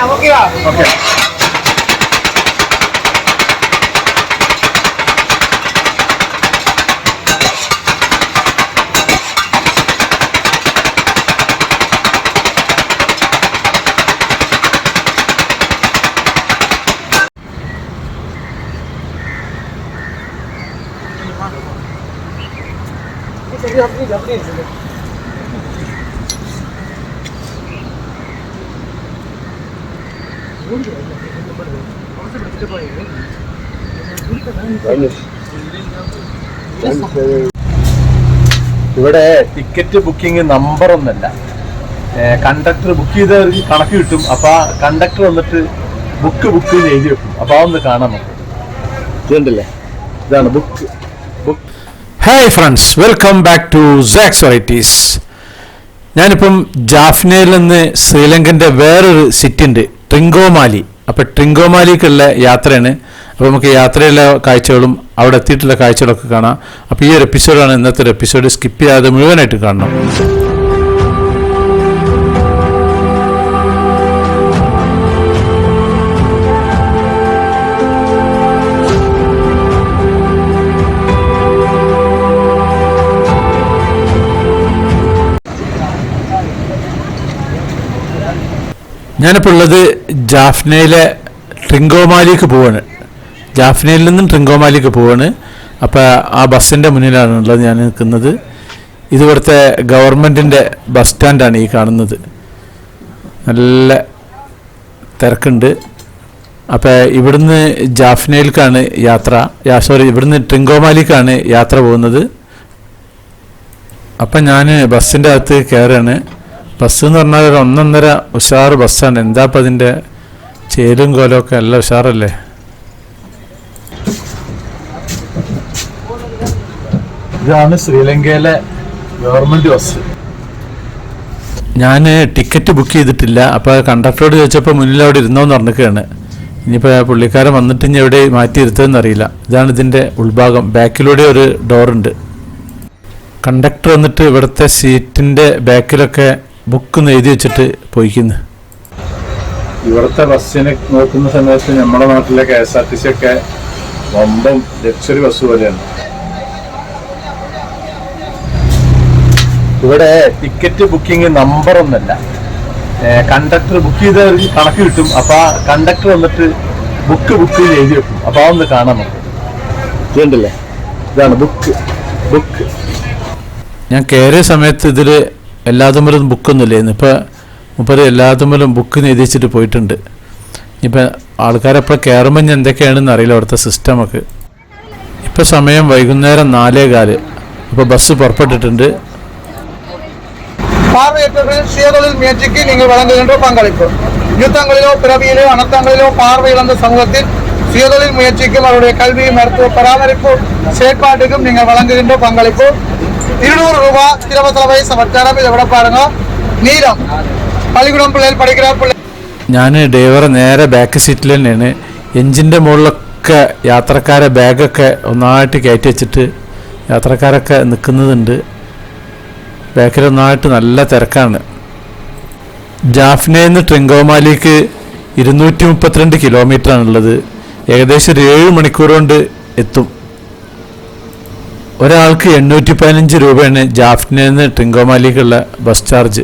Okay. ഇവിടെ ticket booking number ഒന്നല്ല, conductor book ചെയ്തവർക്ക് കണക്ക് കിട്ടും. അപ്പൊ ആ കണ്ടക്ടർ വന്നിട്ട് ബുക്ക് എഴുതി വെക്കും. അപ്പൊ അതൊന്ന് കാണാൻ നോക്കും. ഇതുണ്ടല്ലേ, ഇതാണ് book. Hi friends, welcome back to sax varieties. ഞാനിപ്പം ജാഫ്നയിൽ നിന്ന് ശ്രീലങ്കൻ്റെ വേറൊരു സിറ്റി ഉണ്ട്, ട്രിങ്കോമാലി. അപ്പോൾ ട്രിങ്കോമാലിക്കുള്ള യാത്രയാണ്. അപ്പോൾ നമുക്ക് യാത്രയിലെ കാഴ്ചകളും അവിടെ എത്തിയിട്ടുള്ള കാഴ്ചകളൊക്കെ കാണാം. അപ്പോൾ ഈ ഒരു എപ്പിസോഡാണ് ഇന്നത്തെ ഒരു എപ്പിസോഡ്. സ്കിപ്പ് ചെയ്യാതെ മുഴുവനായിട്ട് കാണണം. ഞാനിപ്പോൾ ഉള്ളത് ജാഫ്നയിലെ ട്രിങ്കോമാലിക്ക് പോവാണ്. ജാഫ്നയിൽ നിന്നും ട്രിങ്കോമാലിക്ക് പോവാണ്. അപ്പോൾ ആ ബസ്സിൻ്റെ മുന്നിലാണുള്ളത് ഞാൻ നിൽക്കുന്നത്. ഇത് ഇവിടുത്തെ ഗവൺമെൻറ്റിൻ്റെ ബസ് സ്റ്റാൻഡാണ് ഈ കാണുന്നത്. നല്ല തിരക്കുണ്ട്. അപ്പോൾ ഇവിടുന്ന് ജാഫ്നയിലേക്കാണ് ഇവിടുന്ന് ട്രിങ്കോമാലിക്കാണ് യാത്ര പോകുന്നത്. അപ്പം ഞാൻ ബസ്സിൻ്റെ അകത്ത് കയറുകയാണ്. ബസ് എന്ന് പറഞ്ഞാൽ ഒരു 1.5 ഉഷാറ് ബസ്സാണ്. എന്താ ഇപ്പം അതിൻ്റെ ചേലും കോലമൊക്കെ നല്ല ഉഷാറല്ലേ. ഇതാണ് ശ്രീലങ്കയിലെ ഗവൺമെന്റ് ബസ്. ഞാൻ ടിക്കറ്റ് ബുക്ക് ചെയ്തിട്ടില്ല. അപ്പോൾ കണ്ടക്ടറോട് ചോദിച്ചപ്പോൾ മുന്നിൽ അവിടെ ഇരുന്നോന്ന് പറഞ്ഞിരിക്കുകയാണ്. ഇനിയിപ്പോൾ പുള്ളിക്കാരൻ വന്നിട്ട് ഇനി എവിടെ മാറ്റി ഇരുത്തതെന്ന് അറിയില്ല. ഇതാണ് ഇതിൻ്റെ ഉൾഭാഗം. ബാക്കിലൂടെ ഒരു ഡോറുണ്ട്. കണ്ടക്ടർ വന്നിട്ട് ഇവിടുത്തെ സീറ്റിൻ്റെ ബാക്കിലൊക്കെ ബുക്ക് എഴുതി വെച്ചിട്ട് പോയിക്കുന്നു. ഇവിടുത്തെ ബസ്സിനെ നോക്കുന്ന സമയത്ത് നമ്മുടെ നാട്ടിലെ KSRTC ഒക്കെ വമ്പം ലക്ഷറി ബസ് പോലെയാണ്. ഇവിടെ ടിക്കറ്റ് ബുക്കിംഗ് നമ്പർ ഒന്നല്ല, കണ്ടക്ടർ ബുക്ക് ചെയ്തവർക്ക് കണക്ക് കിട്ടും. അപ്പൊ ആ കണ്ടക്ടർ വന്നിട്ട് ബുക്ക് എഴുതി വെക്കും. അപ്പൊ അതൊന്ന് കാണാൻ നോക്കും. ഇതുണ്ടല്ലേ, ഇതാണ് ബുക്ക്. ഞാൻ കയറിയ സമയത്ത് ഇതിൽ എല്ലാതുമ്പോഴും ബുക്കൊന്നുമില്ലായിരുന്നു. ഇപ്പോൾ മുപ്പത് എല്ലാതുമ്പോഴും ബുക്ക് എഴുതി വെച്ചിട്ട് പോയിട്ടുണ്ട്. ഇപ്പം ആൾക്കാരെപ്പോൾ കയറുമ്പോൾ ഞാൻ എന്തൊക്കെയാണെന്ന് അറിയില്ല അവിടുത്തെ സിസ്റ്റമൊക്കെ. ഇപ്പോൾ സമയം വൈകുന്നേരം 4:15. അപ്പോൾ ബസ് പുറപ്പെട്ടിട്ടുണ്ട്. பார்வையற்றவர்கள் சுயதொழில் முயற்சிக்கு நீங்கள் வழங்குகின்ற பங்களிப்பு. யுத்தங்களிலோ பிறவியிலோ அனர்த்தங்களிலோ பார்வை இழந்த சமூகத்தில் சுயதொழில் முயற்சிக்கும் அவருடைய கல்வி, மருத்துவ பராமரிப்பு செயற்பாட்டுக்கும் நீங்கள் வழங்குகின்ற பங்களிப்பு. 200 ரூபாய் இலவச வயசு வட்டாரம். இதை விட பாருங்க. നീലം പള്ളിക്കൂടം പിള്ളേർ പഠിക്കുന്ന ഞാൻ ഡ്രൈവറെ നേരെ ബാക്ക് സീറ്റിൽ തന്നെയാണ്. എഞ്ചിൻ്റെ മുകളിലൊക്കെ യാത്രക്കാരെ ബാഗൊക്കെ ഒന്നായിട്ട് കയറ്റി വെച്ചിട്ട് യാത്രക്കാരൊക്കെ നിൽക്കുന്നതുണ്ട്. ബാക്കിലൊന്നായിട്ട് നല്ല തിരക്കാണ്. ജാഫ്നയിൽ നിന്ന് ട്രിങ്കോമാലിക്ക് 232 കിലോമീറ്ററാണുള്ളത്. ഏകദേശം ഒരു 7 മണിക്കൂർ കൊണ്ട് എത്തും. ഒരാൾക്ക് 815 രൂപയാണ് ജാഫ്നയിൽ നിന്ന് ട്രിങ്കോമാലിക്കുള്ള ബസ് ചാർജ്.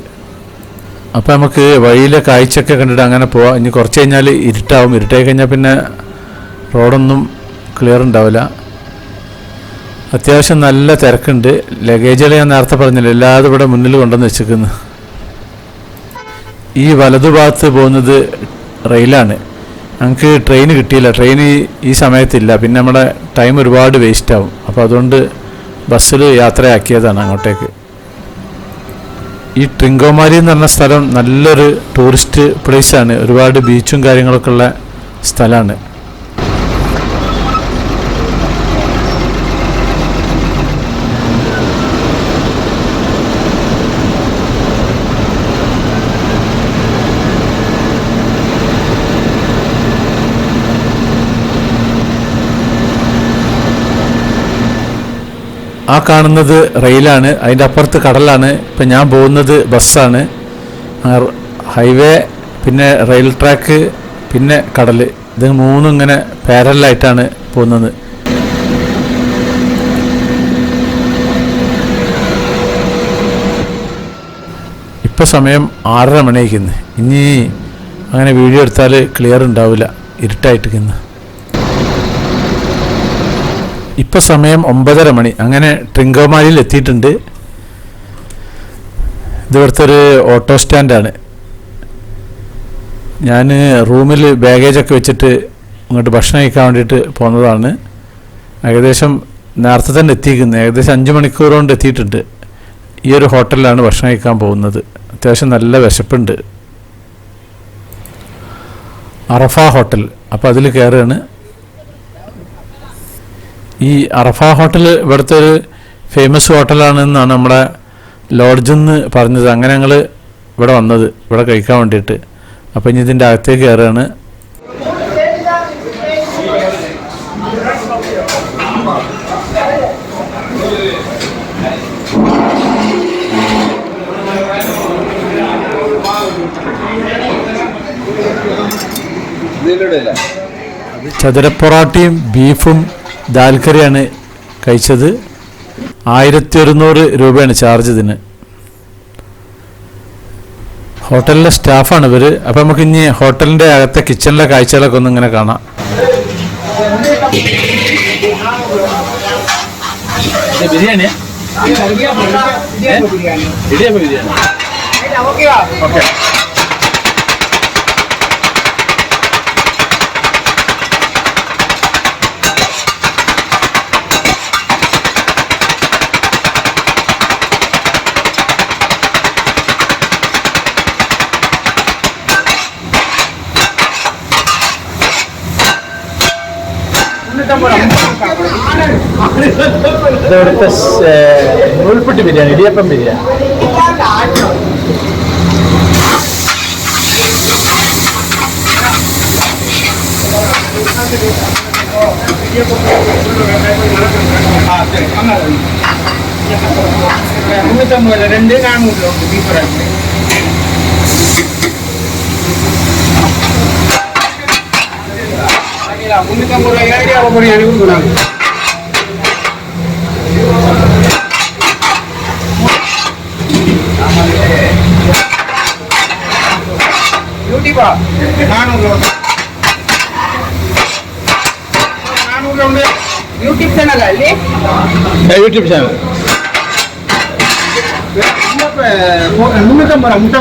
അപ്പോൾ നമുക്ക് വഴിയിലെ കാഴ്ചയൊക്കെ കണ്ടിട്ട് അങ്ങനെ പോവാം. ഇനി കുറച്ച് കഴിഞ്ഞാൽ ഇരുട്ടാവും. ഇരുട്ടായി കഴിഞ്ഞാൽ പിന്നെ റോഡൊന്നും ക്ലിയർ ഉണ്ടാവില്ല. അത്യാവശ്യം നല്ല തിരക്കുണ്ട്. ലഗേജുകൾ ഞാൻ നേരത്തെ പറഞ്ഞില്ല, എല്ലാതും ഇവിടെ മുന്നിൽ കൊണ്ടുവന്ന് വെച്ചിരിക്കുന്നു. ഈ വലതുഭാഗത്ത് പോകുന്നത് റെയിലാണ്. ഞങ്ങൾക്ക് ട്രെയിൻ കിട്ടിയില്ല. ട്രെയിൻ ഈ സമയത്തില്ല. പിന്നെ നമ്മുടെ ടൈം ഒരുപാട് വേസ്റ്റ് ആവും. അപ്പോൾ അതുകൊണ്ട് ബസ്സിൽ യാത്രയാക്കിയതാണ് അങ്ങോട്ടേക്ക്. ഈ ട്രിങ്കോമാലി എന്ന് പറഞ്ഞ സ്ഥലം നല്ലൊരു ടൂറിസ്റ്റ് പ്ലേസാണ്. ഒരുപാട് ബീച്ചും കാര്യങ്ങളൊക്കെ ഉള്ള സ്ഥലമാണ്. ആ കാണുന്നത് റെയിലാണ്. അതിൻ്റെ അപ്പുറത്ത് കടലാണ്. ഇപ്പം ഞാൻ പോകുന്നത് ബസ്സാണ്. ഹൈവേ പിന്നെ റെയിൽ ട്രാക്ക്, പിന്നെ കടൽ. ഇത് മൂന്നും ഇങ്ങനെ പാരലായിട്ടാണ് പോകുന്നത്. ഇപ്പോൾ സമയം 6:30 മണിയായിരിക്കുന്നു. ഇനി അങ്ങനെ വീഡിയോ എടുത്താൽ ക്ലിയർ ഉണ്ടാവില്ല, ഇരുട്ടായിട്ടിരിക്കുന്നു. ഇപ്പോൾ സമയം 9:30 മണി. അങ്ങനെ ട്രിങ്കോമാലിയിൽ എത്തിയിട്ടുണ്ട്. ഇതിവിടുത്തെ ഒരു ഓട്ടോ സ്റ്റാൻഡാണ്. ഞാൻ റൂമിൽ ബാഗേജൊക്കെ വെച്ചിട്ട് ഇങ്ങോട്ട് ഭക്ഷണം കഴിക്കാൻ വേണ്ടിയിട്ട് പോകുന്നതാണ്. ഏകദേശം നേരത്തെ തന്നെ എത്തിയിരിക്കുന്നത്. ഏകദേശം 5 മണിക്കൂർ കൊണ്ട് എത്തിയിട്ടുണ്ട്. ഈ ഒരു ഹോട്ടലിലാണ് ഭക്ഷണം കഴിക്കാൻ പോകുന്നത്. അത്യാവശ്യം നല്ല വിശപ്പുണ്ട്. അറഫ ഹോട്ടൽ. അപ്പോൾ അതിൽ കയറുകയാണ്. ഈ അറഫ ഹോട്ടൽ ഇവിടുത്തെ ഒരു ഫേമസ് ഹോട്ടലാണെന്നാണ് നമ്മുടെ ലോഡ്ജിൽ നിന്ന് പറഞ്ഞത്. അങ്ങനെ ഞങ്ങൾ ഇവിടെ വന്നത്, ഇവിടെ കഴിക്കാൻ വേണ്ടിയിട്ട്. അപ്പോൾ ഇനി ഇതിൻ്റെ അകത്തേക്ക് കയറുകയാണ്. ചതുരപ്പൊറാട്ടയും ബീഫും ദാൽക്കറിയാണ് കഴിച്ചത്. 1100 രൂപയാണ് ചാർജ് ഇതിന്. ഹോട്ടലിലെ സ്റ്റാഫാണ് ഇവർ. അപ്പം നമുക്ക് ഇനി ഹോട്ടലിൻ്റെ അകത്തെ കിച്ചണിലെ കാഴ്ചകളൊക്കെ ഒന്ന് ഇങ്ങനെ കാണാം. ബിരിയാണി ഇവിടുത്തെ നൂൽപുട്ട് ബിരിയാണി, ഇടിയപ്പം ബിരിയാണി. രണ്ട് കാണുമല്ലോ ബീഫ്. യൂട്യൂബ് ചാനൽ അല്ലേ? YouTube channel. 350 മുട്ട.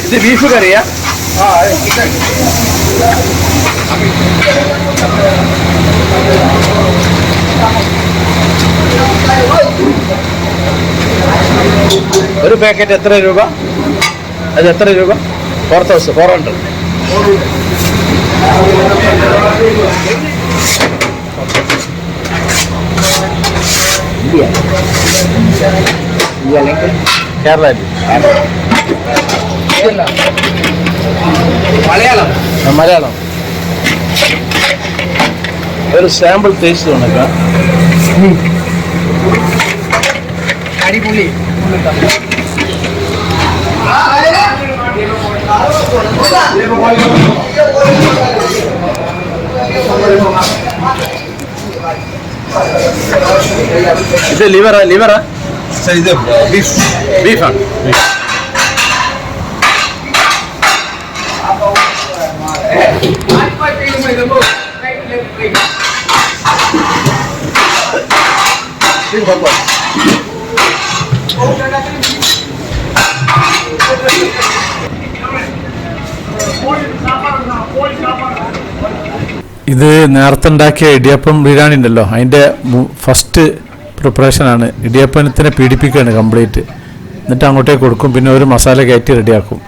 ഇത് ബീഫ് കറിയാ? ഒരു പാക്കറ്റ് എത്ര രൂപ? അത് എത്ര രൂപ? 400. കേരള മലയാളം. ഒരു സാമ്പിൾ ടേസ്റ്റ് തോന്നിക്കാം. അടിപൊളി. ഇത് ലിവറാ? ഇത് ബീഫാണ്. ഇത് നേരത്തെ ഉണ്ടാക്കിയ ഇടിയപ്പം ബിരിയാണി ഉണ്ടല്ലോ, അതിൻ്റെ ഫസ്റ്റ് പ്രിപ്പറേഷനാണ്. ഇടിയപ്പത്തിനെ പീഡിപ്പിക്കുകയാണ് കംപ്ലീറ്റ്. എന്നിട്ട് അങ്ങോട്ടേക്ക് കൊടുക്കും. പിന്നെ ഒരു മസാല കയറ്റി റെഡിയാക്കും.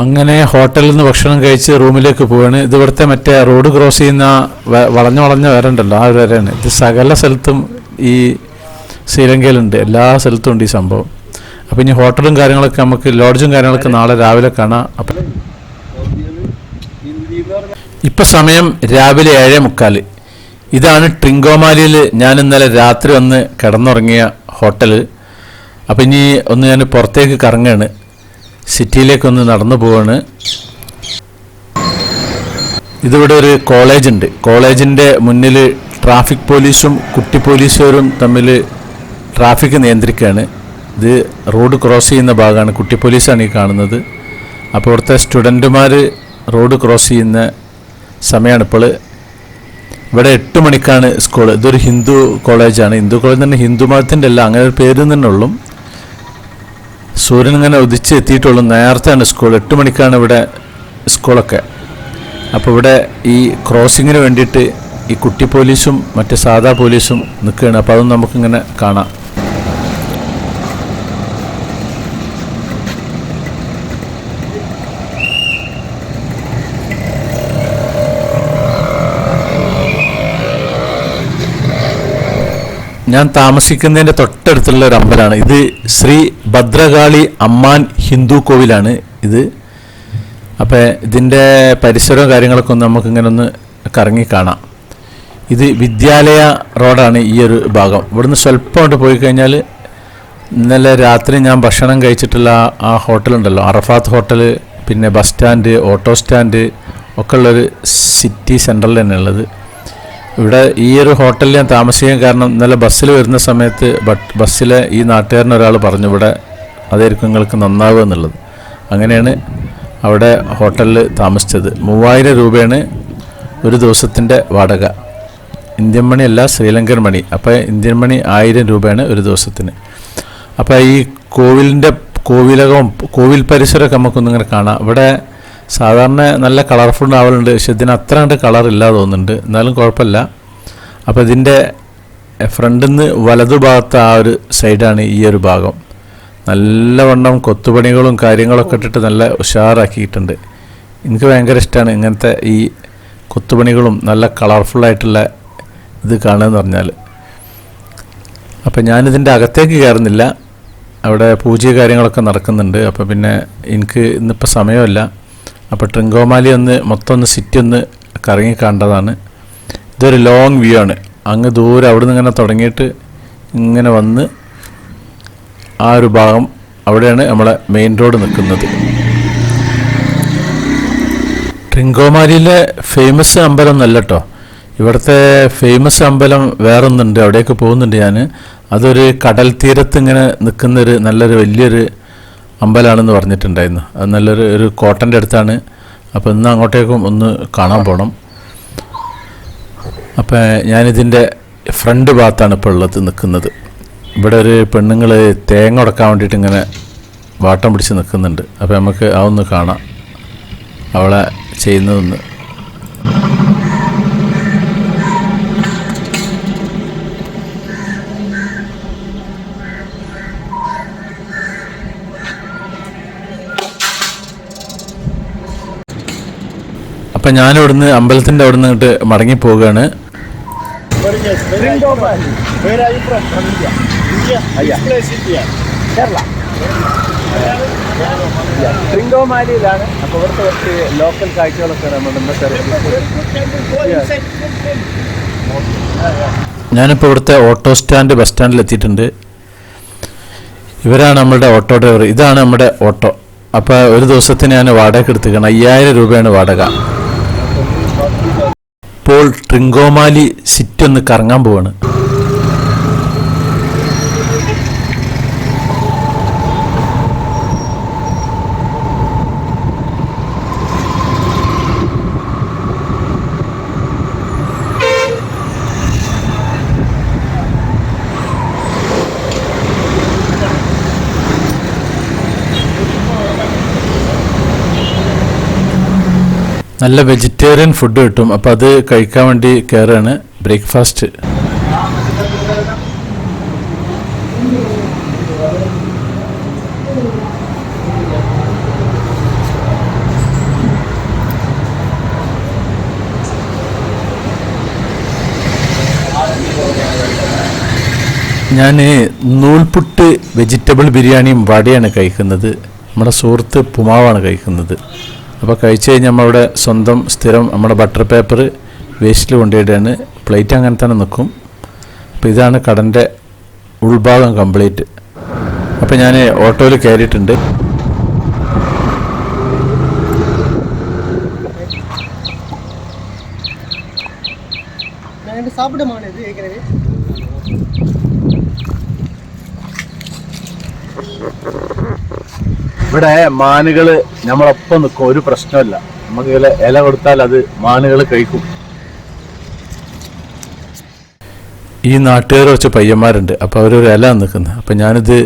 അങ്ങനെ ഹോട്ടലിൽ നിന്ന് ഭക്ഷണം കഴിച്ച് റൂമിലേക്ക് പോവാണ്. ഇത് ഇവിടുത്തെ മറ്റേ റോഡ് ക്രോസ് ചെയ്യുന്ന വളഞ്ഞ വരണ്ടല്ലോ, ആ ഒരു വരയാണ്. ഇത് സകല സ്ഥലത്തും ഈ ശ്രീലങ്കയിലുണ്ട്, എല്ലാ സ്ഥലത്തും ഉണ്ട് ഈ സംഭവം. അപ്പോൾ ഇനി ഹോട്ടലും കാര്യങ്ങളൊക്കെ നമുക്ക് ലോഡ്ജും കാര്യങ്ങളൊക്കെ നാളെ രാവിലെ കാണാം. അപ്പം ഇപ്പം സമയം രാവിലെ 7:45. ഇതാണ് ട്രിങ്കോമാലിയിൽ ഞാൻ ഇന്നലെ രാത്രി വന്ന് കിടന്നുറങ്ങിയ ഹോട്ടൽ. അപ്പം ഇനി ഒന്ന് ഞാൻ പുറത്തേക്ക് കറങ്ങുകയാണ്, സിറ്റിയിലേക്കൊന്ന് നടന്നു പോവാണ്. ഇതിവിടെ ഒരു കോളേജ് ഉണ്ട്. കോളേജിൻ്റെ മുന്നിൽ ട്രാഫിക് പോലീസും കുട്ടി പോലീസുകാരും തമ്മിൽ ട്രാഫിക് നിയന്ത്രിക്കുകയാണ്. ഇത് റോഡ് ക്രോസ് ചെയ്യുന്ന ഭാഗമാണ്, കുട്ടി പോലീസാണ് ഈ കാണുന്നത്. അപ്പോൾ ഇവിടുത്തെ സ്റ്റുഡൻറ്റുമാർ റോഡ് ക്രോസ് ചെയ്യുന്ന സമയമാണ് ഇപ്പോൾ. ഇവിടെ 8 മണിക്കാണ് സ്കൂൾ. ഇതൊരു ഹിന്ദു കോളേജാണ്. ഹിന്ദു കോളേജ് തന്നെ ഹിന്ദു മതത്തിൻ്റെ അല്ല, അങ്ങനെ ഒരു പേര് തന്നെ ഉള്ളൂ. സൂര്യൻ ഇങ്ങനെ ഉദിച്ച് എത്തിയിട്ടുള്ളൂ. നേരത്തെയാണ് സ്കൂൾ, 8 മണിക്കാണ് ഇവിടെ സ്കൂളൊക്കെ. അപ്പോൾ ഇവിടെ ഈ ക്രോസിങ്ങിന് വേണ്ടിയിട്ട് ഈ കുട്ടി പോലീസും മറ്റ് സാധാ പോലീസും നിൽക്കുകയാണ്. അപ്പോൾ അതൊന്നും നമുക്കിങ്ങനെ കാണാം. ഞാൻ താമസിക്കുന്നതിൻ്റെ തൊട്ടടുത്തുള്ള ഒരു അമ്പലമാണ് ഇത്. ശ്രീ ഭദ്രകാളി അമ്മാൻ ഹിന്ദു കോവിലാണ് ഇത്. അപ്പോൾ ഇതിൻ്റെ പരിസരവും കാര്യങ്ങളൊക്കെ ഒന്ന് നമുക്കിങ്ങനെ ഒന്ന് കറങ്ങി കാണാം. ഇത് വിദ്യാലയ റോഡാണ് ഈ ഒരു ഭാഗം. ഇവിടുന്ന് സ്വല്പം കൊണ്ട് പോയി കഴിഞ്ഞാൽ ഇന്നലെ രാത്രി ഞാൻ ഭക്ഷണം കഴിച്ചിട്ടുള്ള ആ ഹോട്ടലുണ്ടല്ലോ, അറഫാത്ത് ഹോട്ടൽ, പിന്നെ ബസ് സ്റ്റാൻഡ്, ഓട്ടോ സ്റ്റാൻഡ് ഒക്കെ ഉള്ളൊരു സിറ്റി സെൻറ്ററിൽ തന്നെ ഉള്ളത്. ഇവിടെ ഈ ഒരു ഹോട്ടലിൽ ഞാൻ താമസിക്കാൻ കാരണം ഇന്നലെ ബസ്സിൽ വരുന്ന സമയത്ത് ബസ്സിലെ ഈ നാട്ടുകാരന് ഒരാൾ പറഞ്ഞു ഇവിടെ അതായിരിക്കും നിങ്ങൾക്ക് നന്നാവുക എന്നുള്ളത്. അങ്ങനെയാണ് അവിടെ ഹോട്ടലിൽ താമസിച്ചത്. 3000 രൂപയാണ് ഒരു ദിവസത്തിൻ്റെ വാടക. ഇന്ത്യൻ മണി അല്ല, ശ്രീലങ്കൻ മണി. അപ്പോൾ ഇന്ത്യൻ മണി 1000 രൂപയാണ് ഒരു ദിവസത്തിന്. അപ്പോൾ ഈ കോവിലകവും കോവിൽ പരിസരമൊക്കെ നമുക്കൊന്നിങ്ങനെ കാണാം. ഇവിടെ സാധാരണ നല്ല കളർഫുൾ ആവലുണ്ട്, പക്ഷെ ഇതിന് അത്ര കണ്ട് കളറില്ല തോന്നുന്നുണ്ട്, എന്നാലും കുഴപ്പമില്ല. അപ്പോൾ ഇതിൻ്റെ ഫ്രണ്ടിൽ നിന്ന് വലതുഭാഗത്ത് ആ ഒരു സൈഡാണ് ഈ ഒരു ഭാഗം. നല്ലവണ്ണം കൊത്തുപണികളും കാര്യങ്ങളൊക്കെ ഇട്ടിട്ട് നല്ല ഉഷാറാക്കിയിട്ടുണ്ട്. എനിക്ക് ഭയങ്കര ഇഷ്ടമാണ് ഇങ്ങനത്തെ ഈ കൊത്തുപണികളും നല്ല കളർഫുള്ളായിട്ടുള്ള ഇത് കാണുകയെന്ന് പറഞ്ഞാൽ. അപ്പം ഞാനിതിൻ്റെ അകത്തേക്ക് കയറുന്നില്ല, അവിടെ പൂജ കാര്യങ്ങളൊക്കെ നടക്കുന്നുണ്ട്. അപ്പോൾ പിന്നെ എനിക്ക് ഇന്നിപ്പോൾ സമയമില്ല. അപ്പോൾ ട്രിങ്കോമാലി മൊത്തം സിറ്റി ഒന്ന് കറങ്ങി കണ്ടതാണ്. ഇതൊരു ലോങ് വ്യൂ ആണ്. അങ്ങ് ദൂരെ അവിടെ നിന്ന് ഇങ്ങനെ തുടങ്ങിയിട്ട് ഇങ്ങനെ വന്ന് ആ ഒരു ഭാഗം അവിടെയാണ് നമ്മളെ മെയിൻ റോഡ് നിൽക്കുന്നത്. ട്രിങ്കോമാലിയിലെ ഫേമസ് അമ്പലം ഒന്നല്ല കേട്ടോ, ഇവിടുത്തെ ഫേമസ് അമ്പലം വേറൊന്നുണ്ട്, അവിടേക്ക് പോകുന്നുണ്ട് ഞാൻ. അതൊരു കടൽ തീരത്ത് ഇങ്ങനെ നിൽക്കുന്നൊരു നല്ലൊരു വലിയൊരു അമ്പലമാണെന്ന് പറഞ്ഞിട്ടുണ്ടായിരുന്നു. അത് നല്ലൊരു കോട്ടൻ്റെ അടുത്താണ്. അപ്പോൾ ഇന്ന് അങ്ങോട്ടേക്കും ഒന്ന് കാണാൻ പോകണം. അപ്പോൾ ഞാനിതിൻ്റെ ഫ്രണ്ട് ഭാഗത്താണ് ഇപ്പോൾ ഉള്ളത് നിൽക്കുന്നത്. ഇവിടെ ഒരു പെണ്ണുങ്ങൾ തേങ്ങ ഉടക്കാൻ വേണ്ടിയിട്ട് ഇങ്ങനെ വാട്ടം പിടിച്ച് നിൽക്കുന്നുണ്ട്. അപ്പോൾ നമുക്ക് അതൊന്ന് കാണാം, അവളെ ചെയ്യുന്നതൊന്ന്. അപ്പം ഞാനിവിടുന്ന് അമ്പലത്തിൻ്റെ അവിടെ നിന്ന് ഇങ്ങോട്ട് മടങ്ങിപ്പോവുകയാണ്. ട്രിങ്കോമാലിയിലാണ്. അപ്പോൾ ഇവിടുത്തെ കുറച്ച് ലോക്കൽ കാഴ്ചകളൊക്കെ നമ്മൾ ഇന്നത്തെ ഞാനിപ്പോൾ ഇവിടുത്തെ ഓട്ടോ സ്റ്റാൻഡ് ബസ് സ്റ്റാൻഡിൽ എത്തിയിട്ടുണ്ട്. ഇവരാണ് നമ്മളുടെ ഓട്ടോ ഡ്രൈവർ. ഇതാണ് നമ്മുടെ ഓട്ടോ. അപ്പോൾ ഒരു ദിവസത്തിന് ഞാൻ വാടക എടുത്തുക്കണം. 5000 രൂപയാണ് വാടക. ഇപ്പോൾ ട്രിങ്കോമാലി സിറ്റി ഒന്ന് കറങ്ങാൻ പോവാണ്. നല്ല വെജിറ്റേറിയൻ ഫുഡ് കിട്ടും. അപ്പോൾ അത് കഴിക്കാൻ വേണ്ടി കയറുകയാണ്. ബ്രേക്ക്ഫാസ്റ്റ്. ഞാൻ നൂൽപുട്ട് വെജിറ്റബിൾ ബിരിയാണിയും വടയാണ് കഴിക്കുന്നത്. നമ്മുടെ സുഹൃത്ത് പുമാവാണ് കഴിക്കുന്നത്. അപ്പോൾ കഴിച്ച് കഴിഞ്ഞാൽ നമ്മളുടെ സ്വന്തം സ്ഥിരം നമ്മുടെ ബട്ടർ പേപ്പർ വേസ്റ്റിൽ കൊണ്ടുപോയിട്ടാണ്. പ്ലേറ്റ് അങ്ങനെ തന്നെ നിൽക്കും. അപ്പോൾ ഇതാണ് കടൻ്റെ ഉൾഭാഗം കംപ്ലീറ്റ്. അപ്പോൾ ഞാൻ ഓട്ടോയിൽ കയറിയിട്ടുണ്ട്. ഇവിടെ മാനുകള് നമ്മളൊപ്പം നിൽക്കും, ഒരു പ്രശ്നമില്ല. നമുക്ക് ഇല കൊടുത്താൽ അത് മാനുകൾ കഴിക്കും. ഈ നാട്ടുകാർ കുറച്ച് പയ്യന്മാരുണ്ട്. അപ്പോൾ അവരൊരു ഇല നിൽക്കുന്നത്. അപ്പോൾ ഞാനിത്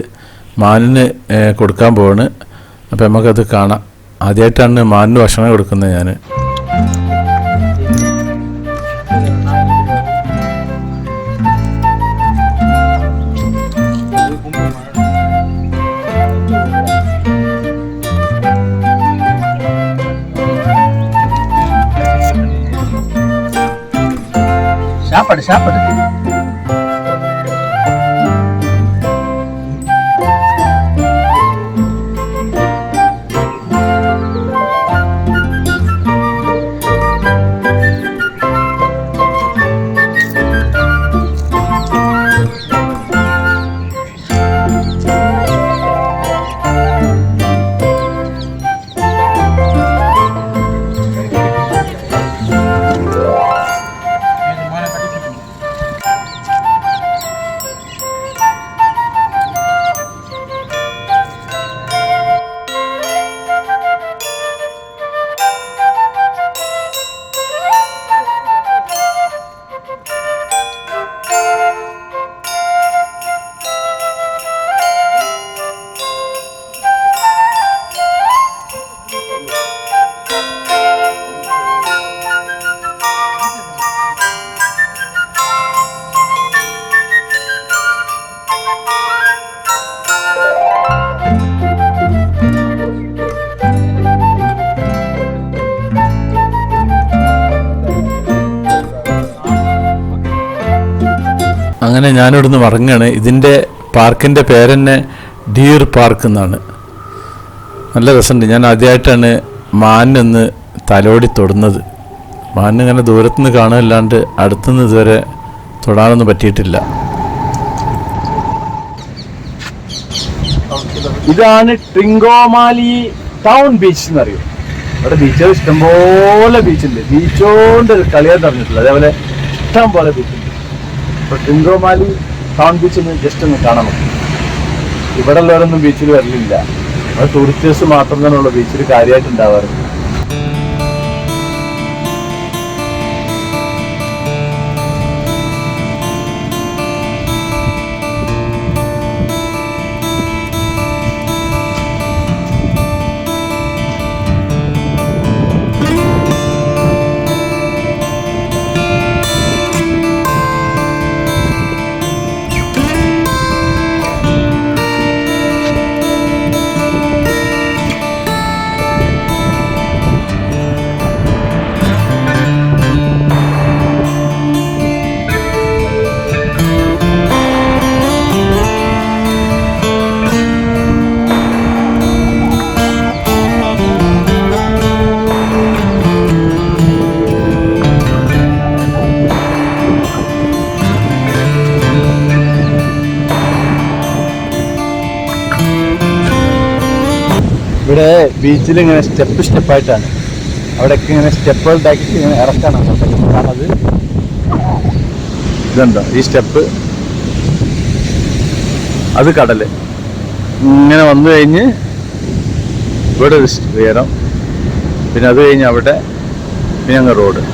മാനിന് കൊടുക്കാൻ പോവാണ്. അപ്പോൾ നമുക്കത് കാണാം. ആദ്യമായിട്ടാണ് മാനിന് ഭക്ഷണം കൊടുക്കുന്നത് ഞാൻ. സാപ്പാട് അങ്ങനെ ഞാനിവിടുന്ന് മടങ്ങുകയാണ്. ഇതിൻ്റെ പാർക്കിൻ്റെ പേര് തന്നെ ഡീർ പാർക്ക് എന്നാണ്. നല്ല രസമുണ്ട്. ഞാൻ ആദ്യമായിട്ടാണ് മാനിനൊന്ന് തലോടി തൊടുന്നത്. മാനിങ്ങനെ ദൂരത്തുനിന്ന് കാണുകയല്ലാണ്ട് അടുത്തുനിന്ന് ഇതുവരെ തൊടാനൊന്നും പറ്റിയിട്ടില്ല. ഇതാണ് ട്രിങ്കോമാലി ടൗൺ ബീച്ച് എന്നറിയും. ഇവിടെ ബീച്ചുകൾ ഇഷ്ടംപോലെ ബീച്ചുണ്ട്. ബീച്ചോണ്ട് കളിയാൻ പറഞ്ഞിട്ടില്ല. അതേപോലെ ഇഷ്ടം പോലെ ബീച്ചുണ്ട്. ഇപ്പോൾ ട്രിങ്കോമാലി ടൗൺ ബീച്ച് ഒന്ന് ജസ്റ്റ് ഒന്ന് കാണാൻ പറ്റും. ഇവിടെ ഉള്ളവരൊന്നും ബീച്ചിൽ വരലില്ല. അത് ടൂറിസ്റ്റേഴ്സ് മാത്രം തന്നെയുള്ള ബീച്ചിൽ കാര്യമായിട്ട് ഉണ്ടാവാറുണ്ട്. ഇവിടെ ബീച്ചിൽ ഇങ്ങനെ സ്റ്റെപ്പായിട്ടാണ്. അവിടെയൊക്കെ ഇങ്ങനെ സ്റ്റെപ്പുകൾ ഉണ്ടാക്കിയിട്ട് ഇങ്ങനെ ഇറക്കാണ് കാണത്. ഇതുണ്ടോ ഈ സ്റ്റെപ്പ്? അത് കടല്. ഇങ്ങനെ വന്നു കഴിഞ്ഞ് ഇവിടെ ഒരു ഉയരം, പിന്നെ അത് കഴിഞ്ഞ് അവിടെ, പിന്നെ അങ്ങ് റോഡ്.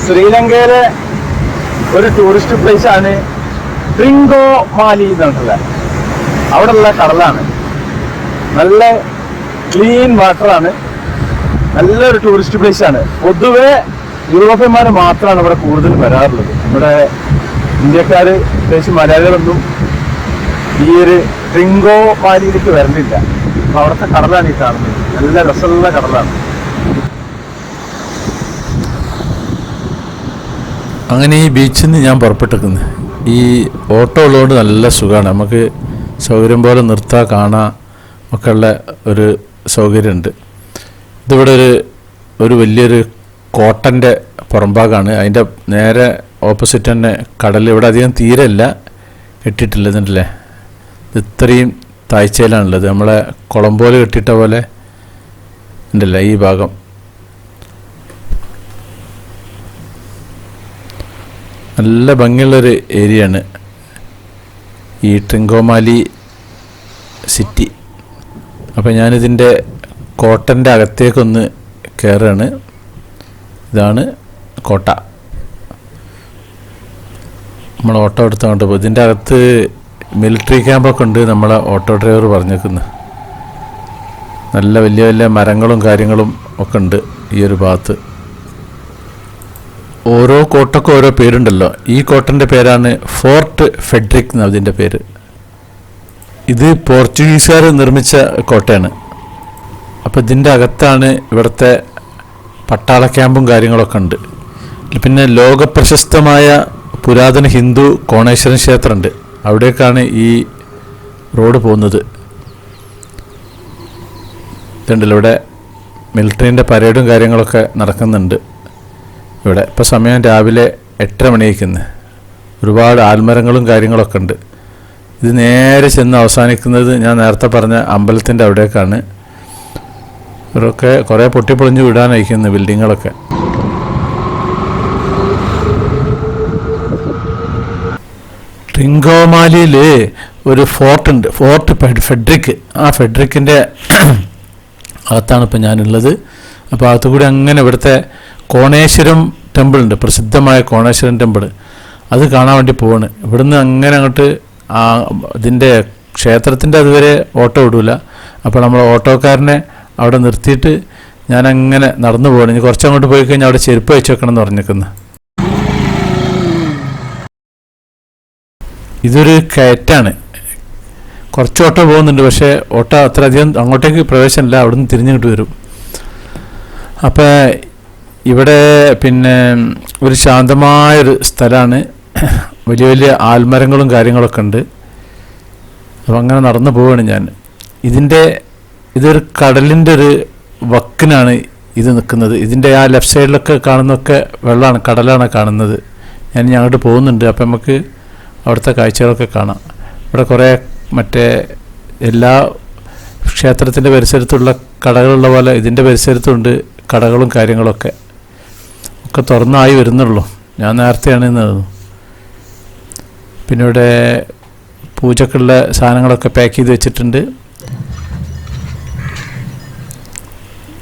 ശ്രീലങ്കയിലെ ഒരു ടൂറിസ്റ്റ് പ്ലേസ് ആണ് ട്രിങ്കോമാലി എന്നുള്ള. അവിടെ ഉള്ള കടലാണ്. നല്ല ക്ലീൻ വാട്ടറാണ്. നല്ലൊരു ടൂറിസ്റ്റ് പ്ലേസ് ആണ്. പൊതുവെ യൂറോപ്യന്മാർ മാത്രമാണ് ഇവിടെ കൂടുതൽ വരാറുള്ളത്. നമ്മുടെ ഇന്ത്യക്കാർ പ്രത്യേകിച്ച് മലയാളികളൊന്നും ഈ ഒരു ട്രിങ്കോമാലിയിലേക്ക് വരുന്നില്ല. അപ്പൊ അവിടുത്തെ കടലാണ് ഈ കാണുന്നത്. നല്ല രസമുള്ള കടലാണ്. അങ്ങനെ ഈ ബീച്ചിൽ നിന്ന് ഞാൻ പുറപ്പെട്ടിരിക്കുന്നത്. ഈ ഓട്ടോ ഉള്ളതുകൊണ്ട് നല്ല സുഖമാണ്. നമുക്ക് സൗകര്യം പോലെ നിർത്താൻ കാണാൻ ഒക്കെ ഉള്ള ഒരു സൗകര്യമുണ്ട്. ഇതിവിടെ ഒരു വലിയൊരു കോട്ടൻ്റെ പുറംഭാഗമാണ്. അതിൻ്റെ നേരെ ഓപ്പോസിറ്റ് തന്നെ കടൽ. ഇവിടെ അധികം തീരല്ല കെട്ടിയിട്ടില്ല. എന്നിട്ടല്ലേ ഇത്രയും താഴ്ചയിലാണുള്ളത്. നമ്മളെ കൊളംബോല് കെട്ടിയിട്ട പോലെ ഉണ്ടല്ല ഈ ഭാഗം. നല്ല ഭംഗിയുള്ളൊരു ഏരിയയാണ് ഈ ട്രിങ്കോമാലി സിറ്റി. അപ്പോൾ ഞാനിതിൻ്റെ കോട്ടൻ്റെ അകത്തേക്കൊന്ന് കയറുകയാണ്. ഇതാണ് കോട്ട. നമ്മൾ ഓട്ടോ എടുത്തുകൊണ്ട് പോകും. ഇതിൻ്റെ അകത്ത് മിലിറ്ററി ക്യാമ്പൊക്കെ ഉണ്ട് നമ്മളെ ഓട്ടോ ഡ്രൈവർ പറഞ്ഞേക്കുന്നത്. നല്ല വലിയ വലിയ മരങ്ങളും കാര്യങ്ങളും ഒക്കെ ഉണ്ട് ഈ ഒരു ഭാഗത്ത്. ഓരോ കോട്ടക്കും ഓരോ പേരുണ്ടല്ലോ. ഈ കോട്ടൻ്റെ പേരാണ് ഫോർട്ട് ഫെഡറിക് എന്ന അതിൻ്റെ പേര്. ഇത് പോർച്ചുഗീസുകാർ നിർമ്മിച്ച കോട്ടയാണ്. അപ്പോൾ ഇതിൻ്റെ അകത്താണ് ഇവിടുത്തെ പട്ടാള ക്യാമ്പും കാര്യങ്ങളൊക്കെ ഉണ്ട്. പിന്നെ ലോകപ്രശസ്തമായ പുരാതന ഹിന്ദു കോണേശ്വരൻ ക്ഷേത്രമുണ്ട്. അവിടേക്കാണ് ഈ റോഡ് പോകുന്നത്. ഇതുണ്ടല്ലോ ഇവിടെ മിലിറ്ററീൻ്റെ പരേഡും കാര്യങ്ങളൊക്കെ നടക്കുന്നുണ്ട്. ഇവിടെ ഇപ്പോൾ സമയം രാവിലെ 8:30 മണിയായിരിക്കുന്നു. ഒരുപാട് ആൽമരങ്ങളും കാര്യങ്ങളൊക്കെ ഉണ്ട്. ഇത് നേരെ ചെന്ന് അവസാനിക്കുന്നത് ഞാൻ നേരത്തെ പറഞ്ഞ അമ്പലത്തിൻ്റെ അവിടേക്കാണ്. ഇവരൊക്കെ കുറേ പൊട്ടിപ്പൊളിഞ്ഞ് വിടാനയക്കുന്നു ബിൽഡിങ്ങുകളൊക്കെ. ട്രിങ്കോമാലിയിൽ ഒരു ഫോർട്ടുണ്ട്, ഫോർട്ട് ഫെഡറിക്. ആ ഫെഡറിക്കിൻ്റെ അകത്താണ് ഇപ്പം ഞാനുള്ളത്. അപ്പോൾ അകത്തുകൂടി അങ്ങനെ ഇവിടുത്തെ കോണേശ്വരം ടെമ്പിൾ ഉണ്ട്, പ്രസിദ്ധമായ കോണേശ്വരം ടെമ്പിൾ. അത് കാണാൻ വേണ്ടി പോവാണ്. ഇവിടുന്ന് അങ്ങനെ അങ്ങോട്ട് ഇതിൻ്റെ ക്ഷേത്രത്തിൻ്റെ അതുവരെ ഓട്ടോ വിടില്ല. അപ്പോൾ നമ്മൾ ഓട്ടോക്കാരനെ അവിടെ നിർത്തിയിട്ട് ഞാനങ്ങനെ നടന്നു പോകണം. ഇനി കുറച്ചങ്ങോട്ട് പോയി കഴിഞ്ഞാൽ അവിടെ ചെരുപ്പ് വെച്ച് വെക്കണം എന്ന് പറഞ്ഞിരിക്കുന്നു. ഇതൊരു കയറ്റാണ്. കുറച്ച് ഓട്ടോ പോകുന്നുണ്ട്, പക്ഷേ ഓട്ടോ അത്ര അധികം അങ്ങോട്ടേക്ക് പ്രവേശനമില്ല. അവിടുന്ന് തിരിഞ്ഞിങ്ങോട്ട് വരും. അപ്പോൾ ഇവിടെ പിന്നെ ഒരു ശാന്തമായൊരു സ്ഥലമാണ്. വലിയ വലിയ ആൽമരങ്ങളും കാര്യങ്ങളൊക്കെ ഉണ്ട്. അപ്പം അങ്ങനെ നടന്നു പോവുകയാണ് ഞാൻ. ഇതൊരു കടലിൻ്റെ ഒരു വക്കിനാണ് ഇത് നിൽക്കുന്നത്. ഇതിൻ്റെ ആ ലെഫ്റ്റ് സൈഡിലൊക്കെ കാണുന്നതൊക്കെ വെള്ളമാണ്, കടലാണ് കാണുന്നത്. ഞാൻ അങ്ങോട്ട് പോകുന്നുണ്ട്. അപ്പം നമുക്ക് അവിടുത്തെ കാഴ്ചകളൊക്കെ കാണാം. ഇവിടെ കുറേ മറ്റേ എല്ലാ ക്ഷേത്രത്തിൻ്റെ പരിസരത്തുള്ള കടകളുള്ള പോലെ ഇതിൻ്റെ പരിസരത്തുണ്ട് കടകളും കാര്യങ്ങളൊക്കെ. ഒക്കെ തുറന്നായി വരുന്നുള്ളൂ. ഞാൻ നേരത്തെയാണ് ഇന്നത്. പിന്നെ ഇവിടെ പൂജക്കുള്ള സാധനങ്ങളൊക്കെ പാക്ക് ചെയ്ത് വെച്ചിട്ടുണ്ട്.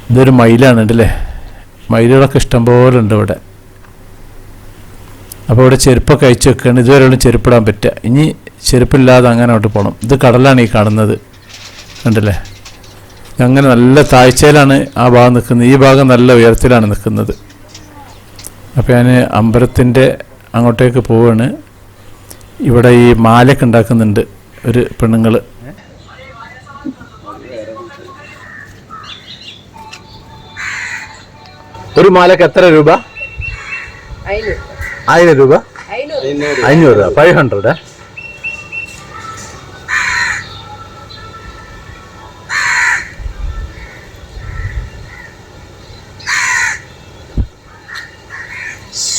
ഇതൊരു മയിലാണ് ഉണ്ടല്ലേ. മയിലുകളൊക്കെ ഇഷ്ടംപോലെ ഉണ്ട് ഇവിടെ. അപ്പോൾ ഇവിടെ ചെരുപ്പൊക്കെ അയച്ചു വെക്കുകയാണ്. ഇതുവരെയുള്ള ചെരുപ്പിടാൻ പറ്റുക. ഇനി ചെരുപ്പില്ലാതെ അങ്ങനെ അങ്ങോട്ട് പോകണം. ഇത് കടലാണ് ഈ കാണുന്നത് ഉണ്ടല്ലേ. അങ്ങനെ നല്ല താഴ്ചയിലാണ് ആ ഭാഗം നിൽക്കുന്നത്. ഈ ഭാഗം നല്ല ഉയരത്തിലാണ് നിൽക്കുന്നത്. അപ്പോൾ ഞാൻ അമ്പലത്തിൻ്റെ അങ്ങോട്ടേക്ക് പോവുകയാണ്. ഇവിടെ ഈ മാലയൊക്കെ ഉണ്ടാക്കുന്നുണ്ട് ഒരു പെണ്ണുങ്ങൾ. ഒരു മാലക്ക് എത്ര രൂപ? 1000 രൂപ. 500 രൂപ. 500.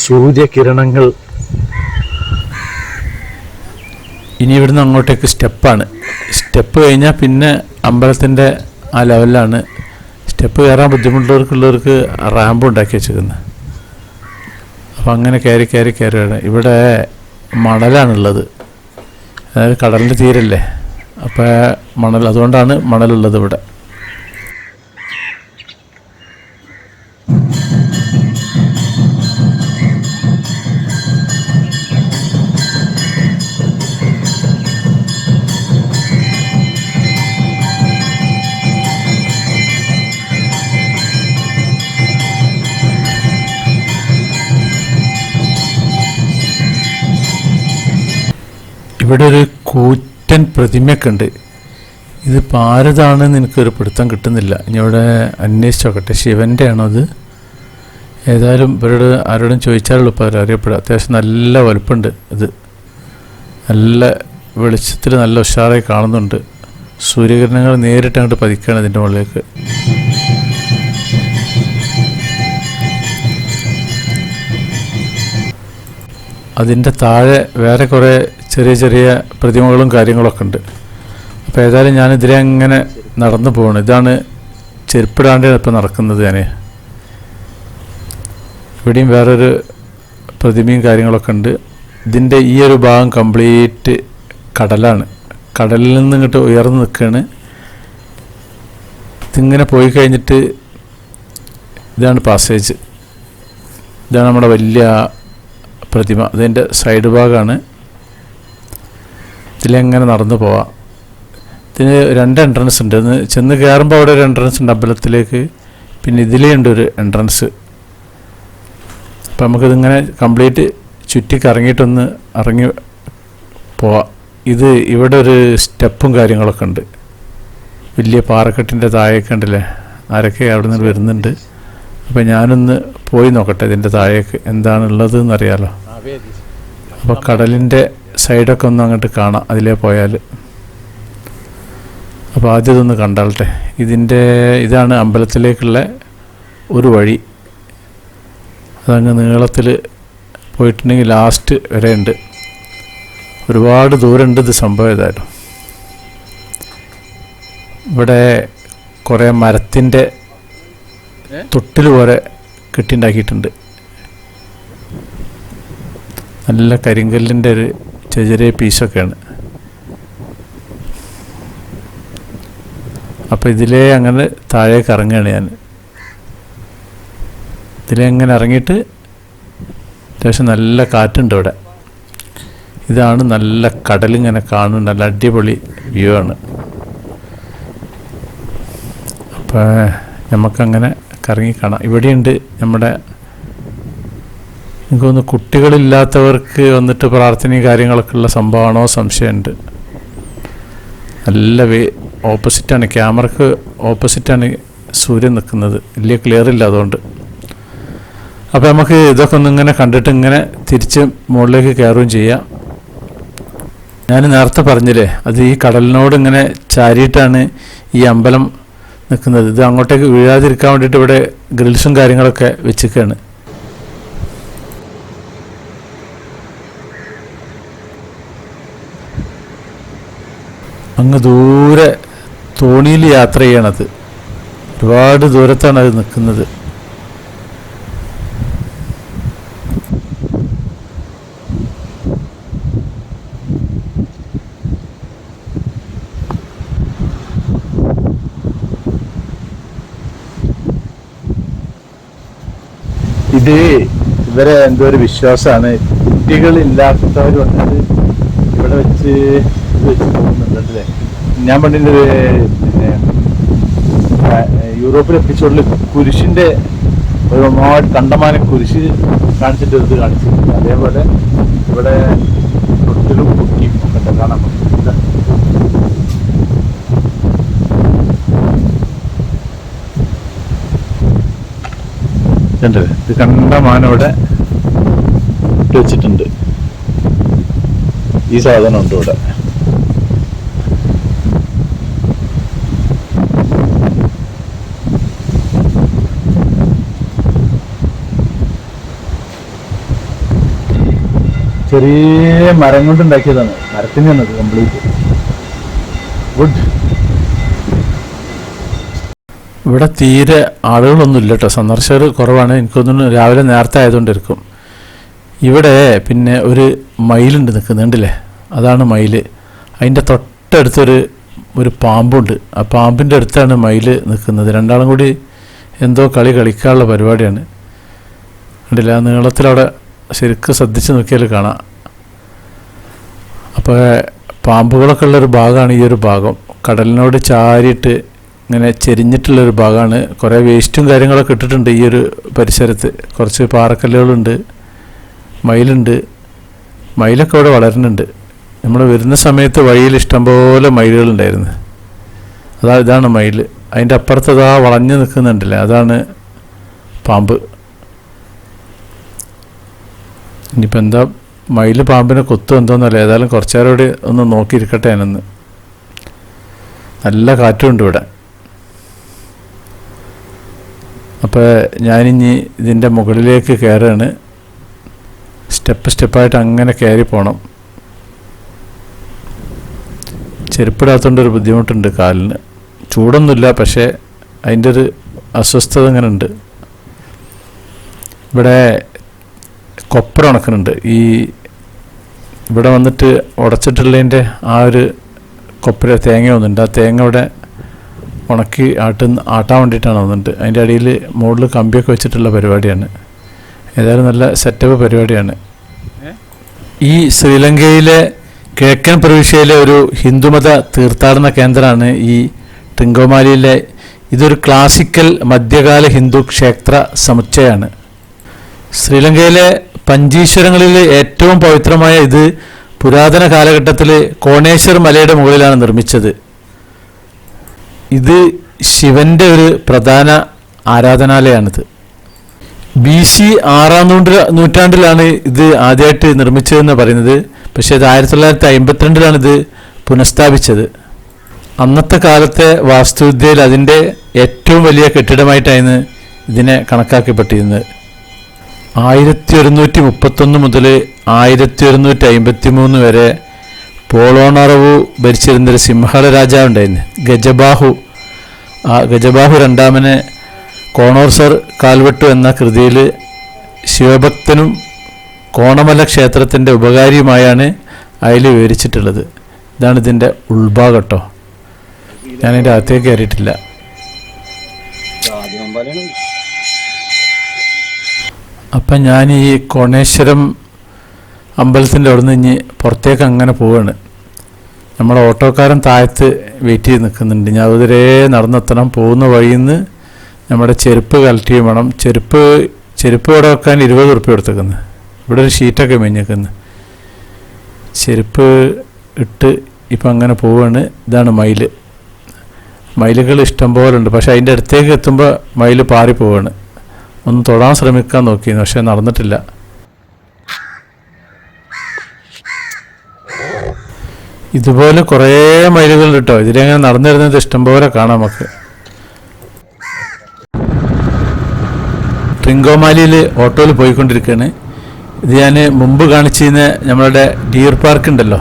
സൂര്യകിരണങ്ങൾ. ഇനി ഇവിടുന്ന് അങ്ങോട്ടേക്ക് സ്റ്റെപ്പാണ്. സ്റ്റെപ്പ് കഴിഞ്ഞാൽ പിന്നെ അമ്പലത്തിൻ്റെ ആ ലെവലിലാണ്. സ്റ്റെപ്പ് കയറാൻ ബുദ്ധിമുട്ടുള്ളവർക്ക് റാമ്പ് ഉണ്ടാക്കി വെച്ചിരിക്കുന്നത്. അപ്പോൾ അങ്ങനെ കയറിയാണ്. ഇവിടെ മണലാണുള്ളത്. അതായത് കടലിൻ്റെ തീരല്ലേ. അപ്പോൾ മണൽ, അതുകൊണ്ടാണ് മണലുള്ളത് ഇവിടെ. ഇവിടെ ഒരു കൂറ്റൻ പ്രതിമയൊക്കെ ഉണ്ട്. ഇതിപ്പോൾ ആരതാണെന്ന് എനിക്കൊരു പിടുത്തം കിട്ടുന്നില്ല. ഇനി ഇവിടെ അന്വേഷിച്ച് നോക്കട്ടെ. ശിവൻ്റെ ആണോ അത്? ഏതായാലും ഇവരോട് ആരോടും ചോദിച്ചാലുള്ളൂ ഇപ്പോൾ അവരറിയപ്പെടുക. അത്യാവശ്യം നല്ല വലുപ്പമുണ്ട്. ഇത് നല്ല വെളിച്ചത്തിൽ നല്ല ഉഷാറായി കാണുന്നുണ്ട്. സൂര്യകിരണങ്ങൾ നേരിട്ട് അങ്ങോട്ട് പതിക്കുകയാണ് ഇതിൻ്റെ മുകളിലേക്ക്. അതിൻ്റെ താഴെ വേറെ കുറേ ചെറിയ ചെറിയ പ്രതിമകളും കാര്യങ്ങളൊക്കെ ഉണ്ട്. അപ്പോൾ ഏതായാലും ഞാനിതിലെ അങ്ങനെ നടന്നു പോകണം. ഇതാണ് ചെരുപ്പിടാണ്ടാണ് ഇപ്പോൾ നടക്കുന്നത്. ഞാൻ ഇവിടെയും വേറൊരു പ്രതിമയും കാര്യങ്ങളൊക്കെ ഉണ്ട്. ഇതിൻ്റെ ഈ ഒരു ഭാഗം കംപ്ലീറ്റ് കടലാണ്. കടലിൽ നിന്ന് ഇങ്ങോട്ട് ഉയർന്നു നിൽക്കുകയാണ്. ഇതിങ്ങനെ പോയി കഴിഞ്ഞിട്ട് ഇതാണ് പാസേജ്. ഇതാണ് നമ്മുടെ വലിയ പ്രതിമ. അതിൻ്റെ സൈഡ് ഭാഗമാണ്. ഇതിലെങ്ങനെ നടന്നു പോവാം. ഇതിന് 2 എൻട്രൻസ് ഉണ്ട്. ചെന്ന് കയറുമ്പോൾ അവിടെ ഒരു എൻട്രൻസ് ഉണ്ട് അമ്പലത്തിലേക്ക്. പിന്നെ ഇതിലേ ഉണ്ട് ഒരു എൻട്രൻസ്. അപ്പം നമുക്കിതിങ്ങനെ കംപ്ലീറ്റ് ചുറ്റി കറങ്ങിയിട്ടൊന്ന് ഇറങ്ങി പോവാം. ഇത് ഇവിടെ ഒരു സ്റ്റെപ്പും കാര്യങ്ങളൊക്കെ ഉണ്ട്. വലിയ പാറക്കെട്ടിൻ്റെ താഴേക്ക് ഉണ്ടല്ലേ, ആരൊക്കെ അവിടെ നിന്ന് വരുന്നുണ്ട്. അപ്പം ഞാനൊന്ന് പോയി നോക്കട്ടെ ഇതിൻ്റെ താഴേക്ക് എന്താണുള്ളത് എന്നറിയാലോ. അപ്പോൾ കടലിൻ്റെ സൈഡൊക്കെ ഒന്ന് അങ്ങോട്ട് കാണാം അതിലേ പോയാൽ. അപ്പോൾ ആദ്യം ഇതൊന്ന് കണ്ടാളട്ടെ. ഇതാണ് അമ്പലത്തിലേക്കുള്ള ഒരു വഴി. അതങ്ങ് നീളത്തിൽ പോയിട്ടുണ്ടെങ്കിൽ ലാസ്റ്റ് വരെ ഉണ്ട്. ഒരുപാട് ദൂരമുണ്ട് ഇത് സംഭവം. ഏതായാലും ഇവിടെ കുറേ മരത്തിൻ്റെ തൊട്ടിൽ പോലെ കെട്ടിണ്ടാക്കിയിട്ടുണ്ട്. നല്ല കരിങ്കല്ലിൻ്റെ ഒരു ചെറിയ ചെറിയ പീസൊക്കെയാണ്. അപ്പോൾ ഇതിലേ അങ്ങനെ താഴേക്ക് ഇറങ്ങുകയാണ് ഞാൻ. ഇതിലേ അങ്ങനെ ഇറങ്ങിയിട്ട് അത്യാവശ്യം നല്ല കാറ്റുണ്ട് ഇവിടെ. ഇതാണ് നല്ല കടലിങ്ങനെ കാണുന്നുണ്ട്. നല്ല അടിപൊളി വ്യൂ ആണ്. അപ്പോൾ നമുക്കങ്ങനെ കറങ്ങി കാണാം. ഇവിടെയുണ്ട് നമ്മുടെ, എനിക്ക് തോന്നുന്നു കുട്ടികളില്ലാത്തവർക്ക് വന്നിട്ട് പ്രാർത്ഥനയും കാര്യങ്ങളൊക്കെ ഉള്ള സംഭവമാണോ സംശയമുണ്ട്. നല്ല ഓപ്പോസിറ്റാണ്, ക്യാമറക്ക് ഓപ്പോസിറ്റാണ് സൂര്യൻ നിൽക്കുന്നത്. വലിയ ക്ലിയർ ഇല്ല അതുകൊണ്ട്. അപ്പോൾ നമുക്ക് ഇതൊക്കെ ഒന്നിങ്ങനെ കണ്ടിട്ട് ഇങ്ങനെ തിരിച്ച് മുകളിലേക്ക് കയറുകയും ചെയ്യാം. ഞാൻ നേരത്തെ പറഞ്ഞില്ലേ, അത് ഈ കടലിനോട് ഇങ്ങനെ ചാരിയിട്ടാണ് ഈ അമ്പലം നിൽക്കുന്നത്. ഇത് അങ്ങോട്ടേക്ക് വീഴാതിരിക്കാൻ വേണ്ടിയിട്ട് ഇവിടെ ഗ്രിൽസും കാര്യങ്ങളൊക്കെ വെച്ചിരിക്കുകയാണ്. അങ്ങ് ദൂരെ തോണിയിൽ യാത്ര ചെയ്യണത്. ഒരുപാട് ദൂരത്താണ് അത് നിൽക്കുന്നത്. ഇത് ഇവരെ എന്തോ ഒരു വിശ്വാസമാണ്. കുട്ടികളില്ലാത്തവർ വന്നത് ഇവിടെ വെച്ച് പോകുന്നുണ്ടല്ലേ. ഞാൻ പണ്ടിൻ്റെ യൂറോപ്പിൽ എപ്പിസോഡിൽ കുരിശിൻ്റെ ഒരുപാട് കണ്ടമാനം കുരിശ് കാണിച്ചിട്ട് ഇത് കാണിച്ചിട്ടുണ്ട്. അതേപോലെ ഇവിടെ തൊട്ടിലും കുട്ടിയും ഒക്കെ ഉണ്ട്, കാണാൻ പറ്റില്ല. ഇത് കണ്ടമാനം ഇവിടെ ഇട്ട് വെച്ചിട്ടുണ്ട്. ഈ സാധനം ഉണ്ട് ഇവിടെ. ചെറിയ മരം കൊണ്ട് ഉണ്ടാക്കിയതാണ്. മരത്തിന് തന്നത് കംപ്ലീറ്റ് വുഡ്. ഇവിടെ തീരെ ആളുകളൊന്നും ഇല്ല കേട്ടോ, സന്ദർശകർ കുറവാണ്. എനിക്കൊന്നും രാവിലെ നേരത്തെ ആയതുകൊണ്ടിരിക്കും. ഇവിടെ പിന്നെ ഒരു മയിലുണ്ട് നിൽക്കുന്നുണ്ടല്ലേ, അതാണ് മയിൽ. അതിൻ്റെ തൊട്ടടുത്തൊരു പാമ്പുണ്ട്. ആ പാമ്പിൻ്റെ അടുത്താണ് മയിൽ നിൽക്കുന്നത്. രണ്ടാളും കൂടി എന്തോ കളിക്കാനുള്ള പരിപാടിയാണ്. കണ്ടില്ല, ആ നീളത്തിലവിടെ ശരിക്കും ശ്രദ്ധിച്ച് നോക്കിയാൽ കാണാം. അപ്പോൾ പാമ്പുകളൊക്കെ ഉള്ളൊരു ഭാഗമാണ് ഈ ഒരു ഭാഗം. കടലിനോട് ചാരിയിട്ട് ഇങ്ങനെ ചെരിഞ്ഞിട്ടുള്ളൊരു ഭാഗമാണ്. കുറേ വേസ്റ്റും കാര്യങ്ങളൊക്കെ ഇട്ടിട്ടുണ്ട് ഈ ഒരു പരിസരത്ത്. കുറച്ച് പാറക്കല്ലുകളുണ്ട്, മയിലുണ്ട്. മയിലൊക്കെ ഇവിടെ വളരുന്നുണ്ട്. നമ്മൾ വരുന്ന സമയത്ത് വഴിയിൽ ഇഷ്ടംപോലെ മയിലുകളുണ്ടായിരുന്നു. ഇതാണ് മയിൽ. അതിൻ്റെ അപ്പുറത്തതാ വളഞ്ഞു നിൽക്കുന്നുണ്ടല്ലേ, അതാണ് പാമ്പ്. ഇനിയിപ്പോൾ എന്താ മയിൽ പാമ്പിനെ കൊത്തും എന്തോന്നല്ല. ഏതായാലും കുറച്ചു നേരം കൂടി ഒന്ന് നോക്കിയിരിക്കട്ടെ ഞാനൊന്ന്. നല്ല കാറ്റുമുണ്ട് ഇവിടെ. അപ്പോൾ ഞാനിനി ഇതിൻ്റെ മുകളിലേക്ക് കയറുകയാണ്. സ്റ്റെപ്പായിട്ട് അങ്ങനെ കയറി പോകണം. ചെരുപ്പിടാത്തതുകൊണ്ടൊരു ബുദ്ധിമുട്ടുണ്ട് കാലിന്. ചൂടൊന്നുമില്ല, പക്ഷേ അതിൻ്റെ ഒരു അസ്വസ്ഥത ഇങ്ങനെ ഉണ്ട്. ഇവിടെ കൊപ്ര ഉണക്കുന്നുണ്ട്. ഇവിടെ വന്നിട്ട് ഉടച്ചിട്ടുള്ളതിൻ്റെ ആ ഒരു കൊപ്ര തേങ്ങ വന്നിട്ടുണ്ട്. ആ തേങ്ങ ഇവിടെ ഉണക്കി ആട്ടാൻ വേണ്ടിയിട്ടാണ് വന്നിട്ട്. അതിൻ്റെ അടിയിൽ മുകളിൽ കമ്പിയൊക്കെ വെച്ചിട്ടുള്ള പരിപാടിയാണ്. ഏതായാലും നല്ല സെറ്റപ്പ് പരിപാടിയാണ്. ഈ ശ്രീലങ്കയിലെ കിഴക്കൻ പ്രവിശ്യയിലെ ഒരു ഹിന്ദുമത തീർത്ഥാടന കേന്ദ്രമാണ് ഈ ട്രിങ്കോമാലിയിലെ. ഇതൊരു ക്ലാസിക്കൽ മധ്യകാല ഹിന്ദു ക്ഷേത്ര സമുച്ചയമാണ്. ശ്രീലങ്കയിലെ പഞ്ചീശ്വരങ്ങളിൽ ഏറ്റവും പവിത്രമായ ഇത് പുരാതന കാലഘട്ടത്തിൽ കോണേശ്വർ മലയുടെ മുകളിലാണ് നിർമ്മിച്ചത്. ഇത് ശിവന്റെ ഒരു പ്രധാന ആരാധനാലയമാണിത്. BC 6-ാം നൂറ്റാണ്ടിലാണ് ഇത് ആദ്യമായിട്ട് നിർമ്മിച്ചതെന്ന് പറയുന്നത്. പക്ഷേ ഇത് 1952 ഇത് പുനഃസ്ഥാപിച്ചത്. അന്നത്തെ കാലത്തെ വാസ്തുവിദ്യയിൽ അതിൻ്റെ ഏറ്റവും വലിയ കെട്ടിടമായിട്ടായിരുന്നു ഇതിനെ കണക്കാക്കപ്പെട്ടിരുന്നത്. 1131 മുതൽ 1153 വരെ പോളോണറവു ഭരിച്ചിരുന്നൊരു സിംഹള രാജാവുണ്ടായിരുന്നു, ഗജബാഹു. ആ ഗജബാഹു രണ്ടാമനെ കോണോർസർ കാൽവെട്ടു എന്ന കൃതിയിൽ ശിവഭക്തനും കോണമല ക്ഷേത്രത്തിൻ്റെ ഉപകാരിയുമായാണ് അതിൽ വിവരിച്ചിട്ടുള്ളത്. ഇതാണ് ഇതിൻ്റെ ഉൾഭാഗട്ടോ. ഞാനിതിൻ്റെ അകത്തേക്ക് കയറിയിട്ടില്ല. അപ്പം ഞാൻ ഈ കോണേശ്വരം അമ്പലത്തിൻ്റെ അവിടെ നിന്ന് ഇനി പുറത്തേക്ക് അങ്ങനെ പോവുകയാണ്. നമ്മുടെ ഓട്ടോക്കാരൻ താഴത്ത് വെയിറ്റ് ചെയ്ത് നിൽക്കുന്നുണ്ട്. ഞാൻ അതുവരെ നടന്നെത്തണം. പോകുന്ന വഴിയിൽ നിന്ന് നമ്മുടെ ചെരുപ്പ് കളക്ട് ചെയ്യും വേണം. ചെരുപ്പ് ഇവിടെ വെക്കാൻ 20 ഉറുപ്പിക കൊടുത്തേക്കുന്നത്. ഇവിടെ ഒരു ഷീറ്റൊക്കെ മെഞ്ഞേക്കുന്നത്. ചെരുപ്പ് ഇട്ട് ഇപ്പം അങ്ങനെ പോവുകയാണ്. ഇതാണ് മയിലുകൾ ഇഷ്ടം പോലെ ഉണ്ട്. പക്ഷെ അതിൻ്റെ അടുത്തേക്ക് എത്തുമ്പോൾ മയിൽ പാറിപ്പോവാണ്. ഒന്ന് തൊടാൻ ശ്രമിക്കാൻ നോക്കിയിരുന്നു, പക്ഷെ നടന്നിട്ടില്ല. ഇതുപോലെ കുറേ മയിലുകൾ കേട്ടോ. ഇതിലെങ്ങനെ നടന്നു വരുന്നത് ഇഷ്ടംപോലെ കാണാം നമുക്ക്. ട്രിങ്കോമാലിയിൽ ഓട്ടോയിൽ പോയിക്കൊണ്ടിരിക്കുകയാണ്. ഇത് ഞാൻ മുമ്പ് കാണിച്ചിരുന്ന നമ്മളുടെ ഡിയർ പാർക്ക് ഉണ്ടല്ലോ,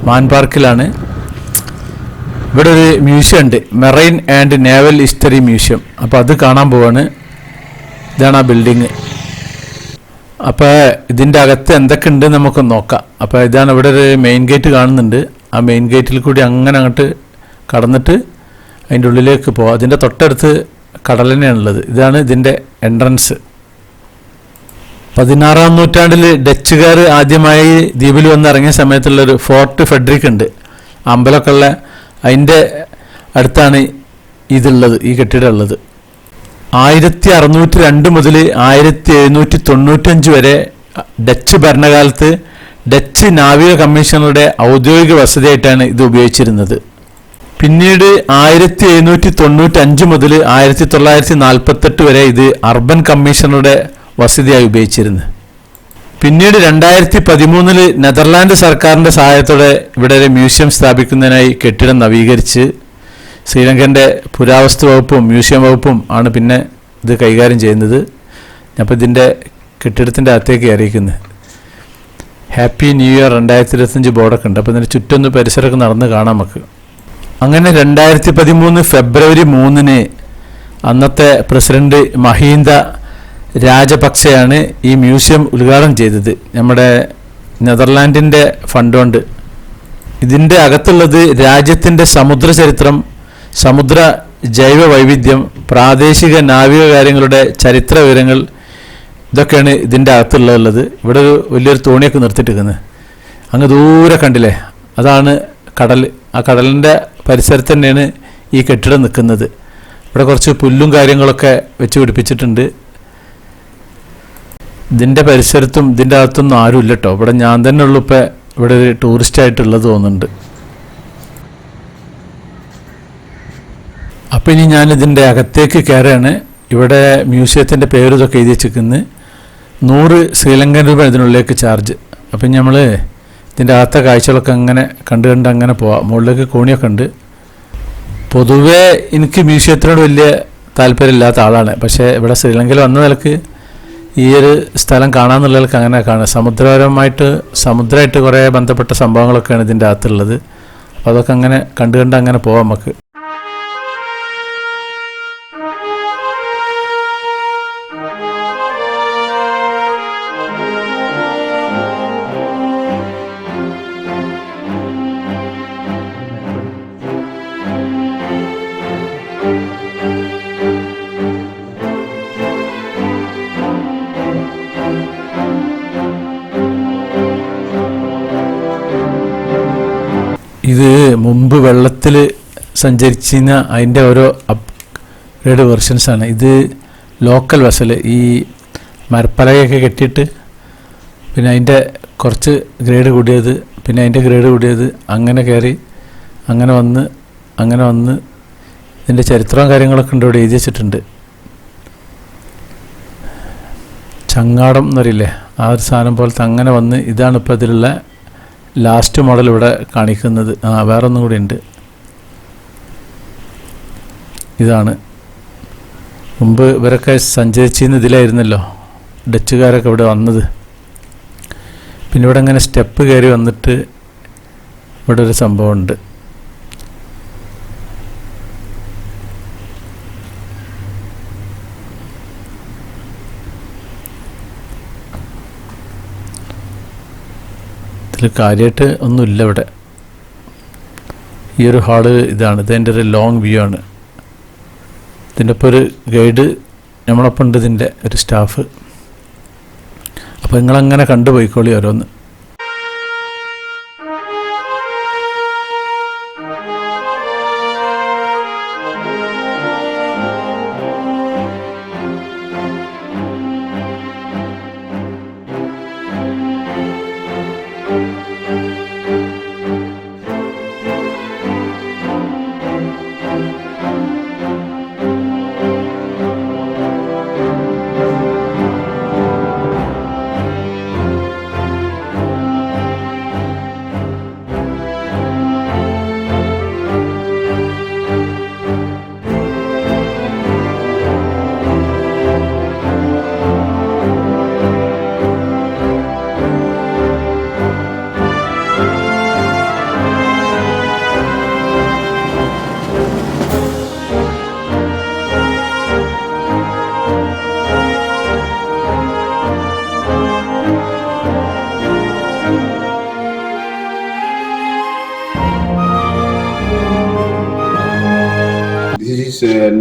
മാൻ പാർക്കിലാണ്. ഇവിടെ ഒരു മ്യൂസിയം ഉണ്ട്, marine and naval history museum. അപ്പോൾ അത് കാണാൻ പോവാണ്. ഇതാണ് ആ ബിൽഡിങ്. അപ്പോൾ ഇതിൻ്റെ അകത്ത് എന്തൊക്കെ ഉണ്ട് നമുക്ക് നോക്കാം. അപ്പോൾ ഇതാണ് ഇവിടെ ഒരു മെയിൻ ഗേറ്റ് കാണുന്നുണ്ട്. ആ മെയിൻ ഗേറ്റിൽ കൂടി അങ്ങനെ അങ്ങോട്ട് കടന്നിട്ട് അതിൻ്റെ ഉള്ളിലേക്ക് പോവാം. അതിൻ്റെ തൊട്ടടുത്ത് കടൽ തന്നെയാണുള്ളത്. ഇതാണ് ഇതിൻ്റെ എൻട്രൻസ്. 16-ാം നൂറ്റാണ്ടിൽ ഡച്ചുകാർ ആദ്യമായി ദ്വീപിൽ വന്ന് ഇറങ്ങിയ സമയത്തുള്ളൊരു ഫോർട്ട് ഫെഡറിക് ഉണ്ട്, അമ്പലമൊക്കെ ഉള്ള. അതിൻ്റെ അടുത്താണ് ഇതുള്ളത്, ഈ കെട്ടിടം ഉള്ളത്. 1602 മുതൽ 1795 വരെ ഡച്ച് ഭരണകാലത്ത് ഡച്ച് നാവിക കമ്മീഷണറുടെ ഔദ്യോഗിക വസതിയായിട്ടാണ് ഇത് ഉപയോഗിച്ചിരുന്നത്. പിന്നീട് 1795 മുതൽ 1948 വരെ ഇത് അർബൻ കമ്മീഷണറുടെ വസതിയായി ഉപയോഗിച്ചിരുന്നു. പിന്നീട് 2013 നെതർലാൻഡ് സർക്കാരിൻ്റെ സഹായത്തോടെ ഇവിടെ ഒരു മ്യൂസിയം സ്ഥാപിക്കുന്നതിനായി കെട്ടിടം നവീകരിച്ച് ശ്രീലങ്കൻ്റെ പുരാവസ്തു വകുപ്പും മ്യൂസിയം വകുപ്പും ആണ് പിന്നെ ഇത് കൈകാര്യം ചെയ്യുന്നത്. അപ്പോൾ ഇതിൻ്റെ കെട്ടിടത്തിൻ്റെ അകത്തേക്ക് കയറിയിരിക്കുന്നത്. ഹാപ്പി ന്യൂ ഇയർ 2025 ബോർഡൊക്കെ ഉണ്ട്. അപ്പോൾ ഇതിൻ്റെ ചുറ്റൊന്ന് പരിസരമൊക്കെ നടന്ന് കാണാം നമുക്ക്. അങ്ങനെ 2013 ഫെബ്രുവരി 3 അന്നത്തെ പ്രസിഡന്റ് മഹീന്ദ രാജപക്സെയാണ് ഈ മ്യൂസിയം ഉദ്ഘാടനം ചെയ്തത്, നമ്മുടെ നെതർലാൻഡിൻ്റെ ഫണ്ട് കൊണ്ട്. ഇതിൻ്റെ അകത്തുള്ളത് രാജ്യത്തിൻ്റെ സമുദ്ര ചരിത്രം, സമുദ്ര ജൈവ വൈവിധ്യം, പ്രാദേശിക നാവിക കാര്യങ്ങളുടെ ചരിത്ര വിവരങ്ങൾ, ഇതൊക്കെയാണ് ഇതിൻ്റെ അകത്തുള്ളത്. ഇവിടെ ഒരു വലിയൊരു തോണിയൊക്കെ നിർത്തിയിട്ടിരിക്കുന്നത്. അങ്ങ് ദൂരെ കണ്ടില്ലേ, അതാണ് കടൽ. ആ കടലിൻ്റെ പരിസരത്ത് തന്നെയാണ് ഈ കെട്ടിടം നിൽക്കുന്നത്. ഇവിടെ കുറച്ച് പുല്ലും കാര്യങ്ങളൊക്കെ വെച്ച് പിടിപ്പിച്ചിട്ടുണ്ട്. ഇതിൻ്റെ പരിസരത്തും ഇതിൻ്റെ അകത്തൊന്നും ആരും ഇല്ല കേട്ടോ. ഇവിടെ ഞാൻ തന്നെ ഉള്ളൂ ഇപ്പം ഇവിടെ ഒരു ടൂറിസ്റ്റായിട്ടുള്ളത് തോന്നുന്നുണ്ട്. അപ്പോൾ ഇനി ഞാനിതിൻ്റെ അകത്തേക്ക് കയറുകയാണ്. ഇവിടെ മ്യൂസിയത്തിൻ്റെ പേര് ഇതൊക്കെ എഴുതി വെച്ചിരിക്കുന്നത്. 100 ശ്രീലങ്കൻ രൂപ ഇതിനുള്ളിലേക്ക് ചാർജ്. അപ്പം നമ്മൾ ഇതിൻ്റെ അകത്തെ കാഴ്ചകളൊക്കെ അങ്ങനെ കണ്ട് അങ്ങനെ പോവാം. മുകളിലേക്ക് കോണിയൊക്കെ ഉണ്ട്. പൊതുവേ എനിക്ക് മ്യൂസിയത്തിനോട് വലിയ താല്പര്യമില്ലാത്ത ആളാണ്. പക്ഷേ ഇവിടെ ശ്രീലങ്കയിൽ വന്ന നിലക്ക് ഈ ഒരു സ്ഥലം കാണാമെന്നുള്ള നിലക്ക് അങ്ങനെ കാണാം. സമുദ്രമായിട്ട് കുറേ ബന്ധപ്പെട്ട സംഭവങ്ങളൊക്കെയാണ് ഇതിൻ്റെ അകത്തുള്ളത്. അപ്പോൾ അതൊക്കെ അങ്ങനെ കണ്ട് അങ്ങനെ പോവാം നമുക്ക്. ഇത് മുമ്പ് വെള്ളത്തിൽ സഞ്ചരിച്ചിരുന്ന അതിൻ്റെ ഓരോ അപ്ഗ്രേഡ് വെർഷൻസാണ്. ഇത് ലോക്കൽ വെസൽ, ഈ മരപ്പലകയൊക്കെ കെട്ടിയിട്ട് പിന്നെ അതിൻ്റെ കുറച്ച് ഗ്രേഡ് കൂടിയത്, പിന്നെ അതിൻ്റെ ഗ്രേഡ് കൂടിയത്, അങ്ങനെ കയറി അങ്ങനെ വന്ന് ഇതിൻ്റെ ചരിത്രവും കാര്യങ്ങളൊക്കെ ഉണ്ട് ഇവിടെ എഴുതി വെച്ചിട്ടുണ്ട്. ചങ്ങാടം എന്നറിയില്ലേ, ആ ഒരു സാധനം പോലത്തെ അങ്ങനെ വന്ന് ഇതാണ് ഇപ്പോൾ ഇതിലുള്ള ലാസ്റ്റ് മോഡൽ ഇവിടെ കാണിക്കുന്നത്. വേറെ ഒന്നും കൂടി ഉണ്ട്. ഇതാണ് മുമ്പ് ഇവരൊക്കെ സഞ്ചരിച്ചിരുന്ന ഇതിലായിരുന്നല്ലോ ഡച്ചുകാരൊക്കെ ഇവിടെ വന്നത്. പിന്നെ ഇവിടെ ഇങ്ങനെ സ്റ്റെപ്പ് കയറി വന്നിട്ട് ഇവിടെ ഒരു സംഭവമുണ്ട്. ഇതിൽ കാര്യമായിട്ട് ഒന്നുമില്ല ഇവിടെ. ഈ ഒരു ഹാള് ഇതാണ്. ഇതിൻ്റെ ഒരു ലോങ് വ്യൂ ആണ്. ഇതിൻ്റെ ഇപ്പോൾ ഒരു ഗൈഡ് നമ്മളൊപ്പം ഉണ്ട്, ഇതിൻ്റെ ഒരു സ്റ്റാഫ്. അപ്പോൾ നിങ്ങളങ്ങനെ കണ്ടുപോയിക്കോളി ഓരോന്ന്.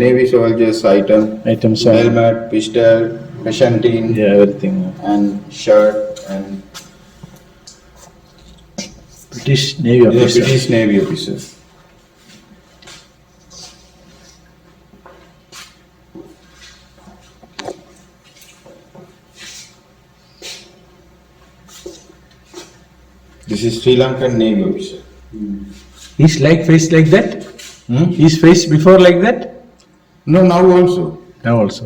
Navy soldiers items, helmet, pistol, canteen, everything. and shirt, and British Navy officer. British Navy officer. This is Sri Lankan Navy officer. He's face like that? His face before like that? No, now also. Now also.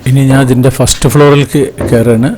ഇനി ഞാൻ ഇതിൻ്റെ first ഫ്ലോറിലേക്ക് കയറാണ്.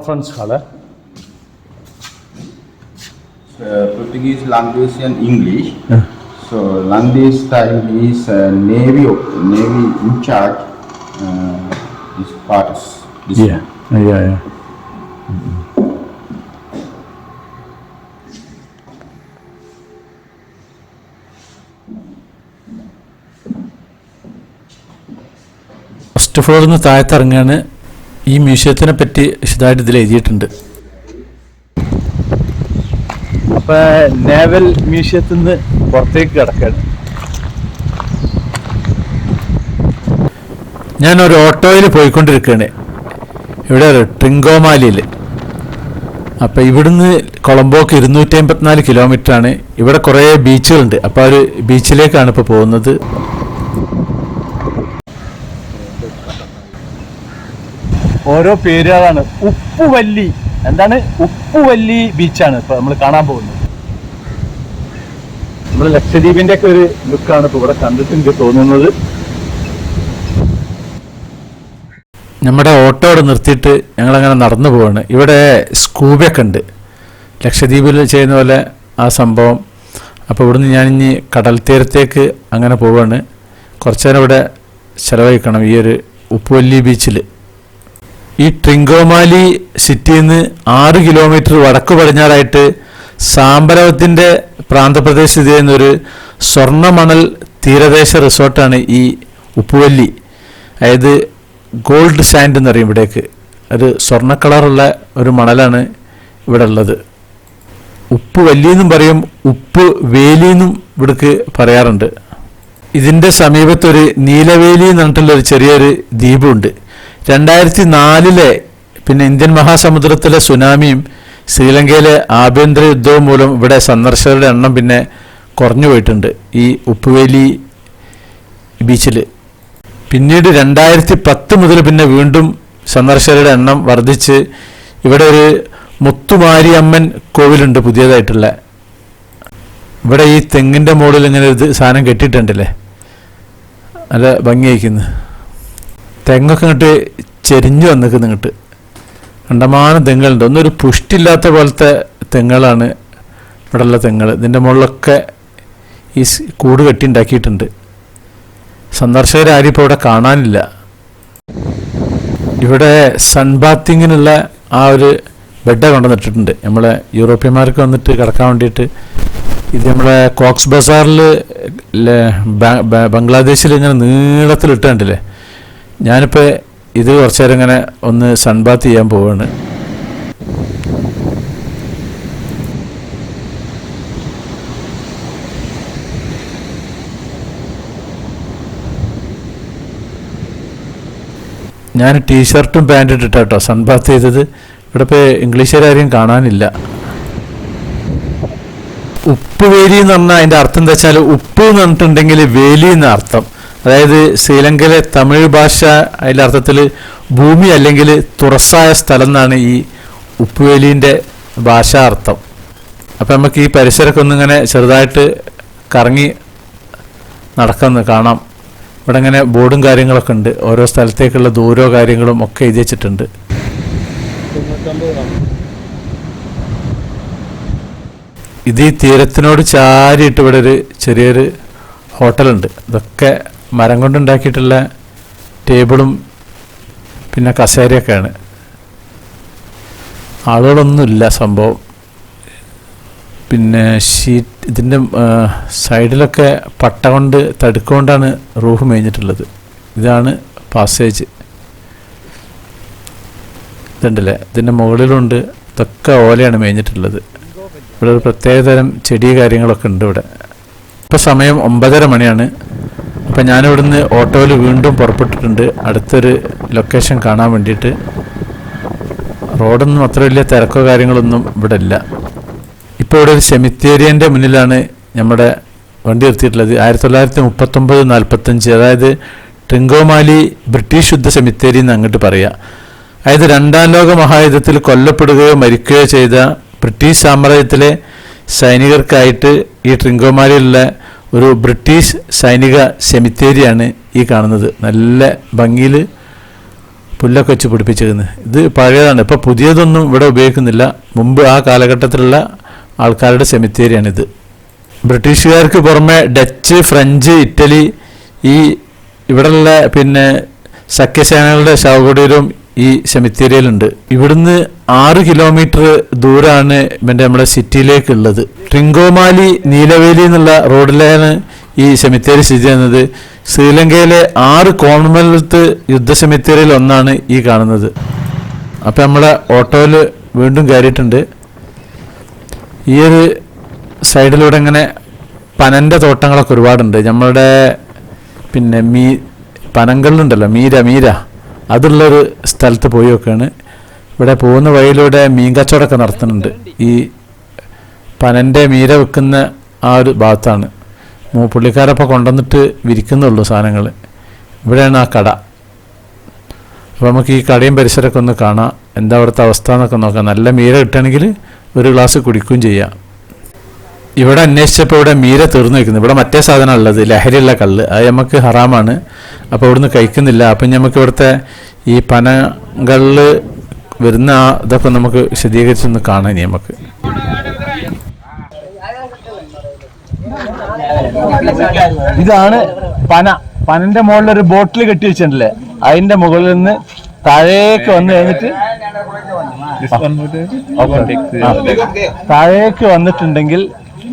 Conference hall. Portuguese language and English. So language style is Navy in charge. This parts. This one. yeah. First ഫ്ലോറിൽ നിന്ന് താഴത്തിറങ്ങാണ്. ഈ മ്യൂസിയത്തിനെ പറ്റി വിശദമായിട്ട് ഇതിൽ എഴുതിയിട്ടുണ്ട്. അപ്പൊ നേവൽ മ്യൂസിയത്തിൽ നിന്ന് പുറത്തേക്ക് കിടക്കാണ്. ഞാനൊരു ഓട്ടോയിൽ പോയിക്കൊണ്ടിരിക്കുകയാണ് ഇവിടെ ട്രിങ്കോമാലിയിൽ. അപ്പം ഇവിടുന്ന് കൊളംബോക്ക് 254 കിലോമീറ്ററാണ്. ഇവിടെ കുറേ ബീച്ചുകളുണ്ട്. അപ്പോൾ ആ ഒരു ബീച്ചിലേക്കാണ് ഇപ്പോൾ പോകുന്നത്. ഓരോ പേരുകളാണ്. ഉപ്പുവല്ലി, എന്താണ് ഉപ്പുവല്ലി ബീച്ചാണ് ഇപ്പൊ നമ്മൾ കാണാൻ പോകുന്നത്. നമ്മൾ ലക്ഷദ്വീപിന്റെ ഒക്കെ ഒരു ലുക്കാണ് ഇപ്പൊ ഇവിടെ കണ്ടിട്ട് എനിക്ക് തോന്നുന്നത്. നമ്മുടെ ഓട്ടോ അവിടെ നിർത്തിയിട്ട് ഞങ്ങളങ്ങനെ നടന്നു പോവാണ്. ഇവിടെ സ്കൂബയൊക്കെ ഉണ്ട്, ലക്ഷദ്വീപിൽ ചെയ്യുന്ന പോലെ ആ സംഭവം. അപ്പോൾ ഇവിടുന്ന് ഞാനിനി കടൽ തീരത്തേക്ക് അങ്ങനെ പോവാണ്. കുറച്ച് നേരം ഇവിടെ ചിലവഴിക്കണം ഈ ഒരു ഉപ്പുവല്ലി ബീച്ചിൽ. ഈ ട്രിങ്കോമാലി സിറ്റിയിൽ നിന്ന് 6 കിലോമീറ്റർ വടക്ക് പടിഞ്ഞാറായിട്ട് സാമ്പരവത്തിൻ്റെ പ്രാന്തപ്രദേശത്ത് സ്ഥിതി ചെയ്യുന്നൊരു സ്വർണ്ണമണൽ തീരദേശ റിസോർട്ടാണ് ഈ ഉപ്പുവല്ലി. അതായത് ഗോൾഡ് സാൻഡ് എന്നറിയും ഇവിടേക്ക്. ഒരു സ്വർണ്ണ കളറുള്ള ഒരു മണലാണ് ഇവിടെ ഉള്ളത്. ഉപ്പ് വല്ലി എന്നും പറയും, ഉപ്പ് വേലി എന്നും ഇവിടേക്ക് പറയാറുണ്ട്. ഇതിൻ്റെ സമീപത്തൊരു നീലവേലി എന്ന് പറഞ്ഞിട്ടുള്ളൊരു ചെറിയൊരു ദ്വീപുണ്ട്. 2004 പിന്നെ ഇന്ത്യൻ മഹാസമുദ്രത്തിലെ സുനാമിയും ശ്രീലങ്കയിലെ ആഭ്യന്തര യുദ്ധവും മൂലം ഇവിടെ സന്ദർശകരുടെ എണ്ണം പിന്നെ കുറഞ്ഞു പോയിട്ടുണ്ട് ഈ ഉപ്പുവേലി ബീച്ചിൽ. പിന്നീട് 2010 മുതൽ പിന്നെ വീണ്ടും സന്ദർശകരുടെ എണ്ണം വർദ്ധിച്ച് ഇവിടെ ഒരു മുത്തുമാരിയമ്മൻ കോവിലുണ്ട് പുതിയതായിട്ടുള്ള. ഇവിടെ ഈ തെങ്ങിൻ്റെ മുകളിൽ ഇങ്ങനെ ഒരു സാധനം കെട്ടിയിട്ടുണ്ടല്ലേ, നല്ല ഭംഗിയായിരിക്കുന്നു. തെങ്ങൊക്കെ ഇങ്ങോട്ട് ചെരിഞ്ഞു വന്നിക്കുന്നു. ഇങ്ങോട്ട് കണ്ടമാനം തെങ്ങുകളുണ്ട്. ഒന്നൊരു പുഷ്ടില്ലാത്ത പോലത്തെ തെങ്ങുകളാണ് ഇവിടെയുള്ള തെങ്ങുകൾ. ഇതിൻ്റെ മുകളിലൊക്കെ ഈ കൂട് കെട്ടി ഉണ്ടാക്കിയിട്ടുണ്ട്. സന്ദർശകരാരും ഇപ്പോൾ ഇവിടെ കാണാനില്ല. ഇവിടെ സൺബാത്തിങ്ങിനുള്ള ആ ഒരു ബെഡ് കൊണ്ടുവന്നിട്ടുണ്ട് നമ്മളെ യൂറോപ്യന്മാർക്ക് വന്നിട്ട് കിടക്കാൻ വേണ്ടിയിട്ട്. ഇത് നമ്മളെ കോക്സ് ബസാറിൽ ബംഗ്ലാദേശിൽ ഇങ്ങനെ നീളത്തിലിട്ട് കണ്ടില്ലേ. ഞാനിപ്പോൾ ഇത് കുറച്ച് നേരം ഇങ്ങനെ ഒന്ന് സൺബാത്ത് ചെയ്യാൻ പോവുകയാണ്. ഞാൻ ടീഷർട്ടും പാൻറ്റും ഇട്ടിട്ടാട്ടോ സൺബാത്ത് ചെയ്തത്. ഇവിടെ ഇപ്പോൾ ഇംഗ്ലീഷുകാരും കാണാനില്ല. ഉപ്പ് വേലി എന്ന് പറഞ്ഞാൽ അതിൻ്റെ അർത്ഥം എന്താ വെച്ചാൽ, ഉപ്പ് എന്ന് പറഞ്ഞിട്ടുണ്ടെങ്കിൽ വേലി എന്ന അർത്ഥം. അതായത് ശ്രീലങ്കയിലെ തമിഴ് ഭാഷ അതിൻ്റെ അർത്ഥത്തിൽ ഭൂമി അല്ലെങ്കിൽ തുറസായ സ്ഥലം എന്നാണ് ഈ ഉപ്പുവേലീൻ്റെ ഭാഷാ അർത്ഥം. അപ്പം നമുക്ക് ഈ പരിസരമൊക്കെ ഒന്നിങ്ങനെ ചെറുതായിട്ട് കറങ്ങി നടക്കുന്നത് കാണാം. ഇവിടെ ഇങ്ങനെ ബോർഡും കാര്യങ്ങളൊക്കെ ഉണ്ട്. ഓരോ സ്ഥലത്തേക്കുള്ള ദൂരവും കാര്യങ്ങളും ഒക്കെ എഴുതി വെച്ചിട്ടുണ്ട്. ഇത് ഈ തീരത്തിനോട് ചാരിയിട്ട് ഇവിടെ ഒരു ചെറിയൊരു ഹോട്ടലുണ്ട്. ഇതൊക്കെ മരം കൊണ്ടുണ്ടാക്കിയിട്ടുള്ള ടേബിളും പിന്നെ കസേരയൊക്കെയാണ്. ആളുകളൊന്നുമില്ല സംഭവം. പിന്നെ ഇതിൻ്റെ സൈഡിലൊക്കെ പട്ട കൊണ്ട് തടുക്കൊണ്ടാണ് റൂഫ് മേഞ്ഞിട്ടുള്ളത്. ഇതാണ് പാസേജ്. ഇതുണ്ടല്ലേ, ഇതിൻ്റെ മുകളിലുണ്ട്. ഇതൊക്കെ ഓലയാണ് മേഞ്ഞിട്ടുള്ളത്. ഇവിടെ ഒരു പ്രത്യേകതരം ചെടി കാര്യങ്ങളൊക്കെ ഉണ്ട് ഇവിടെ. ഇപ്പോൾ സമയം 9:30 മണിയാണ്. അപ്പം ഞാനിവിടുന്ന് ഓട്ടോയിൽ വീണ്ടും പുറപ്പെട്ടിട്ടുണ്ട് അടുത്തൊരു ലൊക്കേഷൻ കാണാൻ വേണ്ടിയിട്ട്. റോഡൊന്നും അത്ര വലിയ തിരക്കോ കാര്യങ്ങളൊന്നും ഇവിടെ ഇല്ല. ഇപ്പോൾ ഇവിടെ ഒരു സെമിത്തേരിയൻ്റെ മുന്നിലാണ് നമ്മുടെ വണ്ടി നിർത്തിയിട്ടുള്ളത്. 1939-45, അതായത് ട്രിങ്കോമാലി ബ്രിട്ടീഷ് യുദ്ധ സെമിത്തേരി എന്ന് അങ്ങോട്ട് പറയുക. അതായത് 2ാം ലോക മഹായുദ്ധത്തിൽ കൊല്ലപ്പെടുകയോ മരിക്കുകയോ ചെയ്ത ബ്രിട്ടീഷ് സാമ്രാജ്യത്തിലെ സൈനികർക്കായിട്ട് ഈ ട്രിങ്കോമാലിയിലുള്ള ഒരു ബ്രിട്ടീഷ് സൈനിക സെമിത്തേരിയാണ് ഈ കാണുന്നത്. നല്ല ഭംഗിയിൽ പുല്ലൊക്കെ വെച്ച് പിടിപ്പിച്ചിരുന്നത്. ഇത് പഴയതാണ്, ഇപ്പോൾ പുതിയതൊന്നും ഇവിടെ ഉപയോഗിക്കുന്നില്ല. മുമ്പ് ആ കാലഘട്ടത്തിലുള്ള ആൾക്കാരുടെ സെമിത്തേരിയാണിത്. ബ്രിട്ടീഷുകാർക്ക് പുറമെ ഡച്ച്, ഫ്രഞ്ച്, ഇറ്റലി ഈ ഇവിടെയുള്ള പിന്നെ സഖ്യസേനകളുടെ ശവകുടീരവും ഈ സെമിത്തേരിയിലുണ്ട്. ഇവിടുന്ന് 6 കിലോമീറ്റർ ദൂരമാണ് നമ്മുടെ സിറ്റിയിലേക്കുള്ളത്. ട്രിങ്കോമാലി നീലവേലി എന്നുള്ള റോഡിലാണ് ഈ സെമിത്തേരി സ്ഥിതി ചെയ്യുന്നത്. ശ്രീലങ്കയിലെ 6 കോമൺവെൽത്ത് യുദ്ധ സെമിത്തേരിയിൽ ഒന്നാണ് ഈ കാണുന്നത്. അപ്പം നമ്മളെ ഓട്ടോയിൽ വീണ്ടും കയറിയിട്ടുണ്ട്. ഈ ഒരു സൈഡിലൂടെ ഇങ്ങനെ പനൻ്റെ തോട്ടങ്ങളൊക്കെ ഒരുപാടുണ്ട്. നമ്മളുടെ പിന്നെ പനങ്കള്ളുണ്ടല്ലോ, മീര അതുള്ളൊരു സ്ഥലത്ത് പോയി നോക്കുകയാണ്. ഇവിടെ പോകുന്ന വഴിയിലൂടെ മീൻ കച്ചവടമൊക്കെ നടത്തുന്നുണ്ട്. ഈ പനൻ്റെ മീര വെക്കുന്ന ആ ഒരു ഭാഗത്താണ്. പുള്ളിക്കാരപ്പോൾ കൊണ്ടുവന്നിട്ട് വിരിക്കുന്നുള്ളൂ സാധനങ്ങൾ. ഇവിടെയാണ് ആ കട. അപ്പോൾ നമുക്ക് ഈ കടയും പരിസരമൊക്കെ ഒന്ന് കാണാം, എന്താ അവിടുത്തെ അവസ്ഥ എന്നൊക്കെ നോക്കാം. നല്ല മീര കിട്ടുകയാണെങ്കിൽ ഒരു ഗ്ലാസ് കുടിക്കുകയും ചെയ്യാം. ഇവിടെ അന്വേഷിച്ചപ്പോൾ ഇവിടെ മീര തീർന്നു വയ്ക്കുന്നു. ഇവിടെ മറ്റേ സാധനം ഉള്ളത് ലഹരിയുള്ള കള്ള്, അത് നമുക്ക് ഹറാമാണ്. അപ്പോൾ ഇവിടുന്ന് കഴിക്കുന്നില്ല. അപ്പം നമുക്ക് ഇവിടുത്തെ ഈ പനകളിൽ വരുന്ന ഇതൊക്കെ നമുക്ക് വിശദീകരിച്ചൊന്ന് കാണാം. ഇനി നമുക്ക് ഇതാണ് പനന്റെ മുകളിൽ ഒരു ബോട്ടിൽ കെട്ടി വെച്ചിട്ടുണ്ടല്ലേ, അതിന്റെ മുകളിൽ നിന്ന് താഴേക്ക് വന്നു കഴിഞ്ഞിട്ട് താഴേക്ക് വന്നിട്ടുണ്ടെങ്കിൽ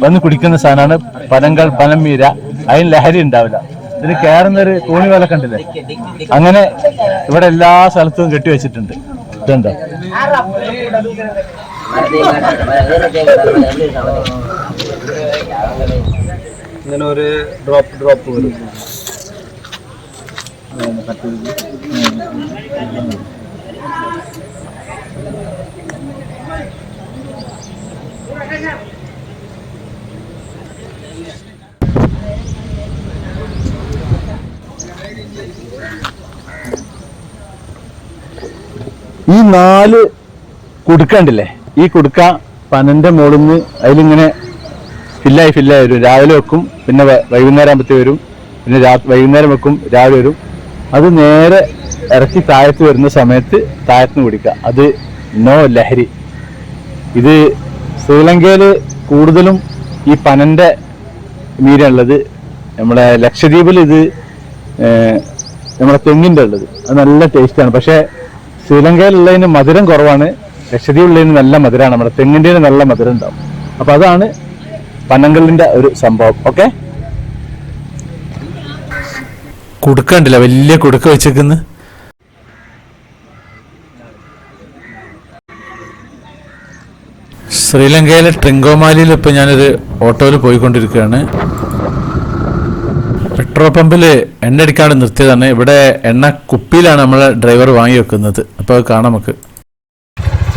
വന്ന് കുടിക്കുന്ന സാധനമാണ് പനമീര. അതിന് ലഹരി ഉണ്ടാവില്ല. ഇതിന് കയറുന്നൊരു തോണി പോലെ കണ്ടില്ലേ, അങ്ങനെ ഇവിടെ എല്ലാ സ്ഥലത്തും കെട്ടി വെച്ചിട്ടുണ്ട്. ഇതുണ്ടോ? ഇങ്ങനെ ഒരു ഡ്രോപ്പ് വരും. ഈ 4 കുടുക്ക ഉണ്ടല്ലേ, ഈ കുടുക്ക പനന്റെ മുകളിൽ നിന്ന് അതിലിങ്ങനെ ഫില്ലായി വരും. രാവിലെ വെക്കും, പിന്നെ വൈകുന്നേരം ആകുമ്പത്തേ വരും, പിന്നെ വൈകുന്നേരം വെക്കും, രാവിലെ വരും. അത് നേരെ ഇറക്കി താഴത്ത് വരുന്ന സമയത്ത് താഴത്തുനിന്ന് കുടിക്കുക. അത് നോ ലഹരി. ഇത് ശ്രീലങ്കയിൽ കൂടുതലും ഈ പനന്റെ മീനുള്ളത്. നമ്മുടെ ലക്ഷദ്വീപിൽ ഇത് നമ്മുടെ തെങ്ങിൻ്റെ ഉള്ളത്. അത് നല്ല ടേസ്റ്റാണ്. പക്ഷേ ശ്രീലങ്കയിലുള്ളതിന് മധുരം കുറവാണ്, ലക്ഷദ്വീപിലുള്ളതിന് നല്ല മധുരമാണ്. നമ്മുടെ തെങ്ങിൻ്റെ നല്ല മധുരം ഉണ്ടാവും. അപ്പം അതാണ് പനങ്കള്ളിൻ്റെ ഒരു സംഭവം. ഓക്കെ, കുടുക്ക ഉണ്ടല്ലോ, വലിയ കുടുക്ക വെച്ചേക്കുന്നു. ശ്രീലങ്കയിലെ ട്രിങ്കോമാലിയിൽ ഇപ്പോൾ ഞാനൊരു ഓട്ടോയിൽ പോയിക്കൊണ്ടിരിക്കുകയാണ്. പെട്രോൾ പമ്പിൽ എണ്ണ അടിക്കാണ്ട് നിർത്തിയതാണ്. ഇവിടെ എണ്ണ കുപ്പിയിലാണ് നമ്മളെ ഡ്രൈവർ വാങ്ങി വെക്കുന്നത്. അപ്പോൾ അത് കാണാം നമുക്ക്.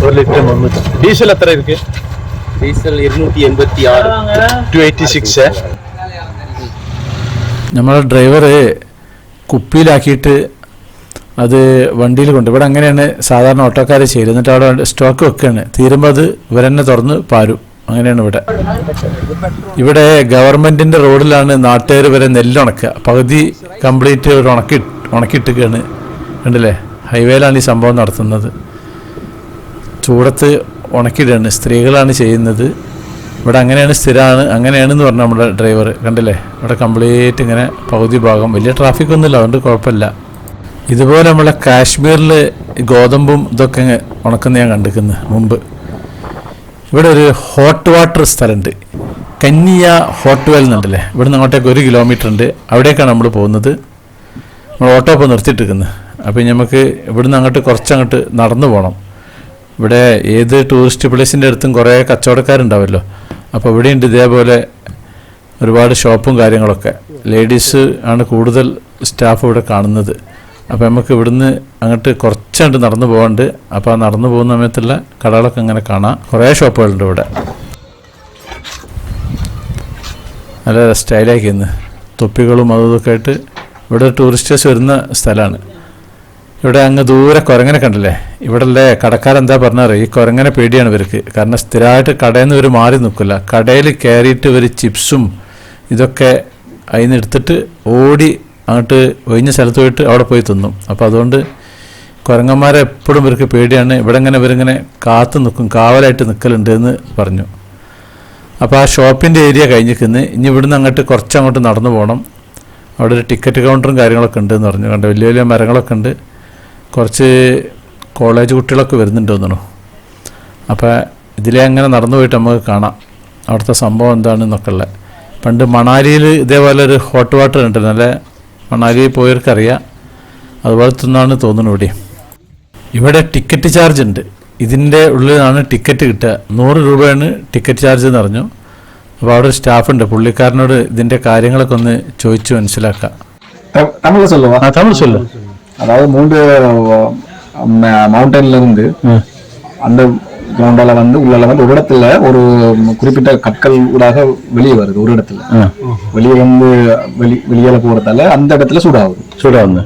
1 ലിറ്റർ 300. ഡീസൽ എത്ര ഇருக்கு? ഡീസൽ 286 286. നമ്മളെ ഡ്രൈവർ കുപ്പിയിലാക്കിയിട്ട് അത് വണ്ടിയിൽ കൊണ്ട്, ഇവിടെ അങ്ങനെയാണ് സാധാരണ ഓട്ടോക്കാർ ചെയ്ത്, എന്നിട്ട് അവിടെ സ്റ്റോക്ക് വെക്കുകയാണ്. തീരുമ്പോൾ അത് ഇവരെന്നെ തുറന്ന് പാരും. അങ്ങനെയാണ് ഇവിടെ ഗവൺമെൻറ്റിൻ്റെ റോഡിലാണ് നാട്ടുകാർ വരെ നെല്ലുണക്കുക. പകുതി കംപ്ലീറ്റ് ഒരു ഉണക്കിയിട്ടിരിക്കുകയാണ്. കണ്ടില്ലേ, ഹൈവേയിലാണ് ഈ സംഭവം നടത്തുന്നത്. ചൂടത്ത് ഉണക്കിയിടുകയാണ്, സ്ത്രീകളാണ് ചെയ്യുന്നത്. ഇവിടെ അങ്ങനെയാണ്, സ്ഥിരമാണ്, അങ്ങനെയാണെന്ന് പറഞ്ഞു നമ്മുടെ ഡ്രൈവർ. കണ്ടില്ലേ, ഇവിടെ കംപ്ലീറ്റ് ഇങ്ങനെ പകുതി ഭാഗം. വലിയ ട്രാഫിക് ഒന്നുമില്ല, അതുകൊണ്ട് കുഴപ്പമില്ല. ഇതുപോലെ നമ്മളെ കാശ്മീരിൽ ഗോതമ്പും ഇതൊക്കെ ഉണക്കുന്ന ഞാൻ കണ്ടിരിക്കുന്നത് മുമ്പ്. ഇവിടെ ഒരു ഹോട്ട് വാട്ടർ സ്ഥലമുണ്ട്, കന്നിയ ഹോട്ട് വെൽ എന്നുണ്ടല്ലേ. ഇവിടെ നിന്ന് അങ്ങോട്ടേക്ക് 1 കിലോമീറ്റർ ഉണ്ട്. അവിടേക്കാണ് നമ്മൾ പോകുന്നത്. നമ്മൾ ഓട്ടോ ഇപ്പോൾ നിർത്തിയിട്ടിരിക്കുന്നത്. അപ്പോൾ നമുക്ക് ഇവിടുന്ന് അങ്ങോട്ട് കുറച്ചങ്ങോട്ട് നടന്നു പോകണം. ഇവിടെ ഏത് ടൂറിസ്റ്റ് പ്ലേസിൻ്റെ അടുത്തും കുറേ കച്ചവടക്കാരുണ്ടാവുമല്ലോ. അപ്പോൾ ഇവിടെയുണ്ട് ഇതേപോലെ ഒരുപാട് ഷോപ്പും കാര്യങ്ങളൊക്കെ. ലേഡീസ് ആണ് കൂടുതൽ സ്റ്റാഫ് ഇവിടെ കാണുന്നത്. അപ്പോൾ നമുക്ക് ഇവിടുന്ന് അങ്ങോട്ട് കുറച്ചങ്ങോട്ട് നടന്നു പോകാണ്ട്. അപ്പോൾ ആ നടന്നു പോകുന്ന സമയത്തുള്ള കടകളൊക്കെ ഇങ്ങനെ കാണാം. കുറേ ഷോപ്പുകളുണ്ട് ഇവിടെ. നല്ല സ്റ്റൈലാക്കി ഇന്ന് തൊപ്പികളും അതൊക്കെ ആയിട്ട് ഇവിടെ ടൂറിസ്റ്റേഴ്സ് വരുന്ന സ്ഥലമാണ്. ഇവിടെ അങ്ങ് ദൂരെ കുരങ്ങനെ കണ്ടില്ലേ. ഇവിടെയുള്ള കടക്കാരെന്താ പറഞ്ഞാൽ ഈ കുരങ്ങനെ പേടിയാണ് ഇവർക്ക്. കാരണം സ്ഥിരമായിട്ട് കടയിൽ നിന്ന് ഇവർ മാറി നിൽക്കില്ല. കടയിൽ കയറിയിട്ട് ഇവർ ചിപ്സും ഇതൊക്കെ അതിൽ നിന്ന് എടുത്തിട്ട് ഓടി അങ്ങോട്ട് ഒഴിഞ്ഞ സ്ഥലത്ത് പോയിട്ട് അവിടെ പോയി തിന്നും. അപ്പോൾ അതുകൊണ്ട് കുരങ്ങന്മാരെ എപ്പോഴും ഇവർക്ക് പേടിയാണ്. ഇവരിങ്ങനെ കാത്തു നിൽക്കും, കാവലായിട്ട് നിൽക്കലുണ്ട് എന്ന് പറഞ്ഞു. അപ്പോൾ ആ ഷോപ്പിൻ്റെ ഏരിയ കഴിഞ്ഞിരിക്കുന്നു. ഇനി ഇവിടുന്ന് അങ്ങോട്ട് കുറച്ചങ്ങോട്ട് നടന്നു പോകണം. അവിടെ ഒരു ടിക്കറ്റ് കൗണ്ടറും കാര്യങ്ങളൊക്കെ ഉണ്ട് എന്ന് പറഞ്ഞു. കണ്ട് വലിയ വലിയ മരങ്ങളൊക്കെ ഉണ്ട്. കുറച്ച് കോളേജ് കുട്ടികളൊക്കെ വരുന്നുണ്ട് തോന്നുന്നു. അപ്പോൾ ഇതിലെ അങ്ങനെ നടന്നു പോയിട്ട് നമുക്ക് കാണാം അവിടുത്തെ സംഭവം എന്താണെന്നൊക്കെ ഉള്ളത്. പണ്ട് മണാലിയിൽ ഇതേപോലെ ഒരു ഹോട്ട് വാട്ടർ ഉണ്ട്, നല്ല മണാലിയിൽ പോയവർക്കറിയാം. അതുപോലെ തന്നെയാണ് തോന്നുന്നു ഇവിടെ ടിക്കറ്റ് ചാർജ് ഉണ്ട്. ഇതിൻ്റെ ഉള്ളിലാണ് ടിക്കറ്റ് കിട്ടുക. 100 രൂപയാണ് ടിക്കറ്റ് ചാർജ് എന്ന് പറഞ്ഞു. അപ്പോൾ അവിടെ ഒരു സ്റ്റാഫുണ്ട്, പുള്ളിക്കാരനോട് ഇതിൻ്റെ കാര്യങ്ങളൊക്കെ ഒന്ന് ചോദിച്ചു മനസ്സിലാക്കാം. தமிழ்ல சொல்லுவா? തമിഴ് சொல்லு. அதாவது 3 மவுண்டன்ல இருந்து அந்த கிரவுண்டால உள்ளால ஒரு இடத்துல ஒரு குறிப்பிட்ட கற்கள் ஊடாக வெளியே வருது. ஒரு இடத்துல வெளியே வெளியால போறதால அந்த இடத்துல சூடாகுது.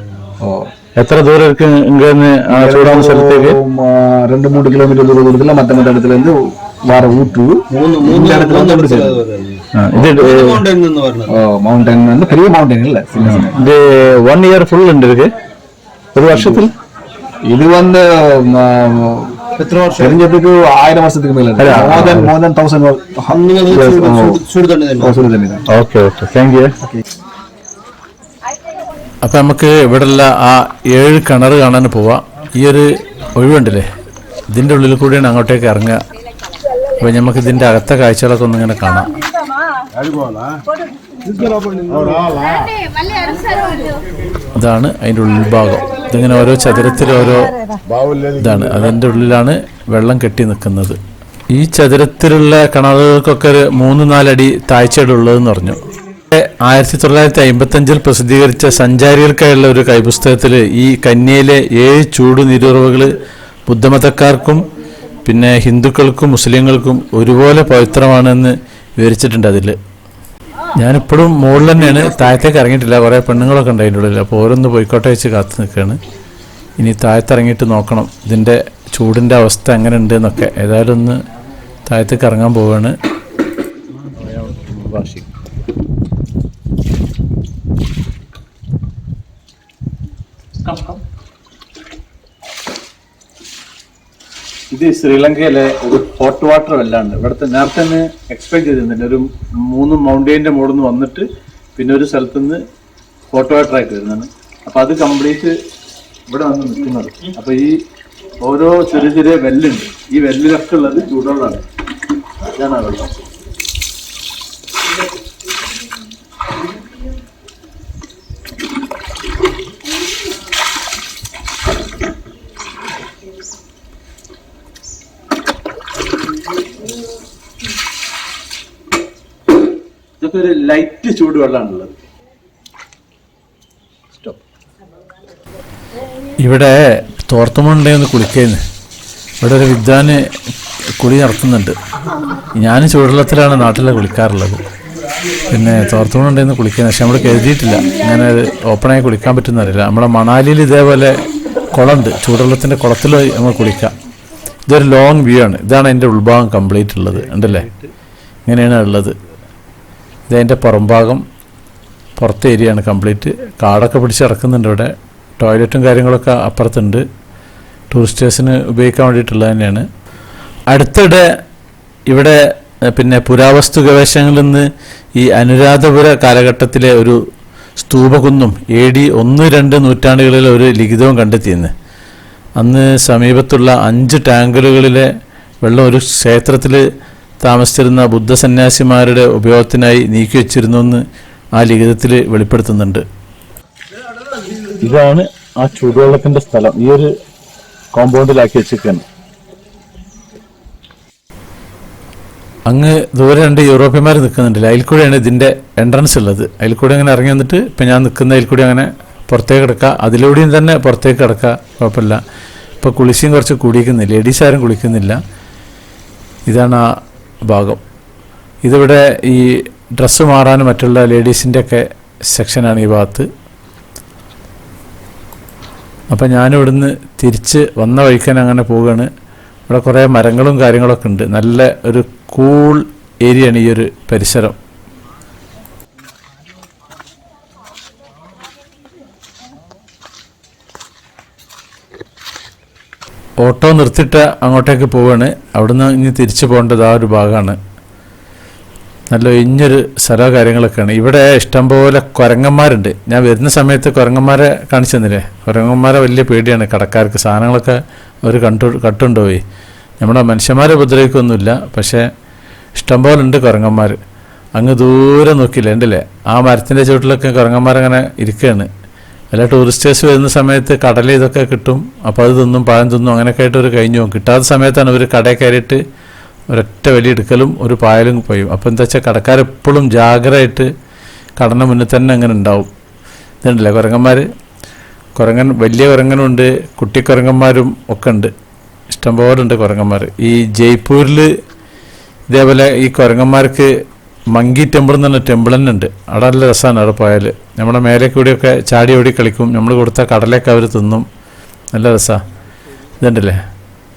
എത്ര ദൂരം ഇருக்கு ഇങ്ങനെ ചൂടാവുന്ന സ്ഥലത്തേക്ക്? 2-3 കിലോമീറ്റർ ദൂരത്തില് മറ്റേ இடத்துல இருந்து வர ஊற்று இந்த இடத்துல வந்து மவுண்டன் வந்து பெரிய மவுண்டன் இல்ல, இது 1 year full ഉണ്ട് இதுக்கு, ஒரு வருஷத்தில். இது வந்து தெரிஞ்சதுக்கு 1000 வருஷத்துக்கு மேல more than 1000 சுடு தண்ணி. Okay okay, thank you. അപ്പം നമുക്ക് ഇവിടെയുള്ള ആ 7 കിണർ കാണാൻ പോവാം. ഈ ഒരു ഒഴിവുണ്ടല്ലേ, ഇതിൻ്റെ ഉള്ളിൽ കൂടിയാണ് അങ്ങോട്ടേക്ക് ഇറങ്ങുക. അപ്പോൾ നമുക്ക് ഇതിൻ്റെ അകത്തെ കാഴ്ചകളൊക്കെ ഒന്നിങ്ങനെ കാണാം. ഇതാണ് അതിൻ്റെ ഉൾഭാഗം. ഇതിങ്ങനെ ഓരോ ചതുരത്തിൽ ഓരോ ഇതാണ്, അതിൻ്റെ ഉള്ളിലാണ് വെള്ളം കെട്ടി നിൽക്കുന്നത്. ഈ ചതുരത്തിലുള്ള കിണറുകൾക്കൊക്കെ ഒരു 3-4 അടി താഴ്ചയുള്ളതെന്ന് പറഞ്ഞു. 1955 പ്രസിദ്ധീകരിച്ച സഞ്ചാരികൾക്കായുള്ള ഒരു കൈപുസ്തകത്തിൽ ഈ കന്യയിലെ 7 ചൂട് നീരുറവുകൾ ബുദ്ധമതക്കാർക്കും പിന്നെ ഹിന്ദുക്കൾക്കും മുസ്ലിങ്ങൾക്കും ഒരുപോലെ പവിത്രമാണെന്ന് വിവരിച്ചിട്ടുണ്ട്. അതിൽ ഞാനിപ്പോഴും മുകളിൽ തന്നെയാണ്, താഴത്തേക്ക് ഇറങ്ങിയിട്ടില്ല. കുറേ പെണ്ണുങ്ങളൊക്കെ ഉണ്ട് അതിൻ്റെ ഉള്ളിൽ. അപ്പോൾ ഓരോന്ന് പോയിക്കോട്ടെ വെച്ച് കാത്തു നിൽക്കുകയാണ്. ഇനി താഴത്തിറങ്ങിയിട്ട് നോക്കണം ഇതിൻ്റെ ചൂടിൻ്റെ അവസ്ഥ എങ്ങനെ ഉണ്ട് എന്നൊക്കെ. ഏതായാലും ഒന്ന് താഴത്തേക്ക് ഇറങ്ങാൻ പോവുകയാണ്. ഇത് ശ്രീലങ്കയിലെ ഒരു ഹോട്ട് വാട്ടർ വെല്ലാണ്. ഇവിടുത്തെ നേരത്തെ തന്നെ എക്സ്പെക്ട് ചെയ്തിരുന്നില്ല. ഒരു 3 മൗണ്ടെയിൻ്റെ മുകളിൽ നിന്ന് വന്നിട്ട് പിന്നെ ഒരു സ്ഥലത്ത് നിന്ന് ഹോട്ട് വാട്ടർ ആയിട്ട് വരുന്നതാണ്. അപ്പോൾ അത് കംപ്ലീറ്റ് ഇവിടെ വന്ന് നിൽക്കുന്നത്. അപ്പോൾ ഈ ഓരോ ചെറിയ ചെറിയ വെല്ലുണ്ട്. ഈ വെല്ലിലൊക്കെ ഉള്ളത് ചൂടുവെള്ളമാണ്. ഇതാണ് ആ വെള്ളം. ഇതൊക്കെ ഒരു ലൈറ്റ് ചൂടുവെള്ളമാണുള്ളത്. ഇവിടെ തോർത്തുമുണ്ടെന്ന് കുളിക്കുന്നു. ഇവിടെ ഒരു വിദ്വാന് കുളി നടത്തുന്നുണ്ട്. ഞാൻ ചൂടുവെള്ളത്തിലാണ് നാട്ടിലെ കുളിക്കാറുള്ളത്. പിന്നെ തോർത്തുമുണ്ടെന്ന് കുളിക്കുന്നത്, പക്ഷെ നമ്മൾ കരുതിയിട്ടില്ല ഇങ്ങനെ ഓപ്പണായി കുളിക്കാൻ പറ്റുന്നറിയില്ല. നമ്മുടെ മണാലിയിൽ ഇതേപോലെ കുളമുണ്ട്, ചൂടുവെള്ളത്തിൻ്റെ കുളത്തിൽ നമ്മൾ കുളിക്കാം. ഇതൊരു ലോങ് വ്യൂ ആണ്. ഇതാണ് അതിൻ്റെ ഉൾഭാഗം കംപ്ലീറ്റ് ഉള്ളത്, ഉണ്ടല്ലേ? ഇങ്ങനെയാണ് ഉള്ളത്. ഇതതിൻ്റെ പുറംഭാഗം, പുറത്തെ ഏരിയയാണ് കംപ്ലീറ്റ്. കാടൊക്കെ പിടിച്ച് ഇറക്കുന്നുണ്ട് ഇവിടെ. ടോയ്ലറ്റും കാര്യങ്ങളൊക്കെ അപ്പുറത്തുണ്ട്. ടൂറിസ്റ്റേഴ്സിന് ഉപയോഗിക്കാൻ വേണ്ടിയിട്ടുള്ളത് തന്നെയാണ്. അടുത്തിടെ ഇവിടെ പിന്നെ പുരാവസ്തു ഗവേഷണങ്ങളിൽ നിന്ന് ഈ അനുരാധപുര കാലഘട്ടത്തിലെ ഒരു സ്തൂപകുന്നും AD 1-2 നൂറ്റാണ്ടുകളിലെ ഒരു ലിഖിതവും കണ്ടെത്തിയെന്ന്. അന്ന് സമീപത്തുള്ള 5 ടാങ്കറുകളിലെ വെള്ളം ഒരു ക്ഷേത്രത്തിൽ താമസിച്ചിരുന്ന ബുദ്ധസന്യാസിമാരുടെ ഉപയോഗത്തിനായി നീക്കി വെച്ചിരുന്നു എന്ന് ആ ലിഖിതത്തിൽ വെളിപ്പെടുത്തുന്നുണ്ട്. ഇതാണ് ആ ചൂടുവെള്ളത്തിൻ്റെ സ്ഥലം. ഈ ഒരു കോമ്പൗണ്ടിലാക്കി വെച്ചിരിക്കുകയാണ്. അങ്ങ് ദൂരെ 2 യൂറോപ്യന്മാർ നിൽക്കുന്നുണ്ടല്ലോ, അതിൽ കൂടെയാണ് ഇതിൻ്റെ എൻട്രൻസ് ഉള്ളത്. അതിൽ കൂടെ അങ്ങനെ ഇറങ്ങി വന്നിട്ട് ഇപ്പം ഞാൻ നിൽക്കുന്ന അതിൽ കൂടി അങ്ങനെ പുറത്തേക്ക് കിടക്കുക. അതിലൂടെയും തന്നെ പുറത്തേക്ക് കിടക്കുക, കുഴപ്പമില്ല. ഇപ്പോൾ കുളിച്ചും കുറച്ച് കുടിക്കുന്നില്ല, ലേഡീസ് ആരും കുളിക്കുന്നില്ല. ഇതാണ് ആ ഭാഗം. ഇതിവിടെ ഈ ഡ്രസ്സ് മാറാനും മറ്റുള്ള ലേഡീസിൻ്റെയൊക്കെ സെക്ഷനാണ് ഈ ഭാഗത്ത്. അപ്പം ഞാനിവിടുന്ന് തിരിച്ച് വന്ന വഴിക്കാൻ അങ്ങനെ പോവുകയാണ്. ഇവിടെ കുറേ മരങ്ങളും കാര്യങ്ങളൊക്കെ ഉണ്ട്. നല്ല ഒരു കൂൾ ഏരിയയാണ് ഈ ഒരു പരിസരം. ഓട്ടോ നിർത്തിയിട്ട് അങ്ങോട്ടേക്ക് പോവാണ്. അവിടുന്ന് ഇനി തിരിച്ചു പോകേണ്ടത് ആ ഒരു ഭാഗമാണ്. നല്ല ഒഴിഞ്ഞൊരു സ്ഥലമോ കാര്യങ്ങളൊക്കെയാണ്. ഇവിടെ ഇഷ്ടംപോലെ കുരങ്ങന്മാരുണ്ട്. ഞാൻ വരുന്ന സമയത്ത് കുരങ്ങന്മാരെ കാണിച്ചു തന്നില്ലേ? കുരങ്ങന്മാരെ വലിയ പേടിയാണ് കടക്കാർക്ക്. സാധനങ്ങളൊക്കെ അവർ കട്ടുകൊണ്ടുപോയി. നമ്മുടെ മനുഷ്യന്മാരെ ഉപദ്രവിക്കൊന്നുമില്ല, പക്ഷേ ഇഷ്ടംപോലെ ഉണ്ട് കുരങ്ങന്മാർ. അങ്ങ് ദൂരെ നോക്കിയില്ല ഉണ്ടല്ലേ, ആ മരത്തിൻ്റെ ചുവട്ടിലൊക്കെ കുരങ്ങന്മാരങ്ങനെ ഇരിക്കുകയാണ്. എല്ലാ ടൂറിസ്റ്റേഴ്സ് വരുന്ന സമയത്ത് കടല ഇതൊക്കെ കിട്ടും, അപ്പോൾ അത് തിന്നും, പഴം തിന്നും, അങ്ങനെയൊക്കെ ആയിട്ട് ഒരു കഴിഞ്ഞു പോകും. കിട്ടാത്ത സമയത്താണ് ഒരു കടയിൽ കയറിയിട്ട് ഒരൊറ്റ വലിയ എടുക്കലും ഒരു പായലും പോയും. അപ്പോൾ എന്താ വെച്ചാൽ കടക്കാരെപ്പോഴും ജാഗ്രതയായിട്ട് കടന്ന മുന്നിൽ തന്നെ അങ്ങനെ ഉണ്ടാവും. ഇതുണ്ടല്ലേ കുരങ്ങന്മാർ, വലിയ കുരങ്ങനുണ്ട്, കുട്ടിക്കുരങ്ങന്മാരും ഒക്കെ ഉണ്ട്, ഇഷ്ടംപോലെ ഉണ്ട് കുരങ്ങന്മാർ. ഈ ജയ്പൂരിൽ ഇതേപോലെ ഈ കുരങ്ങന്മാർക്ക് മങ്കി ടെമ്പിൾ എന്ന് പറഞ്ഞ ടെമ്പിൾ തന്നെ ഉണ്ട്. അവിടെ നല്ല രസമാണ്. അവിടെ പോയാൽ നമ്മുടെ മേലെ കൂടിയൊക്കെ ചാടി ഓടി കളിക്കും. നമ്മൾ കൊടുത്ത കടലൊക്കെ അവർ തിന്നും, നല്ല രസമാണ്. ഇതുണ്ടല്ലേ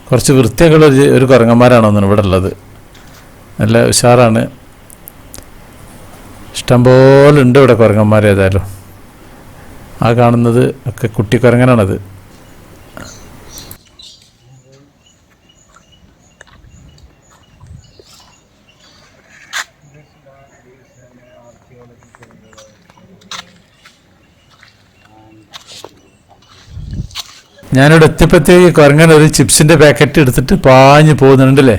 കുറച്ച് വൃത്തിയൊക്കെയുള്ള ഒരു കുരങ്ങന്മാരാണോന്നാണ് ഇവിടെ ഉള്ളത്. നല്ല ഉഷാറാണ്, ഇഷ്ടംപോലെ ഉണ്ട് ഇവിടെ കുരങ്ങന്മാർ. ഏതായാലും ആ കാണുന്നത് ഒക്കെ കുട്ടിക്കുരങ്ങനാണത്. ഞാനിവിടെ എത്തിയപ്പോഴത്തേക്ക് കുരങ്ങൻ ഒരു ചിപ്സിൻ്റെ പാക്കറ്റ് എടുത്തിട്ട് പാഞ്ഞ് പോകുന്നുണ്ടല്ലേ.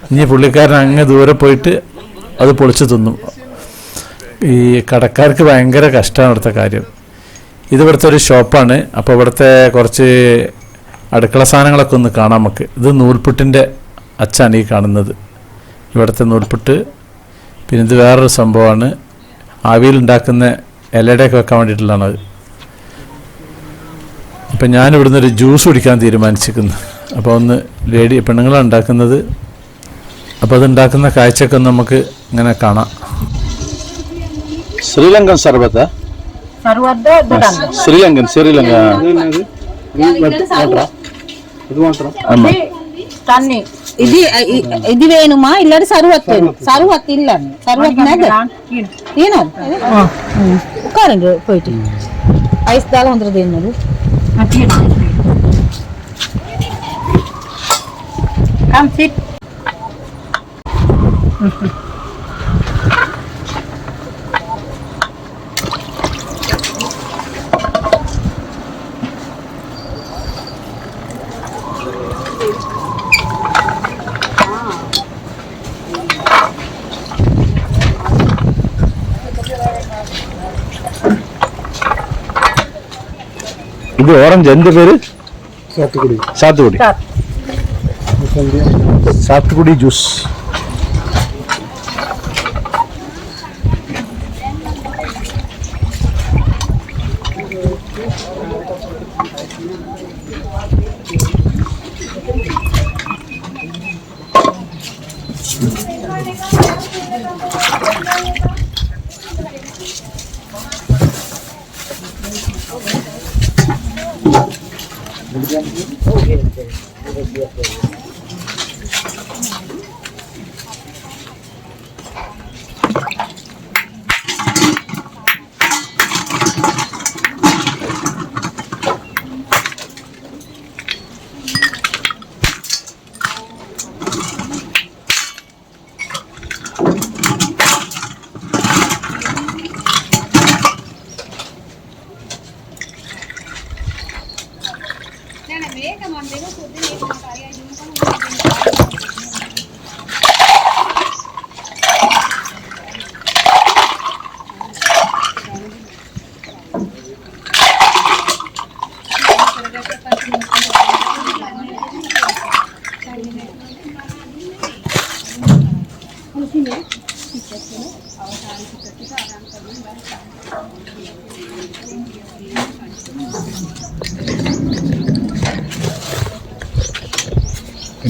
ഇനി പുള്ളിക്കാരൻ അങ്ങ് ദൂരെ പോയിട്ട് അത് പൊളിച്ച് തിന്നും. ഈ കടക്കാർക്ക് ഭയങ്കര കഷ്ടമാണ് ഇവിടുത്തെ കാര്യം. ഇത് ഇവിടുത്തെ ഒരു ഷോപ്പാണ്. അപ്പോൾ ഇവിടുത്തെ കുറച്ച് അടുക്കള സാധനങ്ങളൊക്കെ ഒന്ന് കാണാം നമുക്ക്. ഇത് നൂൽപുട്ടിൻ്റെ അച്ചാണ് ഈ കാണുന്നത്, ഇവിടുത്തെ നൂൽപുട്ട്. പിന്നെ ഇത് വേറൊരു സംഭവമാണ്, ആവിയിലുണ്ടാക്കുന്ന ഇലയുടെയൊക്കെ വെക്കാൻ വേണ്ടിയിട്ടുള്ളതാണത്. അപ്പം ഞാനിവിടുന്ന് ഒരു ജ്യൂസ് കുടിക്കാൻ തീരുമാനിച്ചിരിക്കുന്നു. അപ്പോൾ ഒന്ന് പെണ്ണുങ്ങളാണ് ഉണ്ടാക്കുന്നത്. അപ്പോൾ അതുണ്ടാക്കുന്ന കാഴ്ചയൊക്കെ ഒന്ന് നമുക്ക് ഇങ്ങനെ കാണാം. ശ്രീലങ്കൻ സർബത്ത്, ശ്രീലങ്കൻ ఇది వేణుమా ఇల్లడి సరువత్ సరువత్ ఇల్లండి సరువత్ ఉకారండి పోయిட்டு ఐస్ దాల్ hundred దేన్నది come sit ഇത് ഓറഞ്ച്, എന്ത് പേര്? സാത്തുകുടി ജ്യൂസ്.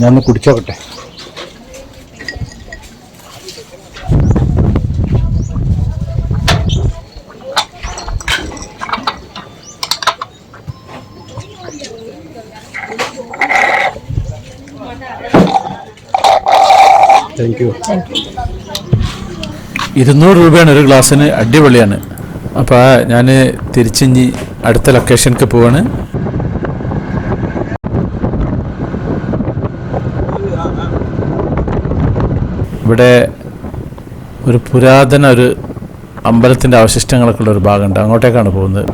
ഞാനൊന്ന് കുടിച്ചോക്കട്ടെ. Thank you. 200 രൂപയാണ് ഒരു ഗ്ലാസ്സിന്, അടിപൊളിയാണ്. അപ്പോൾ ഞാൻ തിരിച്ചിഞ്ഞ് അടുത്ത ലൊക്കേഷനിലേക്ക് പോവാണ്. ഇവിടെ ഒരു പുരാതന ഒരു അമ്പലത്തിൻ്റെ അവശിഷ്ടങ്ങളൊക്കെ ഉള്ള ഒരു ഭാഗമുണ്ട്, അങ്ങോട്ടേക്കാണ് പോകുന്നത്.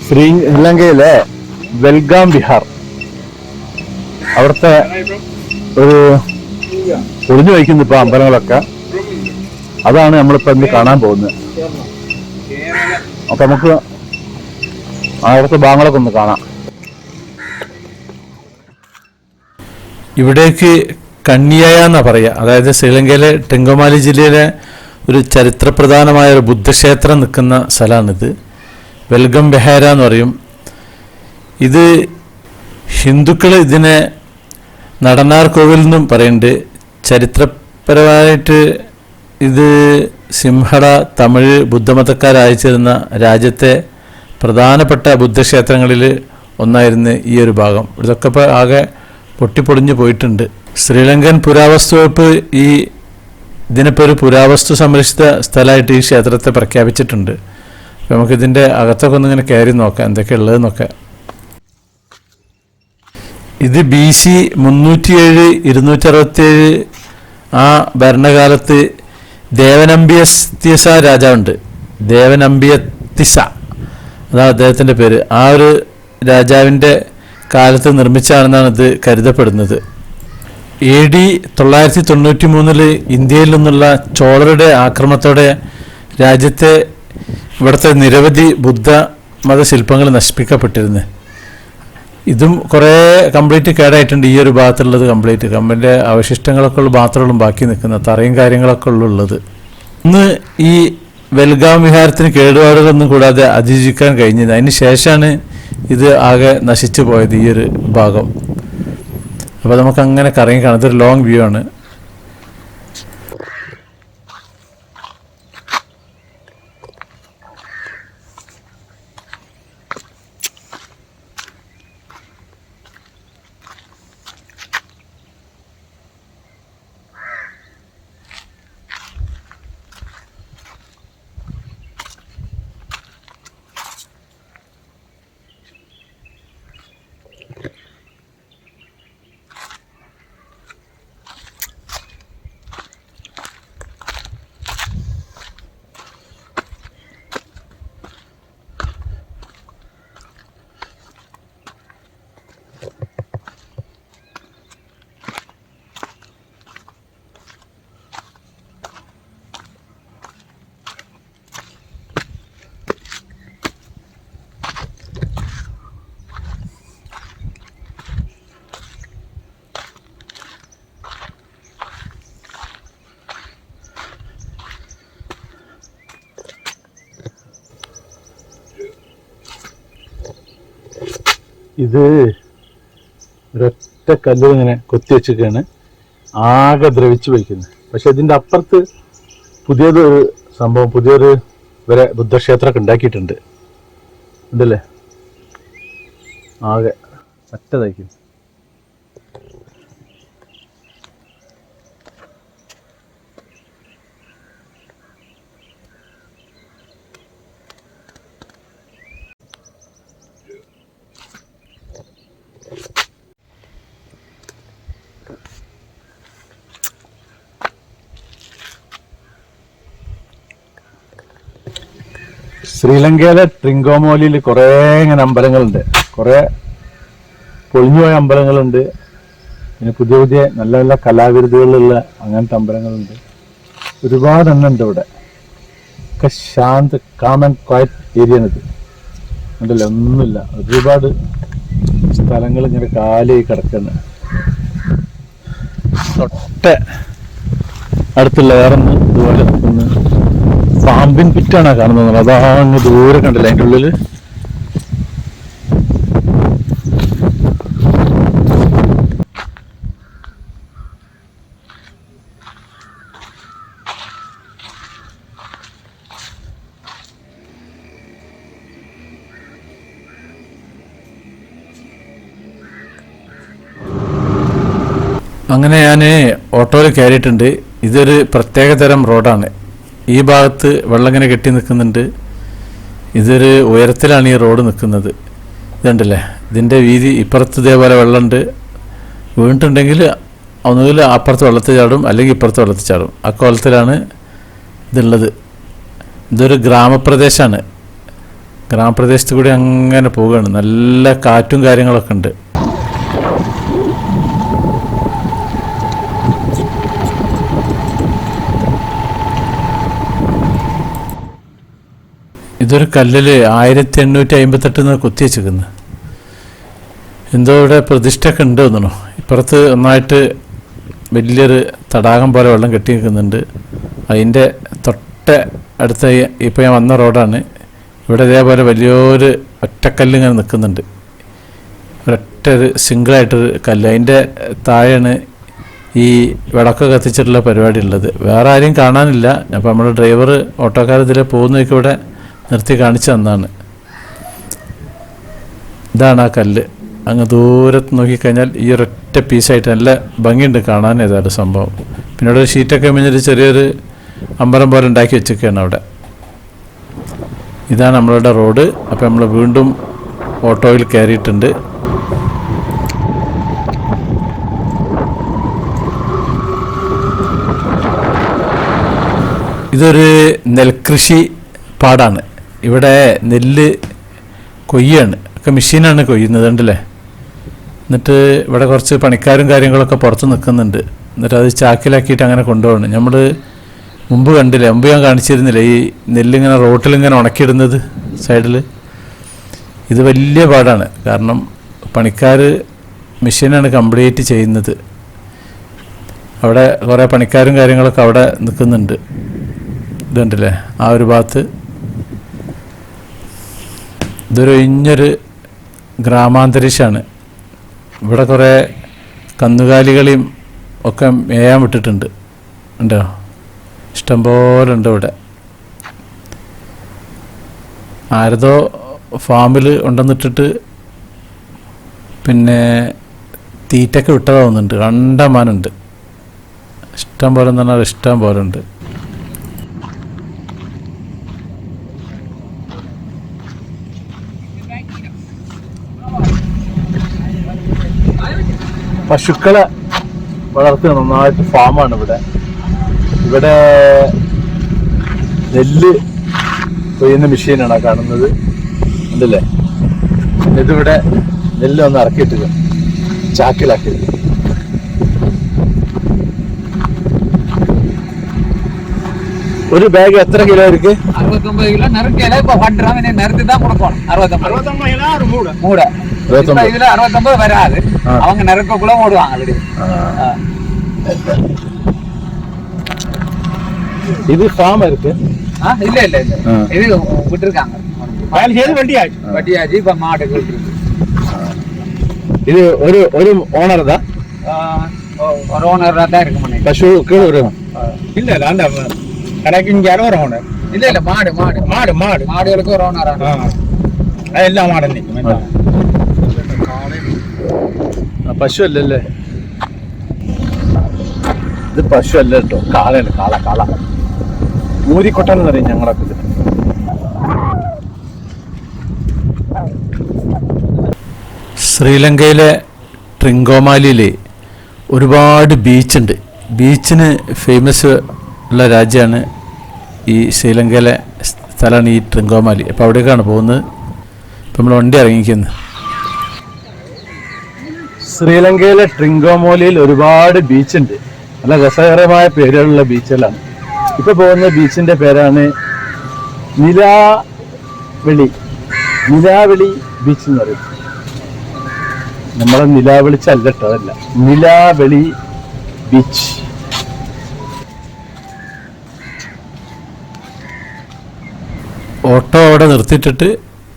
ശ്രീലങ്കയിലെ വെൽഗാം വിഹാർ, അവിടുത്തെ ഒരു ഒളിഞ്ഞു വയ്ക്കുന്ന ഇപ്പൊ അമ്പലങ്ങളൊക്കെ, അതാണ് നമ്മളിപ്പോ ഇന്ന് കാണാൻ പോകുന്നത്. അപ്പൊ നമുക്ക് അവിടുത്തെ ഭാഗങ്ങളൊക്കെ ഒന്ന് കാണാം. ഇവിടേക്ക് കണ്ണിയായ എന്നാ പറയുക. അതായത് ശ്രീലങ്കയിലെ ടെങ്കോമാലി ജില്ലയിലെ ഒരു ചരിത്രപ്രധാനമായ ഒരു ബുദ്ധക്ഷേത്രം നിൽക്കുന്ന സ്ഥലമാണിത്. വെൽഗം ബെഹാര എന്ന് പറയും. ഇത് ഹിന്ദുക്കൾ ഇതിനെ നടനാർ കോവിൽ എന്നും പറയുന്നുണ്ട്. ചരിത്രപരമായിട്ട് ഇത് സിംഹട തമിഴ് ബുദ്ധമതക്കാരയച്ചിരുന്ന രാജ്യത്തെ പ്രധാനപ്പെട്ട ബുദ്ധക്ഷേത്രങ്ങളിൽ ഒന്നായിരുന്നു ഈ ഒരു ഭാഗം. ഇതൊക്കെ ഇപ്പോൾ ആകെ പൊട്ടിപ്പൊളിഞ്ഞു പോയിട്ടുണ്ട്. ശ്രീലങ്കൻ പുരാവസ്തു വകുപ്പ് ഇതിനിപ്പോൾ ഒരു പുരാവസ്തു സംരക്ഷിത സ്ഥലമായിട്ട് ഈ ക്ഷേത്രത്തെ പ്രഖ്യാപിച്ചിട്ടുണ്ട്. അപ്പോൾ നമുക്കിതിൻ്റെ അകത്തൊക്കെ ഒന്നിങ്ങനെ കയറി നോക്കാം എന്തൊക്കെയുള്ളതെന്നൊക്കെ. ഇത് BC 307 267 ആ ഭരണകാലത്ത് ദേവനമ്പിയത്തിസ രാജാവുണ്ട്. ദേവനമ്പിയത്തിസ അതാണ് അദ്ദേഹത്തിൻ്റെ പേര്. ആ ഒരു രാജാവിൻ്റെ കാലത്ത് നിർമ്മിച്ചാണെന്നാണ് ഇത് കരുതപ്പെടുന്നത്. AD 993 ഇന്ത്യയിൽ നിന്നുള്ള ചോളരുടെ ആക്രമണത്തോടെ രാജ്യത്തെ ഇവിടുത്തെ നിരവധി ബുദ്ധ മതശില്പങ്ങൾ നശിപ്പിക്കപ്പെട്ടിരുന്നു. ഇതും കുറേ കംപ്ലീറ്റ് കേടായിട്ടുണ്ട്. ഈ ഒരു ഭാഗത്തുള്ളത് കംപ്ലീറ്റ് കമ്പിൻ്റെ അവശിഷ്ടങ്ങളൊക്കെ ഉള്ള മാത്രമുള്ള ബാക്കി നിൽക്കുന്ന തറയും കാര്യങ്ങളൊക്കെ ഉള്ളത്. ഇന്ന് ഈ വെൽഗാം വിഹാരത്തിന് കേടുപാടുകളൊന്നും കൂടാതെ അതിജീവിക്കാൻ കഴിഞ്ഞത്. അതിന് ശേഷമാണ് ഇത് ആകെ നശിച്ചു പോയത് ഈ ഒരു ഭാഗം. അപ്പോൾ നമുക്ക് അങ്ങനെ കറങ്ങി കാണാം. ഇതൊരു ലോങ് വ്യൂ ആണ്. ഇത് ഒരൊറ്റ കല്ല് ഇങ്ങനെ കൊത്തി വെച്ചിട്ടാണ് ആകെ ദ്രവിച്ചു പോയിക്കുന്നത്. പക്ഷെ ഇതിൻ്റെ അപ്പുറത്ത് പുതിയൊരു സംഭവം, പുതിയൊരു വരെ ബുദ്ധക്ഷേത്രമൊക്കെ ഉണ്ടാക്കിയിട്ടുണ്ട്. ഉണ്ടല്ലേ, ആകെ ഒറ്റതായിരിക്കും. ശ്രീലങ്കയിലെ ട്രിങ്കോമോലിയിൽ കുറേ ഇങ്ങനെ അമ്പലങ്ങളുണ്ട്. കുറേ പൊളിഞ്ഞുപോയ അമ്പലങ്ങളുണ്ട്. പിന്നെ പുതിയ പുതിയ നല്ല നല്ല കലാവിരുതുകളുള്ള അങ്ങനത്തെ അമ്പലങ്ങളുണ്ട്. ഒരുപാട് എണ്ണുണ്ട് ഇവിടെ. ഒക്കെ ശാന്ത കാം ആൻഡ് ക്വയറ്റ് ഏരിയയാണിത്. ഉണ്ടല്ലോ, ഒന്നുമില്ല. ഒരുപാട് സ്ഥലങ്ങൾ ഇങ്ങനെ കാലിയായി കിടക്കുന്നു. തൊട്ട അടുത്തുള്ള വേറൊന്ന് ഇതുപോലെ ഒന്ന് പാമ്പിൻ പിറ്റാണ് കാണുന്നത്. അതാ അങ്ങ് ദൂരെ കണ്ടില്ല അതിൻ്റെ ഉള്ളിൽ. അങ്ങനെ ഞാൻ ഓട്ടോയിൽ കയറിയിട്ടുണ്ട്. ഇതൊരു പ്രത്യേകതരം റോഡാണ്. ഈ ഭാഗത്ത് വെള്ളം ഇങ്ങനെ കെട്ടി നിൽക്കുന്നുണ്ട്. ഇതൊരു ഉയരത്തിലാണ് ഈ റോഡ് നിൽക്കുന്നത്. ഇതുണ്ടല്ലേ, ഇതിൻ്റെ വീതി ഇപ്പുറത്ത് ഇതേപോലെ വെള്ളമുണ്ട്, വീണിട്ടുണ്ടെങ്കിൽ ഒന്നുകിൽ അപ്പുറത്ത് വെള്ളത്തിൽ ചാടും അല്ലെങ്കിൽ ഇപ്പുറത്ത് വെള്ളത്തിൽ ചാടും. അക്കോലത്തിലാണ് ഇതുള്ളത്. ഇതൊരു ഗ്രാമപ്രദേശമാണ്. ഗ്രാമപ്രദേശത്ത് കൂടി അങ്ങനെ പോവുകയാണ്. നല്ല കാറ്റും കാര്യങ്ങളൊക്കെ ഉണ്ട്. ഇതൊരു കല്ലിൽ 1858 കുത്തി വെച്ചിരിക്കുന്നു. എന്തോ ഇവിടെ പ്രതിഷ്ഠയൊക്കെ ഉണ്ട് തോന്നണോ. ഇപ്പുറത്ത് ഒന്നായിട്ട് വലിയൊരു തടാകം പോലെ വെള്ളം കെട്ടി നിൽക്കുന്നുണ്ട്. അതിൻ്റെ അടുത്ത ഇപ്പോൾ ഞാൻ വന്ന റോഡാണ്. ഇവിടെ ഇതേപോലെ വലിയൊരു ഒറ്റക്കല്ല് ഇങ്ങനെ നിൽക്കുന്നുണ്ട്. ഒരൊറ്റ ഒരു സിംഗിളായിട്ടൊരു കല്ല്. അതിൻ്റെ താഴെയാണ് ഈ വിളക്ക് കത്തിച്ചിട്ടുള്ള പരിപാടി ഉള്ളത്. വേറെ ആരെയും കാണാനില്ല. അപ്പോൾ നമ്മുടെ ഡ്രൈവർ ഓട്ടോക്കാർ ഇതിലെ പോകുന്നതൊക്കെ ഇവിടെ നിർത്തി കാണിച്ചു തന്നാണ്. ഇതാണ് ആ കല്ല്. അങ്ങ് ദൂരത്ത് നോക്കിക്കഴിഞ്ഞാൽ ഈ ഒരൊറ്റ പീസായിട്ട് നല്ല ഭംഗിയുണ്ട് കാണാൻ. ഏതായാലും സംഭവം. പിന്നെ ഇവിടെ ഒരു ഷീറ്റൊക്കെ കഴിഞ്ഞൊരു ചെറിയൊരു അമ്പലം പോലെ ഉണ്ടാക്കി വെച്ചൊക്കെയാണ് അവിടെ. ഇതാണ് നമ്മളുടെ റോഡ്. അപ്പോൾ നമ്മൾ വീണ്ടും ഓട്ടോയിൽ കയറിയിട്ടുണ്ട്. ഇതൊരു നെൽകൃഷി പാടാണ്. ഇവിടെ നെല്ല് കൊയ്യാണ്. ഒക്കെ മെഷീനാണ് കൊയ്യുന്നത് ഉണ്ടല്ലേ. എന്നിട്ട് ഇവിടെ കുറച്ച് പണിക്കാരും കാര്യങ്ങളൊക്കെ പുറത്ത് നിൽക്കുന്നുണ്ട്. എന്നിട്ട് അത് ചാക്കിലാക്കിയിട്ട് അങ്ങനെ കൊണ്ടുപോകണം. നമ്മൾ മുമ്പ് കണ്ടില്ല, മുമ്പ് ഞാൻ കാണിച്ചിരുന്നില്ല ഈ നെല്ലിങ്ങനെ റോട്ടിലിങ്ങനെ ഉണക്കിയിടുന്നത് സൈഡിൽ. ഇത് വലിയ പാടാണ്. കാരണം പണിക്കാർ മെഷീനാണ് കംപ്ലീറ്റ് ചെയ്യുന്നത്. അവിടെ കുറേ പണിക്കാരും കാര്യങ്ങളൊക്കെ അവിടെ നിൽക്കുന്നുണ്ട്. ഇതുണ്ടല്ലേ ആ ഒരു ഭാഗത്ത്. ഇതൊരു ഒഴിഞ്ഞൊരു ഗ്രാമാന്തരീക്ഷമാണ്. ഇവിടെ കുറേ കന്നുകാലികളെയും ഒക്കെ മേയാൻ വിട്ടിട്ടുണ്ട്. ഉണ്ടോ, ഇഷ്ടംപോലെ ഉണ്ട് ഇവിടെ. ആരതോ ഫാമിൽ ഉണ്ടെന്നിട്ടിട്ട് പിന്നെ തീറ്റൊക്കെ വിട്ടതാവുന്നുണ്ട്. കണ്ടമാനുണ്ട്. ഇഷ്ടം പോലെ എന്ന് പറഞ്ഞാൽ ഇഷ്ടം പോലെ ഉണ്ട്. പശുക്കളെ വളർത്തുക നന്നായിട്ട് ഫാമാണ് ഇവിടെ. ഇവിടെ നെല്ല് കൊയ്യുന്ന മെഷീനാണ് കാണുന്നത്. ഉണ്ടല്ലേ. ഇതിവിടെ നെല്ല് ഒന്ന് ഇറക്കിയിട്ടില്ല, ചാക്കിലാക്കിയത്. ഒരു ബാഗ് എത്ര കിലോ ഇருக்கு? 69 கிலோ நறுக்கையில இப்ப பண்றோம். நிறுத்தி தான் கொடுக்கணும். 69 மூட. இதுல 69 வராது. அவங்க நறுக்கக்குள்ள ஓடுவாங்க அப்படி. இது ஃபார்ம் இருக்கு. இல்ல இல்ல இல்ல, இது விட்டுருக்காங்க. வட்டியாச்சு. இப்ப மாடு இருக்கு. இது ஒரு ஓனர் தான். ஒரு ஓனர் தான் இருக்கு. பசுக்கு ஒரு இல்ல இல்ல, அந்த கணக்கு இங்க யாரும் ஒரு ஓனர் இல்ல இல்ல. மாடு மாடு மாடு மாடு மாடுகளுக்கு ஒரு ஓனர் எல்லா மாடும் நிற்கும். പശു അല്ലല്ലേ ഇത്? പശു അല്ല കേട്ടോ, കാളയാണ്. കാള കാള മൂരിക്കൊട്ടൻ എന്ന് പറയും ഞങ്ങളൊക്കെ ഇത്. ശ്രീലങ്കയിലെ ട്രിങ്കോമാലിയിൽ ഒരുപാട് ബീച്ചുണ്ട്. ബീച്ചിന് ഫേമസ് ഉള്ള രാജ്യമാണ് ഈ ശ്രീലങ്കയിലെ സ്ഥലമാണ് ഈ ട്രിങ്കോമാലി. അപ്പോൾ അവിടേക്കാണ് പോകുന്നത്. ഇപ്പം നമ്മൾ വണ്ടി ഇറങ്ങിക്കുന്നത്. ശ്രീലങ്കയിലെ ട്രിങ്കോമാലിയിൽ ഒരുപാട് ബീച്ചുണ്ട്. നല്ല രസകരമായ പേരുകളുള്ള ബീച്ചുകളാണ്. ഇപ്പൊ പോകുന്ന ബീച്ചിന്റെ പേരാണ് നിലാവെളി. നിലാവെളി ബീച്ച് എന്ന് പറയും. നമ്മളെ നിലാവെളിച്ചല്ല കേട്ടോ, അതല്ല, നിലാവെളി ബീച്ച്. ഓട്ടോ അവിടെ നിർത്തിയിട്ടിട്ട്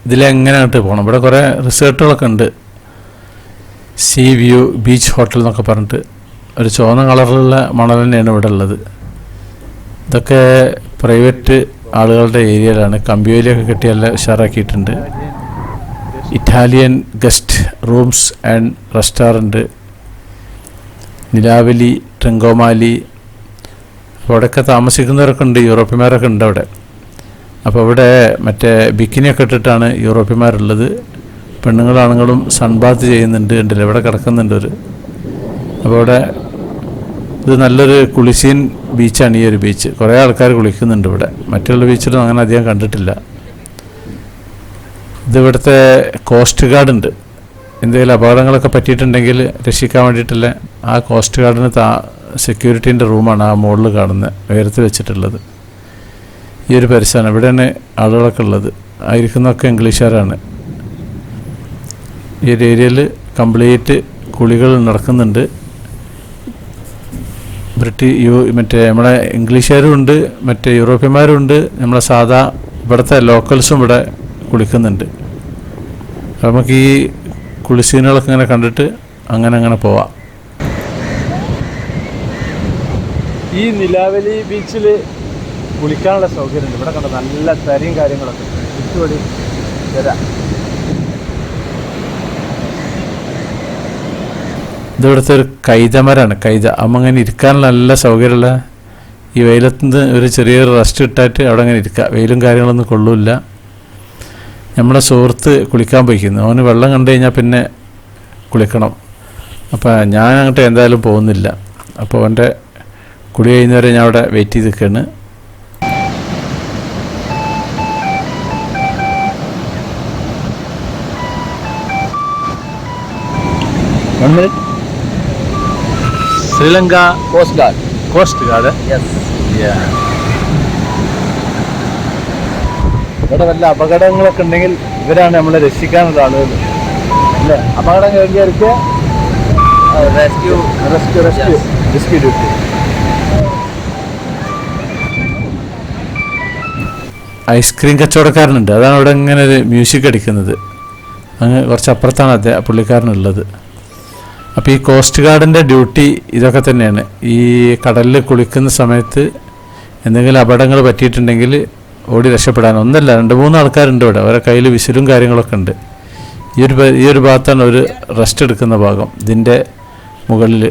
ഇതിലെങ്ങനെയായിട്ട് പോകണം. ഇവിടെ കുറേ റിസോർട്ടുകളൊക്കെ ഉണ്ട്. സീ വ്യൂ ബീച്ച് ഹോട്ടൽ എന്നൊക്കെ പറഞ്ഞിട്ട് ഒരു ചുവന്ന കളറിലുള്ള മണൽ തന്നെയാണ് ഇവിടെ ഉള്ളത്. ഇതൊക്കെ പ്രൈവറ്റ് ആളുകളുടെ ഏരിയയിലാണ്. കമ്പിവേലിയൊക്കെ കെട്ടി നല്ല ഉഷാറാക്കിയിട്ടുണ്ട്. Italian guest rooms and restaurant, Nilaveli, Trincomalee. അപ്പോൾ അവിടെയൊക്കെ താമസിക്കുന്നവരൊക്കെ ഉണ്ട്, യൂറോപ്യന്മാരൊക്കെ ഉണ്ട് അവിടെ. അപ്പോൾ ഇവിടെ മറ്റേ ബിക്കിനിയൊക്കെ ഇട്ടിട്ടാണ് യൂറോപ്യന്മാരുള്ളത്. പെണ്ണുങ്ങളാണുങ്ങളും സൺബാത്ത് ചെയ്യുന്നുണ്ട്. ഉണ്ടല്ലോ, ഇവിടെ കിടക്കുന്നുണ്ട് ഒരു അപ്പോൾ ഇവിടെ ഇത് നല്ലൊരു കുളിസീൻ ബീച്ചാണ് ഈ ഒരു ബീച്ച്. കുറേ ആൾക്കാർ കുളിക്കുന്നുണ്ട് ഇവിടെ. മറ്റുള്ള ബീച്ചിലും അങ്ങനെ അധികം കണ്ടിട്ടില്ല. ഇതിവിടുത്തെ കോസ്റ്റ് ഗാർഡ് ഉണ്ട്. എന്തെങ്കിലും അപകടങ്ങളൊക്കെ പറ്റിയിട്ടുണ്ടെങ്കിൽ രക്ഷിക്കാൻ വേണ്ടിയിട്ടുള്ള ആ കോസ്റ്റ് ഗാർഡിന് സെക്യൂരിറ്റീൻ്റെ റൂമാണ് ആ മുകളിൽ കാണുന്നത്, ഉയരത്തിൽ വെച്ചിട്ടുള്ളത്. ഈ ഒരു പരിസരമാണ്. ഇവിടെയാണ് ആളുകളൊക്കെ ഉള്ളത്. ആയിരിക്കുന്നതൊക്കെ ഇംഗ്ലീഷുകാരാണ്. ഈ ഒരു ഏരിയയിൽ കംപ്ലീറ്റ് കുളികൾ നടക്കുന്നുണ്ട്. മറ്റേ നമ്മളെ ഇംഗ്ലീഷുകാരും ഉണ്ട്, മറ്റേ യൂറോപ്യന്മാരും ഉണ്ട്, നമ്മളെ സാധാ ഇവിടുത്തെ ലോക്കൽസും ഇവിടെ കുളിക്കുന്നുണ്ട്. അപ്പോൾ നമുക്ക് ഈ കുളിസീനുകളൊക്കെ ഇങ്ങനെ കണ്ടിട്ട് അങ്ങനെ പോവാം. ഈ നിലാവലി ബീച്ചിൽ കുളിക്കാനുള്ള സൗകര്യമുണ്ട്. ഇവിടെ കണ്ട നല്ല തരിയും കാര്യങ്ങളൊക്കെ ചുറ്റുപടി വരാം. ഇതിവിടുത്തെ ഒരു കൈതമരാണ്. കൈത അമ്മ അങ്ങനെ ഇരിക്കാനുള്ള നല്ല സൗകര്യമുള്ള, ഈ വെയിലത്തുനിന്ന് ഒരു ചെറിയൊരു റെസ്റ്റ് ഇട്ടായിട്ട് അവിടെ അങ്ങനെ ഇരിക്കുക. വെയിലും കാര്യങ്ങളൊന്നും കൊള്ളില്ല. നമ്മുടെ സുഹൃത്ത് കുളിക്കാൻ പോയിക്കുന്നു. അവന് വെള്ളം കണ്ടു കഴിഞ്ഞാൽ പിന്നെ കുളിക്കണം. അപ്പോൾ ഞാൻ അങ്ങോട്ട് എന്തായാലും പോകുന്നില്ല. അപ്പോൾ അവൻ്റെ കുളി കഴിയുന്നവരെ ഞാൻ അവിടെ വെയിറ്റ് ചെയ്ത് നിൽക്കുകയാണ്. ശ്രീലങ്ക കോസ്റ്റ് ഗാർഡ് ഇവിടെ വല്ല അപകടങ്ങളൊക്കെ ഉണ്ടെങ്കിൽ ഇവരാണ് നമ്മളെ രക്ഷിക്കാനുള്ള ആളുകൾ അല്ലേ? അപകടം കഴിഞ്ഞവർക്ക് റെസ്ക്യൂ ഡ്യൂട്ടി. ഐസ്ക്രീം കച്ചവടക്കാരനുണ്ട്. അതാണ് ഇവിടെ ഇങ്ങനെ ഒരു മ്യൂസിക് അടിക്കുന്നത്. അങ്ങ് കുറച്ച് അപ്പുറത്താണ് പുള്ളിക്കാരനുള്ളത്. അപ്പോൾ ഈ കോസ്റ്റ് ഗാർഡിൻ്റെ ഡ്യൂട്ടി ഇതൊക്കെ തന്നെയാണ്. ഈ കടലിൽ കുളിക്കുന്ന സമയത്ത് എന്തെങ്കിലും അപകടങ്ങൾ പറ്റിയിട്ടുണ്ടെങ്കിൽ ഓടി രക്ഷപ്പെടാൻ ഒന്നല്ല 2-3 ആൾക്കാരുണ്ട് ഇവിടെ. അവരുടെ കയ്യിൽ വിസിലും കാര്യങ്ങളൊക്കെ ഉണ്ട്. ഈ ഒരു ഭാഗത്താണ് ഒരു റെസ്റ്റ് എടുക്കുന്ന ഭാഗം. ഇതിൻ്റെ മുകളിൽ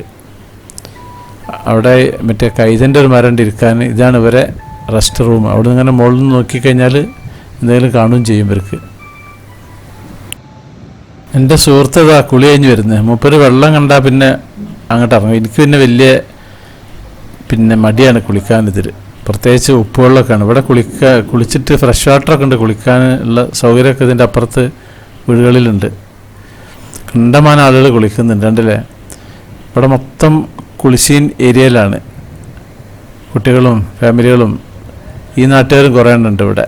അവിടെ മറ്റേ കൈതൻ്റെ ഒരു മരം ഇരിക്കാൻ. ഇതാണ് ഇവരെ റെസ്റ്റ് റൂം. അവിടെ നിന്ന് ഇങ്ങനെ മുകളിൽ നിന്ന് നോക്കിക്കഴിഞ്ഞാൽ എന്തെങ്കിലും കാണുകയും ചെയ്യും ഇവർക്ക്. എൻ്റെ സുഹൃത്ത് ഇതാ കുളി കഴിഞ്ഞ് വരുന്നത്. മൂപ്പര് വെള്ളം കണ്ടാൽ പിന്നെ അങ്ങോട്ട് ഇറങ്ങും. എനിക്ക് പിന്നെ മടിയാണ് കുളിക്കാൻ. ഇതിൽ പ്രത്യേകിച്ച് ഉപ്പുവെള്ളമൊക്കെയാണ്. ഇവിടെ കുളിച്ചിട്ട് ഫ്രഷ് വാട്ടറൊക്കെ ഉണ്ട്. കുളിക്കാനുള്ള സൗകര്യമൊക്കെ ഇതിൻ്റെ അപ്പുറത്ത് വീടുകളിലുണ്ട്. കണ്ടമാനം ആളുകൾ കുളിക്കുന്നുണ്ട്. കണ്ടില്ലേ? ഇവിടെ മൊത്തം കുളിസീൻ ഏരിയയിലാണ്. കുട്ടികളും ഫാമിലികളും ഈ നാട്ടുകാരും കുറേ ഉണ്ട് ഇവിടെ.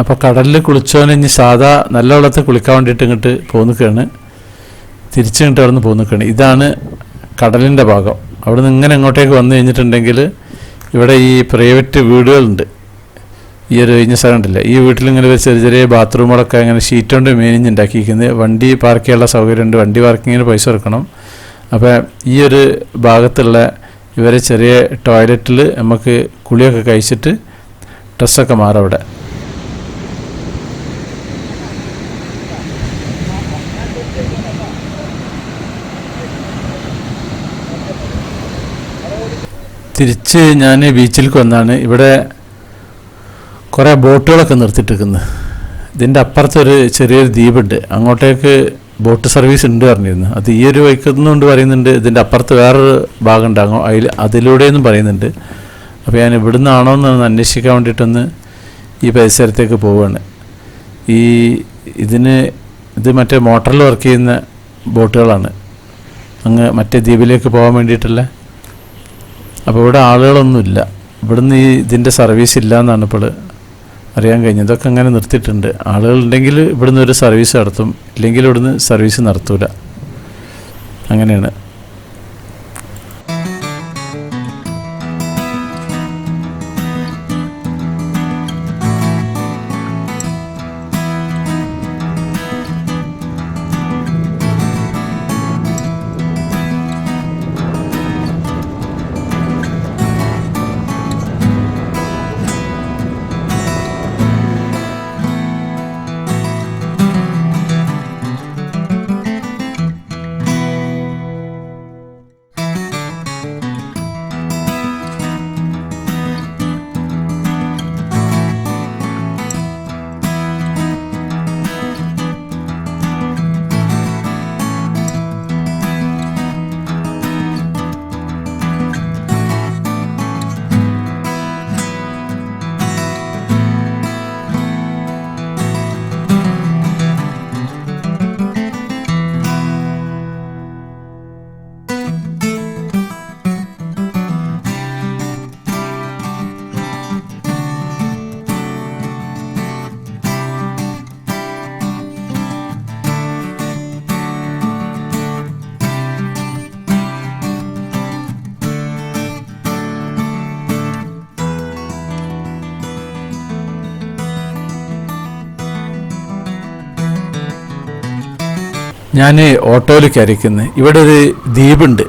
അപ്പോൾ കടലിൽ കുളിച്ചോനെ ഇനി സാധാ നല്ല വെള്ളത്തിൽ കുളിക്കാൻ വേണ്ടിയിട്ട് ഇങ്ങോട്ട് പോന്നിക്കുകയാണ്, തിരിച്ചിങ്ങോട്ട് അവിടെ നിന്ന് പോന്നിക്കുകയാണ്. ഇതാണ് കടലിൻ്റെ ഭാഗം. അവിടെ നിന്ന് ഇങ്ങനെ ഇങ്ങോട്ടേക്ക് വന്നു കഴിഞ്ഞിട്ടുണ്ടെങ്കിൽ ഇവിടെ ഈ പ്രൈവറ്റ് വീടുകളുണ്ട്. ഈ ഒരു കഴിഞ്ഞ സ്ഥലം ഉണ്ടല്ലേ, ഈ വീട്ടിലിങ്ങനെ ഒരു ചെറിയ ചെറിയ ബാത്റൂമുകളൊക്കെ ഇങ്ങനെ ഷീറ്റ് കൊണ്ട് മേനിഞ്ഞുണ്ടാക്കിയിരിക്കുന്നത്. വണ്ടി പാർക്ക് ചെയ്യാനുള്ള സൗകര്യമുണ്ട്, വണ്ടി പാർക്കിങ്ങിന് പൈസ കൊടുക്കണം. അപ്പോൾ ഈ ഒരു ഭാഗത്തുള്ള ഇവരെ ചെറിയ ടോയ്ലറ്റിൽ നമുക്ക് കുളിയൊക്കെ കഴിച്ചിട്ട് ഡ്രസ്സൊക്കെ മാറാം അവിടെ. തിരിച്ച് ഞാൻ ബീച്ചിലേക്ക് വന്നാണ്. ഇവിടെ കുറേ ബോട്ടുകളൊക്കെ നിർത്തിയിട്ടിരിക്കുന്നത്. ഇതിൻ്റെ അപ്പുറത്തൊരു ചെറിയൊരു ദ്വീപുണ്ട്, അങ്ങോട്ടേക്ക് ബോട്ട് സർവീസ് ഉണ്ട് പറഞ്ഞിരുന്നു. അത് ഈ ഒരു വൈക്കുന്നുണ്ട് പറയുന്നുണ്ട്. ഇതിൻ്റെ അപ്പുറത്ത് വേറൊരു ഭാഗം ഉണ്ടാകും, അതിലൂടെയെന്നും പറയുന്നുണ്ട്. അപ്പോൾ ഞാൻ ഇവിടെ നിന്നാണോ എന്നൊന്ന് അന്വേഷിക്കാൻ വേണ്ടിയിട്ടൊന്ന് ഈ പരിസരത്തേക്ക് പോവുകയാണ്. ഇത് മറ്റേ മോട്ടറിൽ വർക്ക് ചെയ്യുന്ന ബോട്ടുകളാണ്, അങ്ങ് മറ്റേ ദ്വീപിലേക്ക് പോകാൻ വേണ്ടിയിട്ടുള്ള. അപ്പോൾ ഇവിടെ ആളുകളൊന്നുമില്ല, ഇവിടുന്ന് ഇതിൻ്റെ സർവീസ് ഇല്ല എന്നാണ് ഇപ്പോൾ അറിയാൻ കഴിഞ്ഞത്. ഇതൊക്കെ അങ്ങനെ നിർത്തിയിട്ടുണ്ട്. ആളുകളുണ്ടെങ്കിൽ ഇവിടുന്ന് ഒരു സർവീസ് നടത്തും, ഇല്ലെങ്കിൽ ഇവിടുന്ന് സർവീസ് നടത്തൂല. അങ്ങനെയാണ്. ഞാൻ ഓട്ടോയിൽ കയറിക്കുന്നത്. ഇവിടെ ഒരു ദ്വീപുണ്ട്,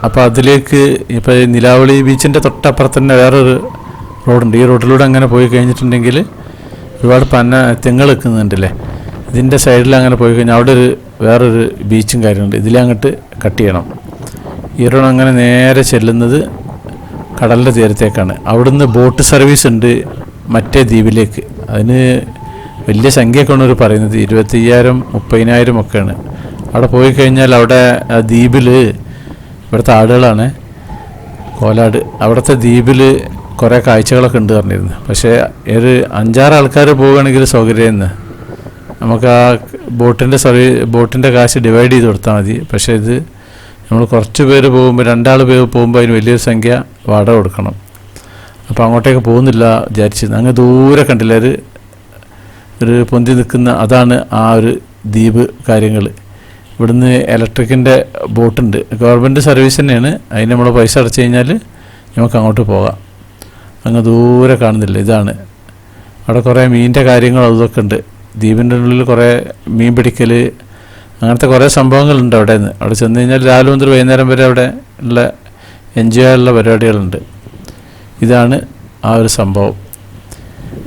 അപ്പോൾ അതിലേക്ക് ഇപ്പോൾ നിലാവളി ബീച്ചിൻ്റെ തൊട്ടപ്പുറത്ത് തന്നെ വേറൊരു റോഡുണ്ട്. ഈ റോഡിലൂടെ അങ്ങനെ പോയി കഴിഞ്ഞിട്ടുണ്ടെങ്കിൽ ഒരുപാട് തെങ്ങ് നിൽക്കുന്നുണ്ടല്ലേ, ഇതിൻ്റെ സൈഡിൽ അങ്ങനെ പോയി കഴിഞ്ഞാൽ അവിടെ വേറൊരു ബീച്ചും കാര്യമുണ്ട്. ഇതിലങ്ങോട്ട് കട്ട് ചെയ്യണം. ഈ റോഡ് അങ്ങനെ നേരെ ചെല്ലുന്നത് കടലിൻ്റെ തീരത്തേക്കാണ്. അവിടുന്ന് ബോട്ട് സർവീസ് ഉണ്ട് മറ്റേ ദ്വീപിലേക്ക്. അതിന് വലിയ സംഖ്യയൊക്കെയാണ് അവർ പറയുന്നത്, 25,000 30,000 ഒക്കെയാണ്. അവിടെ പോയി കഴിഞ്ഞാൽ അവിടെ ആ ദ്വീപിൽ ഇവിടുത്തെ ആളുകളാണ് കോലാട്, അവിടുത്തെ ദ്വീപിൽ കുറേ കാഴ്ചകളൊക്കെ ഉണ്ട് പറഞ്ഞിരുന്നു. പക്ഷേ ഒരു 5-6 ആൾക്കാർ പോവുകയാണെങ്കിൽ സൗകര്യമെന്ന് നമുക്ക് ആ ബോട്ടിൻ്റെ കാശ് ഡിവൈഡ് ചെയ്ത് കൊടുത്താൽ മതി. പക്ഷേ ഇത് നമ്മൾ കുറച്ച് പേര് പോകുമ്പോൾ 2 പേര് പോകുമ്പോൾ അതിന് വലിയൊരു സംഖ്യ വാടക കൊടുക്കണം. അപ്പോൾ അങ്ങോട്ടേക്ക് പോകുന്നില്ല വിചാരിച്ചിരുന്നു. അങ്ങ് ദൂരെ കണ്ടില്ല ഒരു പൊന്തി നിൽക്കുന്ന, അതാണ് ആ ഒരു ദ്വീപ് കാര്യങ്ങൾ. ഇവിടുന്ന് ഇലക്ട്രിക്കിൻ്റെ ബോട്ടുണ്ട്, ഗവൺമെൻറ് സർവീസ് തന്നെയാണ്. അതിന് നമ്മൾ പൈസ അടച്ചു കഴിഞ്ഞാൽ നമുക്ക് അങ്ങോട്ട് പോകാം. അങ്ങ് ദൂരെ കാണുന്നില്ല, ഇതാണ്. അവിടെ കുറേ മീനിൻ്റെ കാര്യങ്ങളും അതൊക്കെ ഉണ്ട്. ദ്വീപിൻ്റെ ഉള്ളിൽ കുറേ മീൻ പിടിക്കൽ അങ്ങനത്തെ കുറേ സംഭവങ്ങളുണ്ട്. അവിടെ ചെന്ന് കഴിഞ്ഞാൽ രാവിലെ മുതൽ വൈകുന്നേരം വരെ അവിടെ ഉള്ള എൻജോയ് ഉള്ള പരിപാടികളുണ്ട്. ഇതാണ് ആ ഒരു സംഭവം.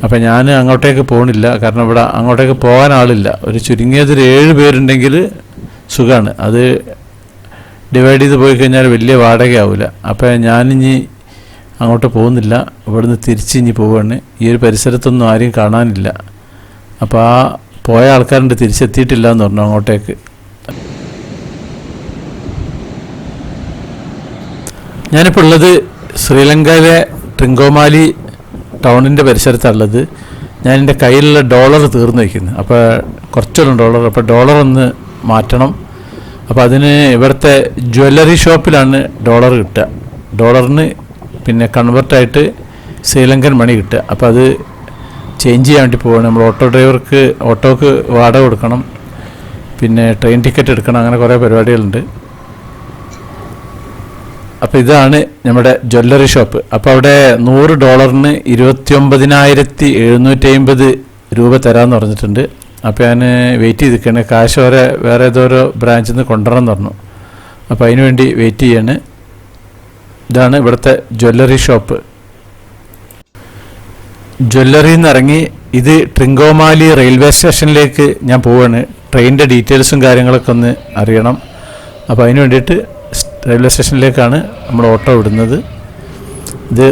അപ്പം ഞാൻ അങ്ങോട്ടേക്ക് പോകണില്ല, കാരണം ഇവിടെ അങ്ങോട്ടേക്ക് പോകാൻ ആളില്ല. ഒരു ചുരുങ്ങിയതൊരു 7 പേരുണ്ടെങ്കിൽ സുഖമാണ്. അത് ഡിവൈഡ് ചെയ്ത് പോയി കഴിഞ്ഞാൽ വലിയ വാടകയാവില്ല. അപ്പോൾ ഞാനിനി അങ്ങോട്ട് പോകുന്നില്ല, ഇവിടുന്ന് തിരിച്ചിഞ്ഞ് പോവുകയാണ്. ഈ ഒരു പരിസരത്തൊന്നും ആരെയും കാണാനില്ല. അപ്പോൾ ആ പോയ ആൾക്കാരുണ്ട്, തിരിച്ചെത്തിയിട്ടില്ല എന്ന് പറഞ്ഞു അങ്ങോട്ടേക്ക്. ഞാനിപ്പോൾ ഉള്ളത് ശ്രീലങ്കയിലെ ട്രിങ്കോമാലി ടൗണിൻ്റെ പരിസരത്താണുള്ളത്. ഞാൻ എൻ്റെ കയ്യിലുള്ള ഡോളർ തീർന്നു വയ്ക്കുന്നു. അപ്പോൾ കുറച്ചൊരു ഡോളർ, അപ്പോൾ ഡോളർ ഒന്ന് മാറ്റണം. അപ്പോൾ അതിന് ഇവിടുത്തെ ജ്വല്ലറി ഷോപ്പിലാണ് ഡോളർ കിട്ടുക. ഡോളറിന് പിന്നെ കൺവേർട്ടായിട്ട് ശ്രീലങ്കൻ മണി കിട്ടുക. അപ്പോൾ അത് ചേഞ്ച് ചെയ്യാൻ വേണ്ടി പോവുകയാണ്. നമ്മൾ ഓട്ടോക്ക് വാടക കൊടുക്കണം, പിന്നെ ട്രെയിൻ ടിക്കറ്റ് എടുക്കണം, അങ്ങനെ കുറേ പരിപാടികളുണ്ട്. അപ്പോൾ ഇതാണ് നമ്മുടെ ജ്വല്ലറി ഷോപ്പ്. അപ്പോൾ അവിടെ $100 $29,750 രൂപ തരാമെന്ന് പറഞ്ഞിട്ടുണ്ട്. അപ്പോൾ ഞാൻ വെയിറ്റ് ചെയ്തിരിക്കുകയാണ്. കാശ് വേറെ ഏതോരോ ബ്രാഞ്ചിൽ നിന്ന് കൊണ്ടുവരണം എന്ന് പറഞ്ഞു. അപ്പോൾ അതിന് വേണ്ടി വെയിറ്റ് ചെയ്യാണ്. ഇതാണ് ഇവിടുത്തെ ജ്വല്ലറി ഷോപ്പ്. ജ്വല്ലറിയിൽ നിന്ന് ഇറങ്ങി ഇത് ട്രിങ്കോമാലി റെയിൽവേ സ്റ്റേഷനിലേക്ക് ഞാൻ പോവുകയാണ്. ട്രെയിനിൻ്റെ ഡീറ്റെയിൽസും കാര്യങ്ങളൊക്കെ ഒന്ന് അറിയണം. അപ്പോൾ അതിന് വേണ്ടിയിട്ട് റെയിൽവേ സ്റ്റേഷനിലേക്കാണ് നമ്മൾ ഓട്ടോ വിടുന്നത്. ഇത്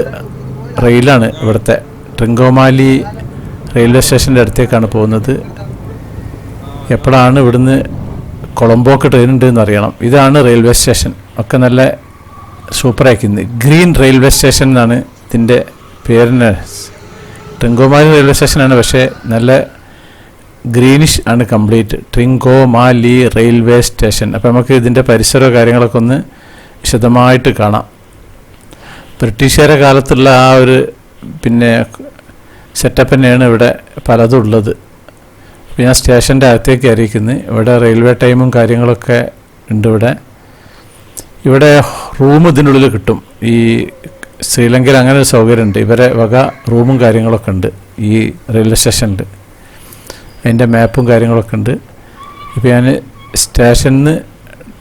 റെയിലാണ്. ഇവിടുത്തെ ട്രിങ്കോമാലി റെയിൽവേ സ്റ്റേഷൻ്റെ അടുത്തേക്കാണ് പോകുന്നത്. എപ്പോഴാണ് ഇവിടുന്ന് കൊളംബോക്ക് ട്രെയിൻ ഉണ്ടെന്ന് അറിയണം. ഇതാണ് റെയിൽവേ സ്റ്റേഷൻ. ഒക്കെ നല്ല സൂപ്പറാക്കുന്നത്. ഗ്രീൻ റെയിൽവേ സ്റ്റേഷൻ എന്നാണ് ഇതിൻ്റെ പേരിന്. ട്രിങ്കോമാലി റെയിൽവേ സ്റ്റേഷനാണ്, പക്ഷേ നല്ല ഗ്രീനിഷ് ആണ് കംപ്ലീറ്റ്. Trincomalee railway station. അപ്പോൾ നമുക്ക് ഇതിൻ്റെ പരിസരവും കാര്യങ്ങളൊക്കെ ഒന്ന് വിശദമായിട്ട് കാണാം. ബ്രിട്ടീഷുകാരുടെ കാലത്തുള്ള ആ ഒരു പിന്നെ സെറ്റപ്പ് തന്നെയാണ് ഇവിടെ പലതും ഉള്ളത്. അപ്പോൾ ഞാൻ സ്റ്റേഷൻ്റെ അകത്തേക്ക് അറിയിക്കുന്നത്. ഇവിടെ റെയിൽവേ ടൈമും കാര്യങ്ങളൊക്കെ ഉണ്ട്. ഇവിടെ റൂം ഇതിനുള്ളിൽ കിട്ടും. ഈ ശ്രീലങ്കയിൽ അങ്ങനെ ഒരു സൗകര്യമുണ്ട്. ഇവരെ വക റൂമും കാര്യങ്ങളൊക്കെ ഉണ്ട് ഈ റെയിൽവേ സ്റ്റേഷനിൽ. അതിൻ്റെ മാപ്പും കാര്യങ്ങളൊക്കെ ഉണ്ട്. ഇപ്പോൾ ഞാൻ സ്റ്റേഷനിൽ നിന്ന്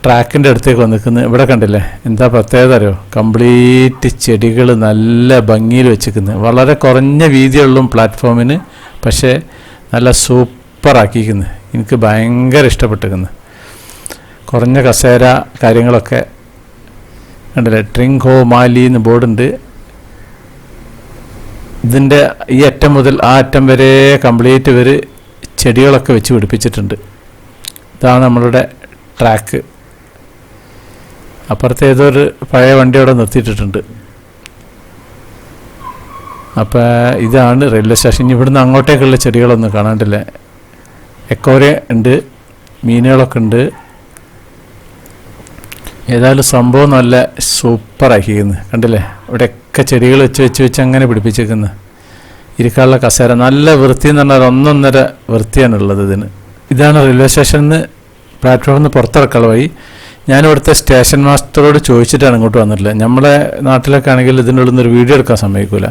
ട്രാക്കിൻ്റെ അടുത്തേക്ക് വന്നിരിക്കുന്നത്. ഇവിടെ കണ്ടില്ലേ എന്താ പ്രത്യേകത അറിയോ? കംപ്ലീറ്റ് ചെടികൾ നല്ല ഭംഗിയിൽ വെച്ചിരിക്കുന്നത്. വളരെ കുറഞ്ഞ വീതിയുള്ളൂ പ്ലാറ്റ്ഫോമിന്, പക്ഷേ നല്ല സൂപ്പറാക്കിയിരിക്കുന്നത്. എനിക്ക് ഭയങ്കര ഇഷ്ടപ്പെട്ടിരിക്കുന്നത്. കുറഞ്ഞ കസേര കാര്യങ്ങളൊക്കെ കണ്ടില്ലേ. ട്രിങ്കോമാലി എന്ന് ബോർഡുണ്ട്. ഇതിൻ്റെ ഈ അറ്റം മുതൽ ആ അറ്റം വരെ കംപ്ലീറ്റ് ഇവർ ചെടികളൊക്കെ വെച്ച് പിടിപ്പിച്ചിട്ടുണ്ട്. ഇതാണ് നമ്മളുടെ ട്രാക്ക്. അപ്പുറത്തെ ഏതൊരു പഴയ വണ്ടി അവിടെ നിർത്തിയിട്ടിട്ടുണ്ട്. അപ്പോൾ ഇതാണ് റെയിൽവേ സ്റ്റേഷൻ. ഇവിടുന്ന് അങ്ങോട്ടേക്കുള്ള ചെടികളൊന്നും കാണാണ്ടില്ല. എക്കോറിയ ഉണ്ട്, മീനുകളൊക്കെ ഉണ്ട്. ഏതായാലും സംഭവം നല്ല സൂപ്പറാക്കിയിരിക്കുന്നത് കണ്ടില്ലേ. ഇവിടെയൊക്കെ ചെടികൾ വെച്ച് അങ്ങനെ പിടിപ്പിച്ചേക്കുന്നത്. ഇരിക്കാനുള്ള കസേര നല്ല വൃത്തി എന്ന് പറഞ്ഞാൽ 1.5 വൃത്തിയാണുള്ളത് ഇതിന്. ഇതാണ് റെയിൽവേ സ്റ്റേഷനിൽ നിന്ന് പ്ലാറ്റ്ഫോമിൽ നിന്ന് പുറത്തിറക്കാനുള്ള വഴി. ഞാനിവിടുത്തെ സ്റ്റേഷൻ മാസ്റ്ററോട് ചോദിച്ചിട്ടാണ് ഇങ്ങോട്ട് വന്നിട്ടില്ല. നമ്മളെ നാട്ടിലൊക്കെ ആണെങ്കിൽ ഇതിനുള്ളിൽ നിന്നൊരു വീഡിയോ എടുക്കാൻ സമ്മതിക്കില്ല.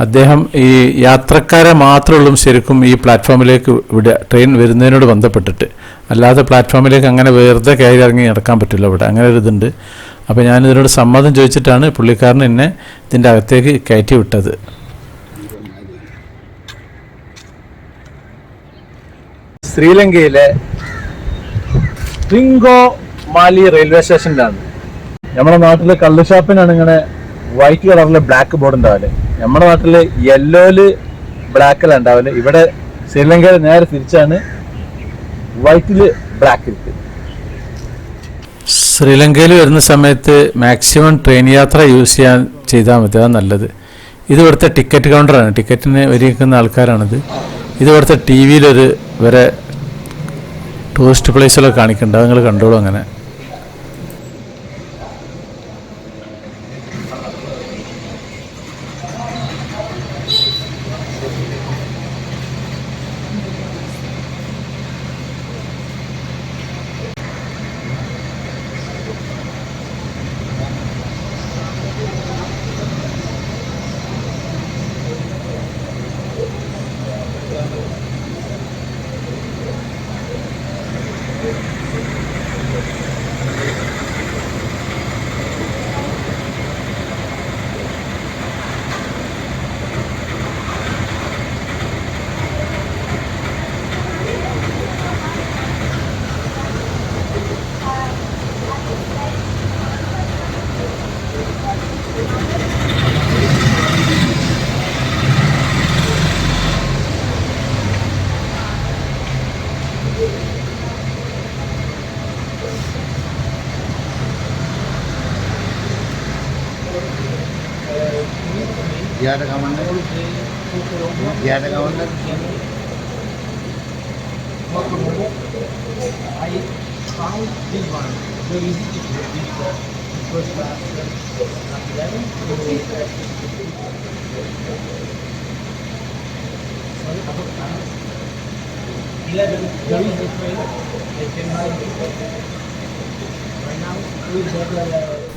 അദ്ദേഹം ഈ യാത്രക്കാരെ മാത്രമേ ഉള്ളൂ ശരിക്കും ഈ പ്ലാറ്റ്ഫോമിലേക്ക് വിടുക, ട്രെയിൻ വരുന്നതിനോട് ബന്ധപ്പെട്ടിട്ട്. അല്ലാതെ പ്ലാറ്റ്ഫോമിലേക്ക് അങ്ങനെ വെറുതെ കയറി ഇറങ്ങി നടക്കാൻ പറ്റില്ല ഇവിടെ. അങ്ങനെ ഒരു ഇതുണ്ട്. അപ്പോൾ ഞാനിതിനോട് സമ്മതം ചോദിച്ചിട്ടാണ് പുള്ളിക്കാരൻ എന്നെ ഇതിൻ്റെ അകത്തേക്ക് കയറ്റി വിട്ടത്. ശ്രീലങ്കയിലെ ട്രിങ്കോമാലി റെയിൽവേ സ്റ്റേഷനിലാണ്. നമ്മുടെ നാട്ടിലെ കള്ള് ഷാപ്പിനാണ് ഇങ്ങനെ വൈറ്റ് കളറിലെ ബ്ലാക്ക് ബോർഡ് ഉണ്ടാവല്. നമ്മുടെ നാട്ടില് യെല്ലോയില് ബ്ലാക്കിലാണ് ഉണ്ടാവല്. ഇവിടെ ശ്രീലങ്കയിൽ നേരെ തിരിച്ചാണ്, വൈറ്റില് ബ്ലാക്ക് ഇരിക്കും. ശ്രീലങ്കയിൽ വരുന്ന സമയത്ത് മാക്സിമം ട്രെയിൻ യാത്ര ചെയ്താൽ മതി, അതാണ് നല്ലത്. ഇത് ഇവിടുത്തെ ടിക്കറ്റ് കൗണ്ടറാണ്. ടിക്കറ്റിന് വരിക്കുന്ന ആൾക്കാരാണിത്. ഇത് ഇവിടുത്തെ ടി വിയിലൊരു വരെ ടൂറിസ്റ്റ് പ്ലേസിലൊക്കെ കാണിക്കുന്നുണ്ട്. അത് നിങ്ങൾ കണ്ടോളൂ. അങ്ങനെ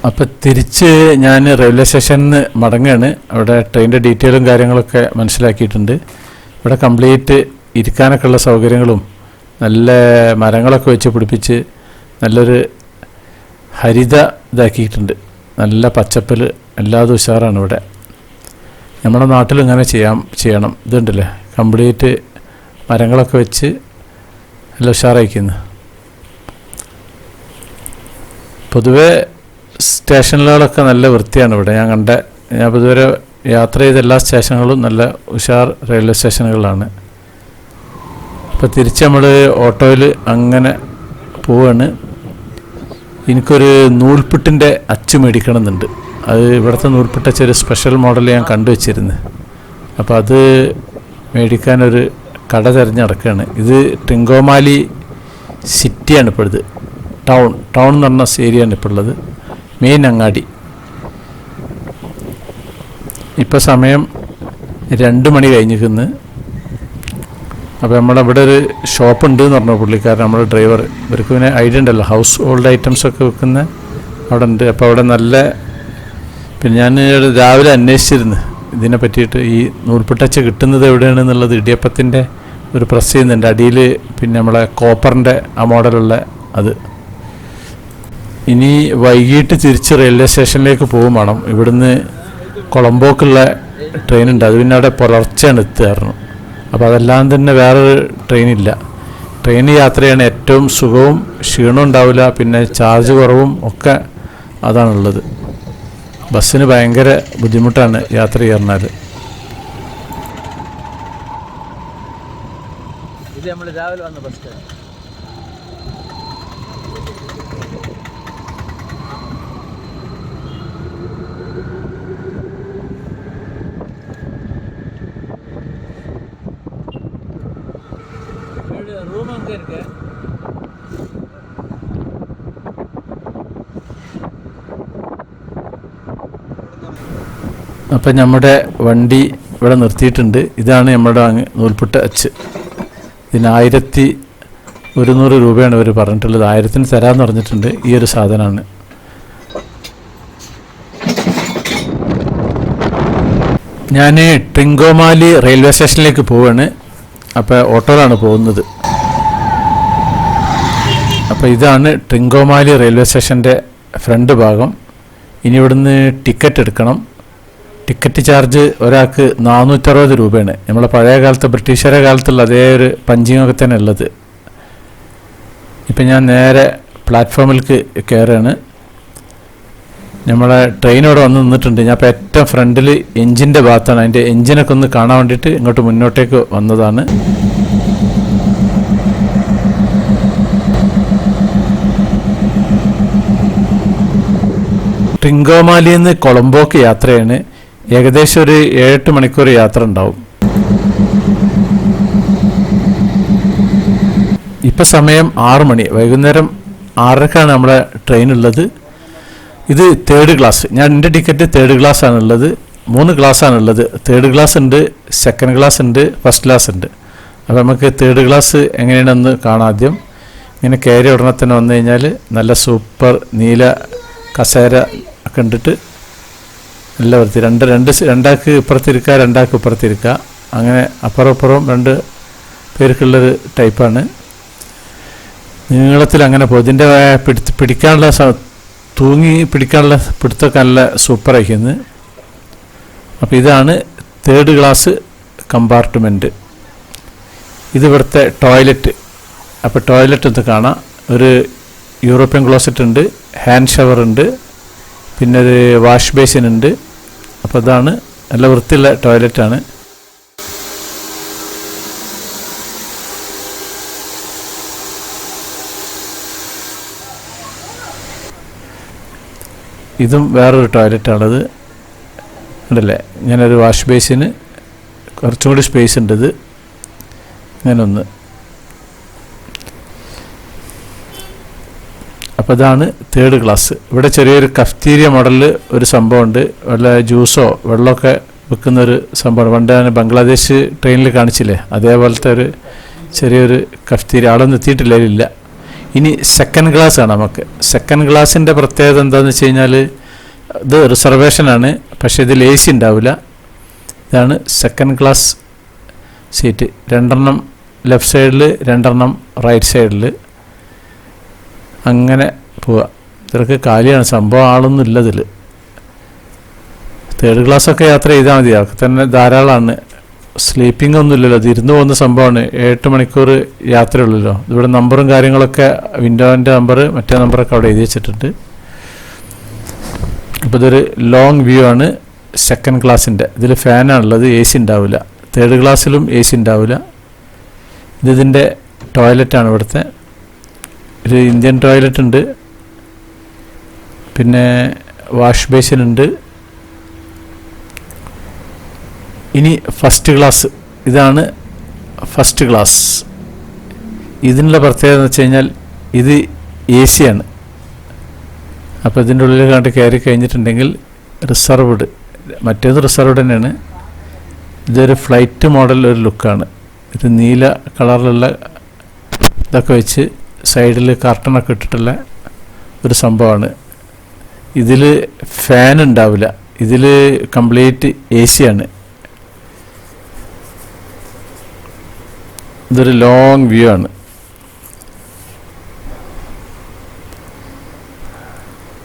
അപ്പം തിരിച്ച് ഞാൻ റെയിൽവേ സ്റ്റേഷനിൽ നിന്ന് മടങ്ങുകയാണ്. അവിടെ ട്രെയിനിൻ്റെ ഡീറ്റെയിലും കാര്യങ്ങളൊക്കെ മനസ്സിലാക്കിയിട്ടുണ്ട്. ഇവിടെ കംപ്ലീറ്റ് ഇരിക്കാനൊക്കെ ഉള്ള സൗകര്യങ്ങളും നല്ല മരങ്ങളൊക്കെ വെച്ച് പിടിപ്പിച്ച് നല്ലൊരു ഹരിത ഇതാക്കിയിട്ടുണ്ട്. നല്ല പച്ചപ്പിൽ എല്ലാതും ഉഷാറാണ് ഇവിടെ. നമ്മുടെ നാട്ടിൽ ഇങ്ങനെ ചെയ്യണം. ഇതുണ്ടല്ലേ, കംപ്ലീറ്റ് മരങ്ങളൊക്കെ വെച്ച് നല്ല ഉഷാറായിരിക്കുന്നു. പൊതുവേ സ്റ്റേഷനുകളൊക്കെ നല്ല വൃത്തിയാണ് ഇവിടെ. ഞാൻ പൊതുവരെ യാത്ര ചെയ്ത എല്ലാ സ്റ്റേഷനുകളും നല്ല ഉഷാർ റെയിൽവേ സ്റ്റേഷനുകളാണ്. അപ്പോൾ തിരിച്ച് നമ്മൾ ഓട്ടോയിൽ അങ്ങനെ പോവാണ്. എനിക്കൊരു നൂൽപുട്ടിൻ്റെ അച്ച് മേടിക്കണം എന്നുണ്ട്. അത് ഇവിടുത്തെ നൂൽപുട്ട് ചെറിയ സ്പെഷ്യൽ മോഡൽ ഞാൻ കണ്ടുവച്ചിരുന്നു. അപ്പോൾ അത് മേടിക്കാനൊരു കട തിരഞ്ഞെടുക്കുകയാണ്. ഇത് ട്രിങ്കോമാലി സിറ്റിയാണ് ഇപ്പോൾ ഇത്. ടൗൺ എന്ന് പറഞ്ഞ ഏരിയയാണ് ഇപ്പോൾ ഉള്ളത്. മെയിൻ അങ്ങാടി. ഇപ്പോൾ സമയം 2 മണി കഴിഞ്ഞിരിക്കുന്നു. അപ്പോൾ നമ്മളിവിടെ ഒരു ഷോപ്പ് ഉണ്ട് എന്ന് പറഞ്ഞു പുള്ളിക്കാരൻ, നമ്മുടെ ഡ്രൈവർ. ഇവർക്ക് പിന്നെ ഐഡിയ ഉണ്ടല്ലോ, ഹൗസ് ഹോൾഡ് ഐറ്റംസൊക്കെ വെക്കുന്ന അവിടെ ഉണ്ട്. അപ്പോൾ അവിടെ നല്ല, പിന്നെ ഞാൻ രാവിലെ അന്വേഷിച്ചിരുന്നു ഇതിനെ പറ്റിയിട്ട്. ഈ നൂൽപുട്ടച്ച കിട്ടുന്നത് എവിടെയാണെന്നുള്ളത് ഇടിയപ്പത്തിൻ്റെ ഒരു പ്രസ് ചെയ്യുന്നുണ്ട് അടിയിൽ, പിന്നെ നമ്മളെ കോപ്പറിൻ്റെ ആ മോഡലുള്ള അത്. ഇനി വൈകിട്ട് തിരിച്ച് റെയിൽവേ സ്റ്റേഷനിലേക്ക് പോകും വേണം. ഇവിടുന്ന് കൊളംബോക്കുള്ള ട്രെയിൻ ഉണ്ട്, അത് പിന്നെ അവിടെ പുലർച്ചെയാണ് എത്തുകയായിരുന്നു. അപ്പോൾ അതെല്ലാം തന്നെ വേറൊരു ട്രെയിനില്ല. ട്രെയിൻ യാത്രയാണ് ഏറ്റവും സുഖവും, ക്ഷീണവും ഉണ്ടാവില്ല, പിന്നെ ചാർജ് കുറവും ഒക്കെ അതാണുള്ളത്. ബസ്സിന് ഭയങ്കര ബുദ്ധിമുട്ടാണ് യാത്ര ചെയ്യാറുണ്ടാൽ. ഇത് നമ്മൾ രാവിലെ വന്ന ബസ് സ്റ്റാൻഡ്. ரூம் அங்கே இருக்கு. അപ്പം നമ്മുടെ വണ്ടി ഇവിടെ നിർത്തിയിട്ടുണ്ട്. ഇതാണ് നമ്മുടെ നൂൽപുട്ട് അച്ച്. ഇതിന് 1100 രൂപയാണ് ഇവർ പറഞ്ഞിട്ടുള്ളത്. 1000-ന് തരാമെന്ന് പറഞ്ഞിട്ടുണ്ട്. ഈ ഒരു സാധനമാണ്. ഞാൻ ട്രിങ്കോമാലി റെയിൽവേ സ്റ്റേഷനിലേക്ക് പോവുകയാണ്. അപ്പോൾ ഓട്ടോയിലാണ് പോകുന്നത്. അപ്പോൾ ഇതാണ് ട്രിങ്കോമാലി റെയിൽവേ സ്റ്റേഷൻ്റെ ഫ്രണ്ട് ഭാഗം. ഇനി ഇവിടുന്ന് ടിക്കറ്റ് എടുക്കണം. ടിക്കറ്റ് ചാർജ് ഒരാൾക്ക് 460 രൂപയാണ്. നമ്മളെ പഴയ കാലത്ത് ബ്രിട്ടീഷുകാരുടെ കാലത്തുള്ള അതേ ഒരു പഞ്ചിങ്ങൊക്കെ തന്നെ ഉള്ളത്. ഇപ്പം ഞാൻ നേരെ പ്ലാറ്റ്ഫോമിലേക്ക് കയറുകയാണ്. നമ്മളെ ട്രെയിൻ ഇവിടെ വന്ന് നിന്നിട്ടുണ്ട്. ഞാൻ ഇപ്പോൾ ഏറ്റവും ഫ്രണ്ടിൽ എൻജിൻ്റെ ഭാഗത്താണ്. അതിൻ്റെ എൻജിനൊക്കെ ഒന്ന് കാണാൻ വേണ്ടിയിട്ട് ഇങ്ങോട്ട് മുന്നോട്ടേക്ക് വന്നതാണ്. ട്രിങ്കോമാലിയിൽ നിന്ന് കൊളംബോക്ക് യാത്രയാണ്. ഏകദേശം ഒരു 7-8 മണിക്കൂർ യാത്ര ഉണ്ടാവും. ഇപ്പം സമയം 6 മണി, വൈകുന്നേരം 6:30-ക്കാണ് നമ്മുടെ ട്രെയിൻ ഉള്ളത്. ഇത് 3rd ക്ലാസ്. എൻ്റെ ടിക്കറ്റ് 3rd ക്ലാസ് ആണുള്ളത്. 3 ക്ലാസ്സാണുള്ളത്. 3rd ക്ലാസ് ഉണ്ട്, 2nd ക്ലാസ് ഉണ്ട്, 1st ക്ലാസ് ഉണ്ട്. അപ്പോൾ നമുക്ക് 3rd ക്ലാസ് എങ്ങനെയാണെന്ന് കാണാം. ആദ്യം ഇങ്ങനെ കയറി ഉടനെ തന്നെ വന്നു കഴിഞ്ഞാൽ നല്ല സൂപ്പർ നീല കസേര ഒക്കെ ഉണ്ടിട്ട് നല്ല വൃത്തി. രണ്ടാൾക്ക് ഇപ്പുറത്തിരിക്കുക, 2ആൾക്ക് ഇപ്പുറത്തിരിക്കുക. അങ്ങനെ അപ്പുറം 2 പേർക്കുള്ളൊരു ടൈപ്പാണ്. നീളത്തിൽ അങ്ങനെ പോകും. ഇതിൻ്റെ പിടിക്കാനുള്ള തൂങ്ങി പിടിക്കാനുള്ള പിടുത്തൊക്കെ നല്ല സൂപ്പറായിരിക്കുന്നത്. അപ്പോൾ ഇതാണ് 3rd ക്ലാസ് കമ്പാർട്ട്മെൻറ്റ്. ഇതിവിടുത്തെ ടോയ്ലറ്റ്. അപ്പോൾ ടോയ്ലറ്റ് ഒന്ന് കാണാം. ഒരു യൂറോപ്യൻ ക്ലോസറ്റ് ഉണ്ട്, ഹാൻഡ് ഷവർ ഉണ്ട്, പിന്നെ ഒരു വാഷ് ബേസിൻ ഉണ്ട്. അപ്പോൾ ഇതാണ് നല്ല വൃത്തിയുള്ള ടോയ്ലറ്റാണ്. ഇതും വേറൊരു ടോയ്ലറ്റാണത്. ഉണ്ടല്ലേ, ഇങ്ങനൊരു വാഷ് ബേസിന് കുറച്ചും കൂടി സ്പേസ് ഉണ്ട്. ഇത് ഇങ്ങനെ ഒന്ന്. അപ്പോൾ ഇതാണ് 3rd ക്ലാസ്. ഇവിടെ ചെറിയൊരു കഫ്റ്റീരിയ മോഡലിൽ ഒരു സംഭവമുണ്ട്. വല്ല ജ്യൂസോ വെള്ളമൊക്കെ വെക്കുന്നൊരു സംഭവമാണ്. പണ്ട് ഞാൻ ബംഗ്ലാദേശ് ട്രെയിനിൽ കാണിച്ചില്ലേ, അതേപോലത്തെ ഒരു ചെറിയൊരു കഫ്തീരി. അവിടെ ഒന്നും എത്തിയിട്ടില്ല. ഇനി സെക്കൻഡ് ക്ലാസ് ആണ് നമുക്ക്. സെക്കൻഡ് ക്ലാസ്സിൻ്റെ പ്രത്യേകത എന്താണെന്ന് വെച്ച് കഴിഞ്ഞാൽ ഇത് റിസർവേഷനാണ്, പക്ഷേ ഇതിൽ AC ഉണ്ടാവില്ല. ഇതാണ് സെക്കൻഡ് ക്ലാസ് സീറ്റ്. 2 ലെഫ്റ്റ് സൈഡിൽ, 2 റൈറ്റ് സൈഡിൽ, അങ്ങനെ പോവുക. ഇതൊക്കെ കാലിയാണ് സംഭവം, ആളൊന്നും ഇല്ലതിൽ. തേർഡ് ക്ലാസ്സൊക്കെ യാത്ര ചെയ്താൽ മതി, അതൊക്കെ തന്നെ ധാരാളമാണ്. സ്ലീപ്പിംഗ് ഒന്നും ഇല്ലല്ലോ, ഇത് ഇരുന്ന് പോകുന്ന സംഭവമാണ്. 8 മണിക്കൂർ യാത്രയുള്ളല്ലോ. ഇവിടെ നമ്പറും കാര്യങ്ങളൊക്കെ, വിൻഡോൻ്റെ നമ്പർ, മറ്റേ നമ്പറൊക്കെ അവിടെ എഴുതി വെച്ചിട്ടുണ്ട്. അപ്പോൾ ഇതൊരു ലോങ് വ്യൂ ആണ് സെക്കൻഡ് ക്ലാസ്സിൻ്റെ. ഇതിൽ ഫാനാണുള്ളത്, AC ഉണ്ടാവില്ല. തേർഡ് ക്ലാസ്സിലും AC ഉണ്ടാവില്ല. ഇതിൻ്റെ ടോയ്ലറ്റാണ് ഇവിടുത്തെ. ഒരു ഇന്ത്യൻ ടോയ്ലറ്റ് ഉണ്ട്, പിന്നെ വാഷ് ബേസിൻ ഉണ്ട്. ഇനി ഫസ്റ്റ് ക്ലാസ്, ഇതാണ് ഫസ്റ്റ് ക്ലാസ്. ഇതിനുള്ള പ്രത്യേകത എന്ന് വെച്ച് കഴിഞ്ഞാൽ ഇത് AC ആണ്. അപ്പോൾ ഇതിൻ്റെ ഉള്ളിൽ കണ്ട് കയറി കഴിഞ്ഞിട്ടുണ്ടെങ്കിൽ റിസർവ്ഡ്, മറ്റേത് റിസർവ്ഡ് തന്നെയാണ്. ഇതൊരു ഫ്ലൈറ്റ് മോഡൽ ഒരു ലുക്കാണ്. ഇത് നീല കളറിലുള്ള ഇതൊക്കെ വെച്ച് സൈഡിൽ കർട്ടനൊക്കെ ഇട്ടിട്ടുള്ള ഒരു സംഭവമാണ്. ഇതിൽ ഫാൻ ഉണ്ടാവില്ല, ഇതിൽ കംപ്ലീറ്റ് AC ആണ്. ഇതൊരു ലോങ് വ്യൂ ആണ്.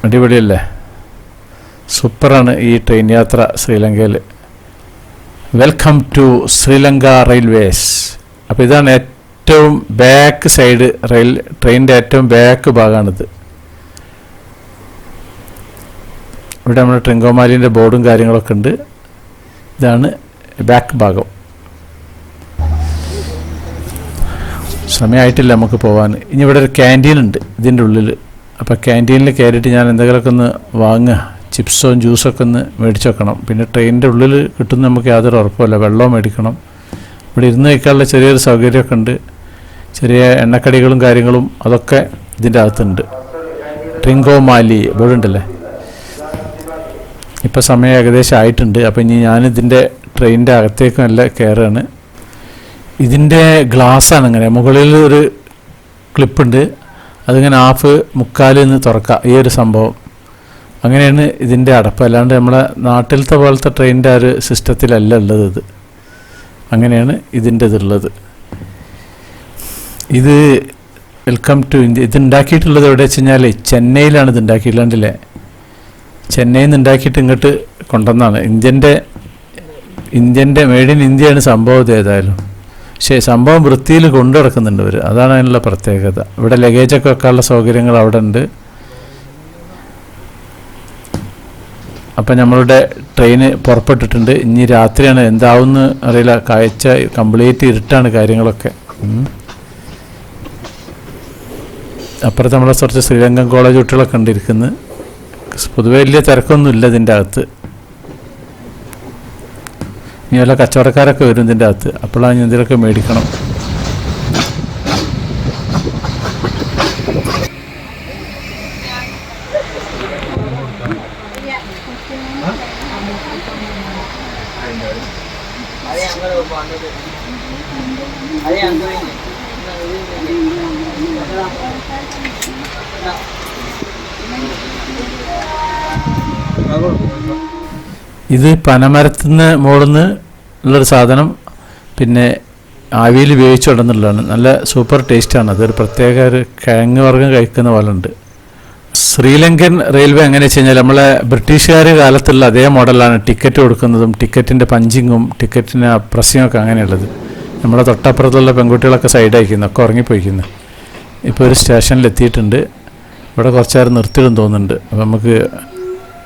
അടിപൊളിയല്ലേ, സൂപ്പറാണ് ഈ ട്രെയിൻ യാത്ര ശ്രീലങ്കയിൽ. Welcome to Sri Lanka railways. അപ്പോൾ ഇതാണ് ഏറ്റവും ബാക്ക് സൈഡ്, ട്രെയിനിൻ്റെ ഏറ്റവും ബാക്ക് ഭാഗമാണിത്. ഇവിടെ നമ്മുടെ ട്രിങ്കോമാലിൻ്റെ ബോർഡും കാര്യങ്ങളൊക്കെ ഉണ്ട്. ഇതാണ് ബാക്ക് ഭാഗം. സമയമായിട്ടില്ല നമുക്ക് പോകാൻ. ഇനി ഇവിടെ ഒരു ക്യാൻറ്റീൻ ഉണ്ട് ഇതിൻ്റെ ഉള്ളിൽ. അപ്പോൾ ക്യാൻറ്റീനിൽ കയറിയിട്ട് ഞാൻ എന്തെങ്കിലുമൊക്കെ ഒന്ന് വാങ്ങുക, ചിപ്സോ ജ്യൂസൊക്കെ ഒന്ന് മേടിച്ച് വെക്കണം. പിന്നെ ട്രെയിനിൻ്റെ ഉള്ളിൽ കിട്ടുന്ന നമുക്ക് യാതൊരു ഉറപ്പുമില്ല, വെള്ളവും മേടിക്കണം. ഇവിടെ ഇരുന്ന് കഴിക്കാനുള്ള ചെറിയൊരു സൗകര്യമൊക്കെ ഉണ്ട്. ചെറിയ എണ്ണക്കടികളും കാര്യങ്ങളും അതൊക്കെ ഇതിൻ്റെ അകത്തുണ്ട്. ട്രിങ്കോമാലി ബോർഡ് ഉണ്ടല്ലേ. ഇപ്പോൾ സമയം ഏകദേശം ആയിട്ടുണ്ട്. അപ്പോൾ ഇനി ഞാനിതിൻ്റെ ട്രെയിനിൻ്റെ അകത്തേക്ക് നല്ല കയറുകയാണ്. ഇതിൻ്റെ ഗ്ലാസ്സാണ് ഇങ്ങനെ, മുകളിൽ ഒരു ക്ലിപ്പുണ്ട്, അതിങ്ങനെ മുക്കാലിൽ നിന്ന് തുറക്കുക, ഈ ഒരു സംഭവം. അങ്ങനെയാണ് ഇതിൻ്റെ അടപ്പ്. അല്ലാണ്ട് നമ്മളെ നാട്ടിലത്തെ പോലത്തെ ട്രെയിനിൻ്റെ ഒരു സിസ്റ്റത്തിലല്ല ഉള്ളത് ഇത്. അങ്ങനെയാണ് ഇതിൻ്റെ ഇതുള്ളത്. ഇത് വെൽക്കം ടു ഇന്ത്യ. ഇത് ഉണ്ടാക്കിയിട്ടുള്ളത് എവിടെ വെച്ച് കഴിഞ്ഞാൽ ചെന്നൈയിലാണ് ഇത് ഉണ്ടാക്കിയിട്ടുള്ളതില്ലേ. ചെന്നൈയിൽ നിന്ന് ഉണ്ടാക്കിയിട്ട് ഇങ്ങോട്ട് കൊണ്ടുവന്നാണ്. ഇന്ത്യൻ്റെ മെയ്ഡ് ഇൻ ഇന്ത്യയാണ് സംഭവം. ഇത് ഏതായാലും പക്ഷേ സംഭവം വൃത്തിയിൽ കൊണ്ടു നടക്കുന്നുണ്ട് ഇവർ, അതാണ് അതിനുള്ള പ്രത്യേകത. ഇവിടെ ലഗേജൊക്കെ വെക്കാനുള്ള സൗകര്യങ്ങൾ അവിടെ ഉണ്ട്. അപ്പം നമ്മളുടെ ട്രെയിന് പുറപ്പെട്ടിട്ടുണ്ട്. ഇനി രാത്രിയാണ്, എന്താവുമെന്ന് അറിയില്ല. കാഴ്ച കംപ്ലീറ്റ് ഇരുട്ടാണ് കാര്യങ്ങളൊക്കെ. അപ്പുറത്ത് നമ്മളെ കുറച്ച് ശ്രീലങ്കൻ കോളേജ് കുട്ടികളൊക്കെ കണ്ടിരിക്കുന്നത്. പൊതുവെ വലിയ തിരക്കൊന്നുമില്ല ഇതിൻ്റെ അകത്ത്. ഇനി വല്ല കച്ചവടക്കാരൊക്കെ വരും ഇതിൻ്റെ അകത്ത്, അപ്പോഴാണ് ഞാൻ ഇതിലൊക്കെ മേടിക്കണം. ഇത് പനമരത്തുനിന്ന് മുകളിൽ ഉള്ളൊരു സാധനം, പിന്നെ ആവിയിൽ വേവിച്ച് കൊണ്ടുവന്നുള്ളതാണ്. നല്ല സൂപ്പർ ടേസ്റ്റാണ്. അതൊരു പ്രത്യേക ഒരു കിഴങ്ങ് വർഗ്ഗം കഴിക്കുന്ന പോലെ ഉണ്ട്. ശ്രീലങ്കൻ റെയിൽവേ എങ്ങനെ വെച്ച് കഴിഞ്ഞാൽ നമ്മളെ ബ്രിട്ടീഷുകാർ കാലത്തുള്ള അതേ മോഡലാണ് ടിക്കറ്റ് കൊടുക്കുന്നതും ടിക്കറ്റിൻ്റെ പഞ്ചിങ്ങും ടിക്കറ്റിന് പ്രസ്സിങ്ങും ഒക്കെ അങ്ങനെയുള്ളത്. നമ്മളെ തൊട്ടപ്പുറത്തുള്ള പെൺകുട്ടികളൊക്കെ സൈഡ് അയക്കുന്നു, ഒക്കെ ഉറങ്ങിപ്പോയിക്കുന്നു. ഇപ്പോൾ ഒരു സ്റ്റേഷനിലെത്തിയിട്ടുണ്ട്. ഇവിടെ കുറച്ച് നേരം നിർത്തിയിടും തോന്നുന്നുണ്ട്. അപ്പോൾ നമുക്ക്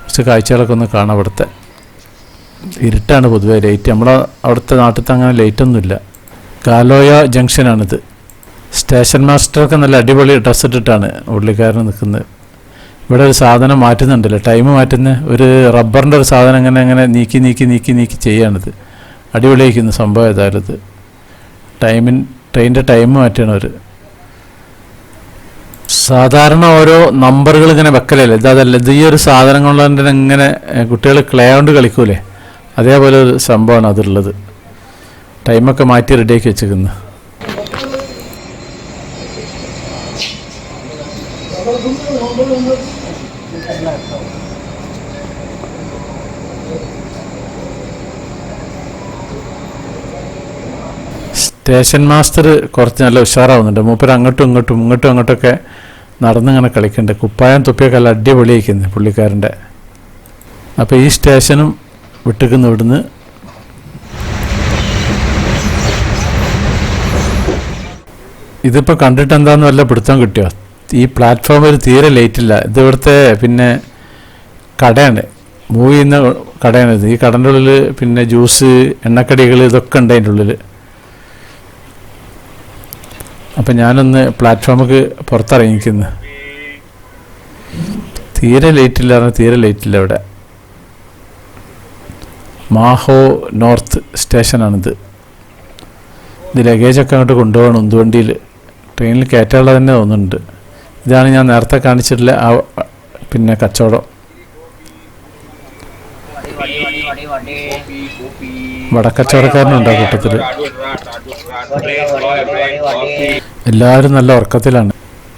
കുറച്ച് കാഴ്ചകളൊക്കെ ഒന്ന് കാണാം. ഇവിടുത്തെ ഇരുട്ടാണ് പൊതുവേ, ലൈറ്റ് നമ്മളെ അവിടുത്തെ നാട്ടിലത്തെ അങ്ങനെ ലൈറ്റൊന്നുമില്ല. കാലോയ ജംഗ്ഷനാണിത്. സ്റ്റേഷൻ മാസ്റ്ററൊക്കെ നല്ല അടിപൊളി ഡ്രസ്സ് ഇട്ടിട്ടാണ് പുള്ളിക്കാരൻ നിൽക്കുന്നത്. ഇവിടെ ഒരു സാധനം മാറ്റുന്നുണ്ടല്ലോ, ടൈം മാറ്റുന്ന ഒരു റബ്ബറിൻ്റെ ഒരു സാധനം അങ്ങനെ നീക്കി ചെയ്യാണിത്. അടിപൊളിയായിരിക്കുന്ന സംഭവം ഏതായാലും ഇത്. ട്രെയിനിൻ്റെ ടൈം മാറ്റുകയാണ് അവർ. സാധാരണ ഓരോ നമ്പറുകൾ ഇങ്ങനെ വെക്കലല്ലേ, ഇതല്ല. ഇത് ഈ ഒരു സാധനം കൊണ്ട് ഇങ്ങനെ കുട്ടികൾ ക്ലേ കൊണ്ട് കളിക്കൂലേ, അതേപോലെ ഒരു സംഭവമാണ് അതുള്ളത്. ടൈമൊക്കെ മാറ്റി റെഡിയാക്കി വെച്ചിരിക്കുന്നു. സ്റ്റേഷൻ മാസ്റ്റർ കുറച്ച് നല്ല ഉഷാറാവുന്നുണ്ട്. മൂപ്പര് അങ്ങോട്ടും അങ്ങോട്ടൊക്കെ നടന്നിങ്ങനെ കളിക്കുന്നുണ്ട്. കുപ്പായം തൊപ്പിയൊക്കെ നല്ല അടിപൊളിയായിരിക്കുന്നു പുള്ളിക്കാരൻ്റെ. അപ്പോൾ ഈ സ്റ്റേഷനും വിട്ടിക്കുന്നു. ഇവിടുന്ന് ഇതിപ്പോൾ കണ്ടിട്ട് എന്താണെന്ന് വല്ല പിടുത്തം കിട്ടിയോ? ഈ പ്ലാറ്റ്ഫോമിൽ തീരെ ലേറ്റില്ല. ഇത് ഇവിടുത്തെ പിന്നെ കടയാണ്, മൂവ് ചെയ്യുന്ന കടയാണിത്. ഈ കടൻ്റെ ഉള്ളിൽ പിന്നെ ജ്യൂസ്, എണ്ണക്കടികൾ ഇതൊക്കെ ഉണ്ട് അതിൻ്റെ ഉള്ളിൽ. അപ്പം ഞാനൊന്ന് പ്ലാറ്റ്ഫോമിക്ക് പുറത്തിറങ്ങിക്കുന്നു. തീരെ ലേറ്റില്ല ഇവിടെ. മാഹോ നോർത്ത് സ്റ്റേഷനാണിത്. ഇത് ലഗേജൊക്കെ അങ്ങോട്ട് കൊണ്ടുപോകണം ഉന്തുവണ്ടിയിൽ. ട്രെയിനിൽ കയറ്റാനുള്ളത് തന്നെ തോന്നുന്നുണ്ട്. ഇതാണ് ഞാൻ നേരത്തെ കാണിച്ചിട്ടില്ല ആ പിന്നെ കച്ചവടം. വടക്കച്ചവടക്കാരനുണ്ട് ആ കൂട്ടത്തിൽ. എല്ലാവരും നല്ല ഉറക്കത്തിലാണ്.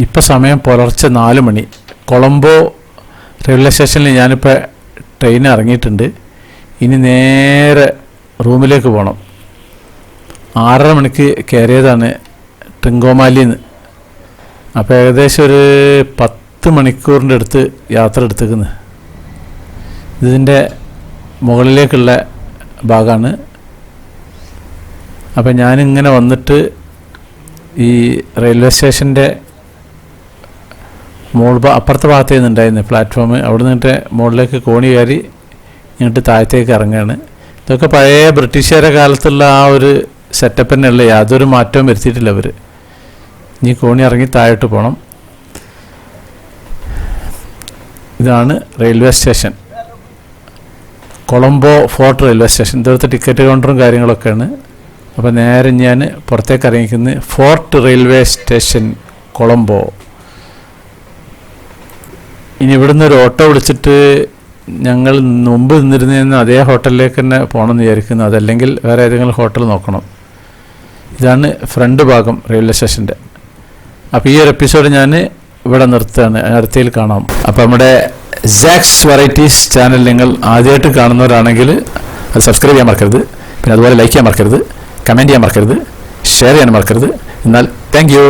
ഇപ്പം സമയം പുലർച്ചെ 4 മണി. കൊളംബോ റെയിൽവേ സ്റ്റേഷനിൽ ഞാനിപ്പോൾ ട്രെയിൻ ഇറങ്ങിയിട്ടുണ്ട്. ഇനി നേരെ റൂമിലേക്ക് പോകണം. 6:30 മണിക്ക് കയറിയതാണ് ട്രിങ്കോമാലിന്ന്. അപ്പോൾ ഏകദേശം ഒരു 10 മണിക്കൂറിൻ്റെ അടുത്ത് യാത്ര എടുത്തേക്കുന്നത്. ഇതിൻ്റെ മുകളിലേക്കുള്ള ഭാഗമാണ്. അപ്പം ഞാനിങ്ങനെ വന്നിട്ട് ഈ റെയിൽവേ സ്റ്റേഷൻ്റെ അപ്പുറത്തെ ഭാഗത്ത് നിന്നുണ്ടായിരുന്നു പ്ലാറ്റ്ഫോം. അവിടെ നിന്നിട്ട് മുകളിലേക്ക് കോണി കയറി ഇങ്ങോട്ട് താഴത്തേക്ക് ഇറങ്ങുകയാണ്. ഇതൊക്കെ പഴയ ബ്രിട്ടീഷുകാരുടെ കാലത്തുള്ള ആ ഒരു സെറ്റപ്പ് തന്നെ ഉള്ളു. യാതൊരു മാറ്റവും വരുത്തിയിട്ടില്ല അവർ. ഇനി കോണി ഇറങ്ങി താഴോട്ട് പോകണം. ഇതാണ് railway station, Colombo fort railway station. ഇവിടുത്തെ ടിക്കറ്റ് കൗണ്ടറും കാര്യങ്ങളൊക്കെയാണ്. അപ്പോൾ നേരെ ഞാൻ പുറത്തേക്ക് ഇറങ്ങിക്കുന്നത് ഫോർട്ട് റെയിൽവേ സ്റ്റേഷൻ കൊളംബോ. ഇനി ഇവിടുന്ന് ഒരു ഓട്ടോ വിളിച്ചിട്ട് ഞങ്ങൾ മുമ്പ് നിന്നിരുന്ന അതേ ഹോട്ടലിലേക്ക് തന്നെ പോകണമെന്ന് വിചാരിക്കുന്നു. അതല്ലെങ്കിൽ വേറെ ഏതെങ്കിലും ഹോട്ടൽ നോക്കണം. ഇതാണ് ഫ്രണ്ട് ഭാഗം റെയിൽവേ സ്റ്റേഷൻ്റെ. അപ്പോൾ ഈ ഒരു എപ്പിസോഡ് ഞാൻ ഇവിടെ നിർത്തുകയാണ്. അടുത്തതിൽ കാണാം. അപ്പോൾ നമ്മുടെ സാക്സ് വെറൈറ്റീസ് ചാനൽ നിങ്ങൾ ആദ്യമായിട്ട് കാണുന്നവരാണെങ്കിൽ അത് സബ്സ്ക്രൈബ് ചെയ്യാൻ മറക്കരുത്. പിന്നെ അതുപോലെ ലൈക്ക് ചെയ്യാൻ മറക്കരുത്, കമൻറ്റ് ചെയ്യാൻ മറക്കരുത്, ഷെയർ ചെയ്യാൻ മറക്കരുത്. എന്നാൽ താങ്ക് യു.